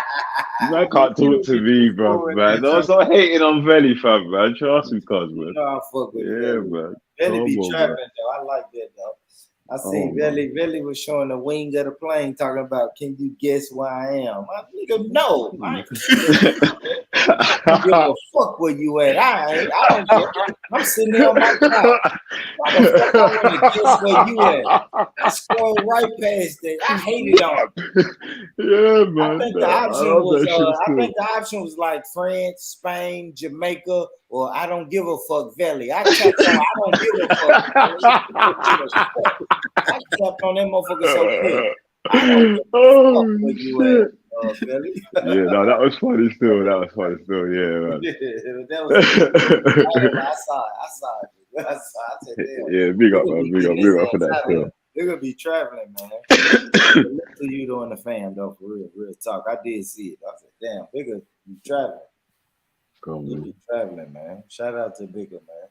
F: Man can't talk to me, bro, man. No, stop hating on Velly, fam, man. Trust me, cuz, man.
C: No, I fuck with
F: man.
C: Velly be trapping, though. I like that, though. I see Velly was showing the wing of the plane talking about, can you guess where I am? I nigga, no. I don't give a fuck where you at. I don't care. I'm sitting there on my couch. Why the fuck I want to guess where you at? I scrolled right past that. I hated on it.
F: Yeah, man.
C: I think the option was like France, Spain, Jamaica, or I don't give a fuck Velly. I kept on, I don't give a fuck. I kept on that motherfucker so quick. I don't give a fuck where you at.
F: Yeah, no, that was funny still. Yeah, man.
C: I saw it. I said, damn.
F: Yeah, big up for that still.
C: They're gonna be traveling, man. Look to you doing the fam though, for real talk. I did see it. I said, damn, Bigger be traveling. You be traveling, man. Shout out to Bigger, man.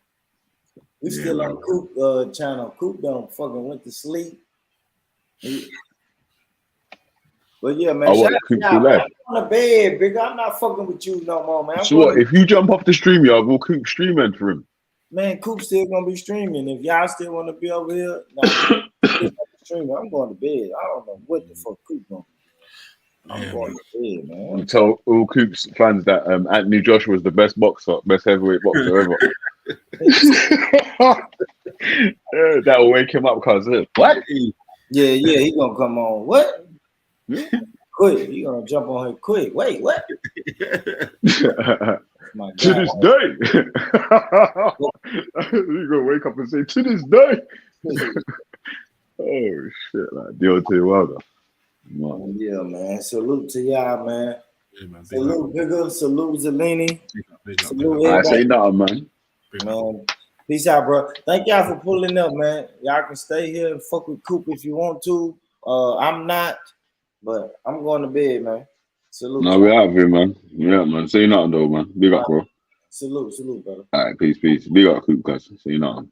C: We still on Coop channel. Coop don't fucking went to sleep. But yeah, man.
F: Shout out to
C: I'm on the bed, Bigger. I'm not fucking with you no more, man.
F: So what? If you jump off the stream yard, we'll Coop streaming for him.
C: Man, Coop still gonna be streaming. If y'all still want to be over here, streaming. I'm going to bed. I don't know what the fuck Coop gonna do. I'm going to bed, man.
F: Tell all Coop's fans that Anthony Joshua is the best heavyweight boxer ever. That will wake him up, cuz what?
C: Yeah, he gonna come on. What? Quick, he gonna jump on here quick. Wait, what?
F: To this day. He's gonna wake up and say, to this day. Oh shit, like Deontay Wilder.
C: Yeah, man. Salute to y'all, man.
B: Yeah, man.
C: Salute Bigger, salute Zellini.
F: Salute I say nothing, man.
C: Man. Peace out, bro. Thank y'all for pulling up, man. Y'all can stay here and fuck with Coop if you want to. I'm not, but I'm going to bed, man. Salute.
F: No, we're out here, man. Yeah, man. Say nothing though, man. Big up, bro.
C: Salute, brother.
F: All right, peace. Big up, Coop, guys. Say nothing.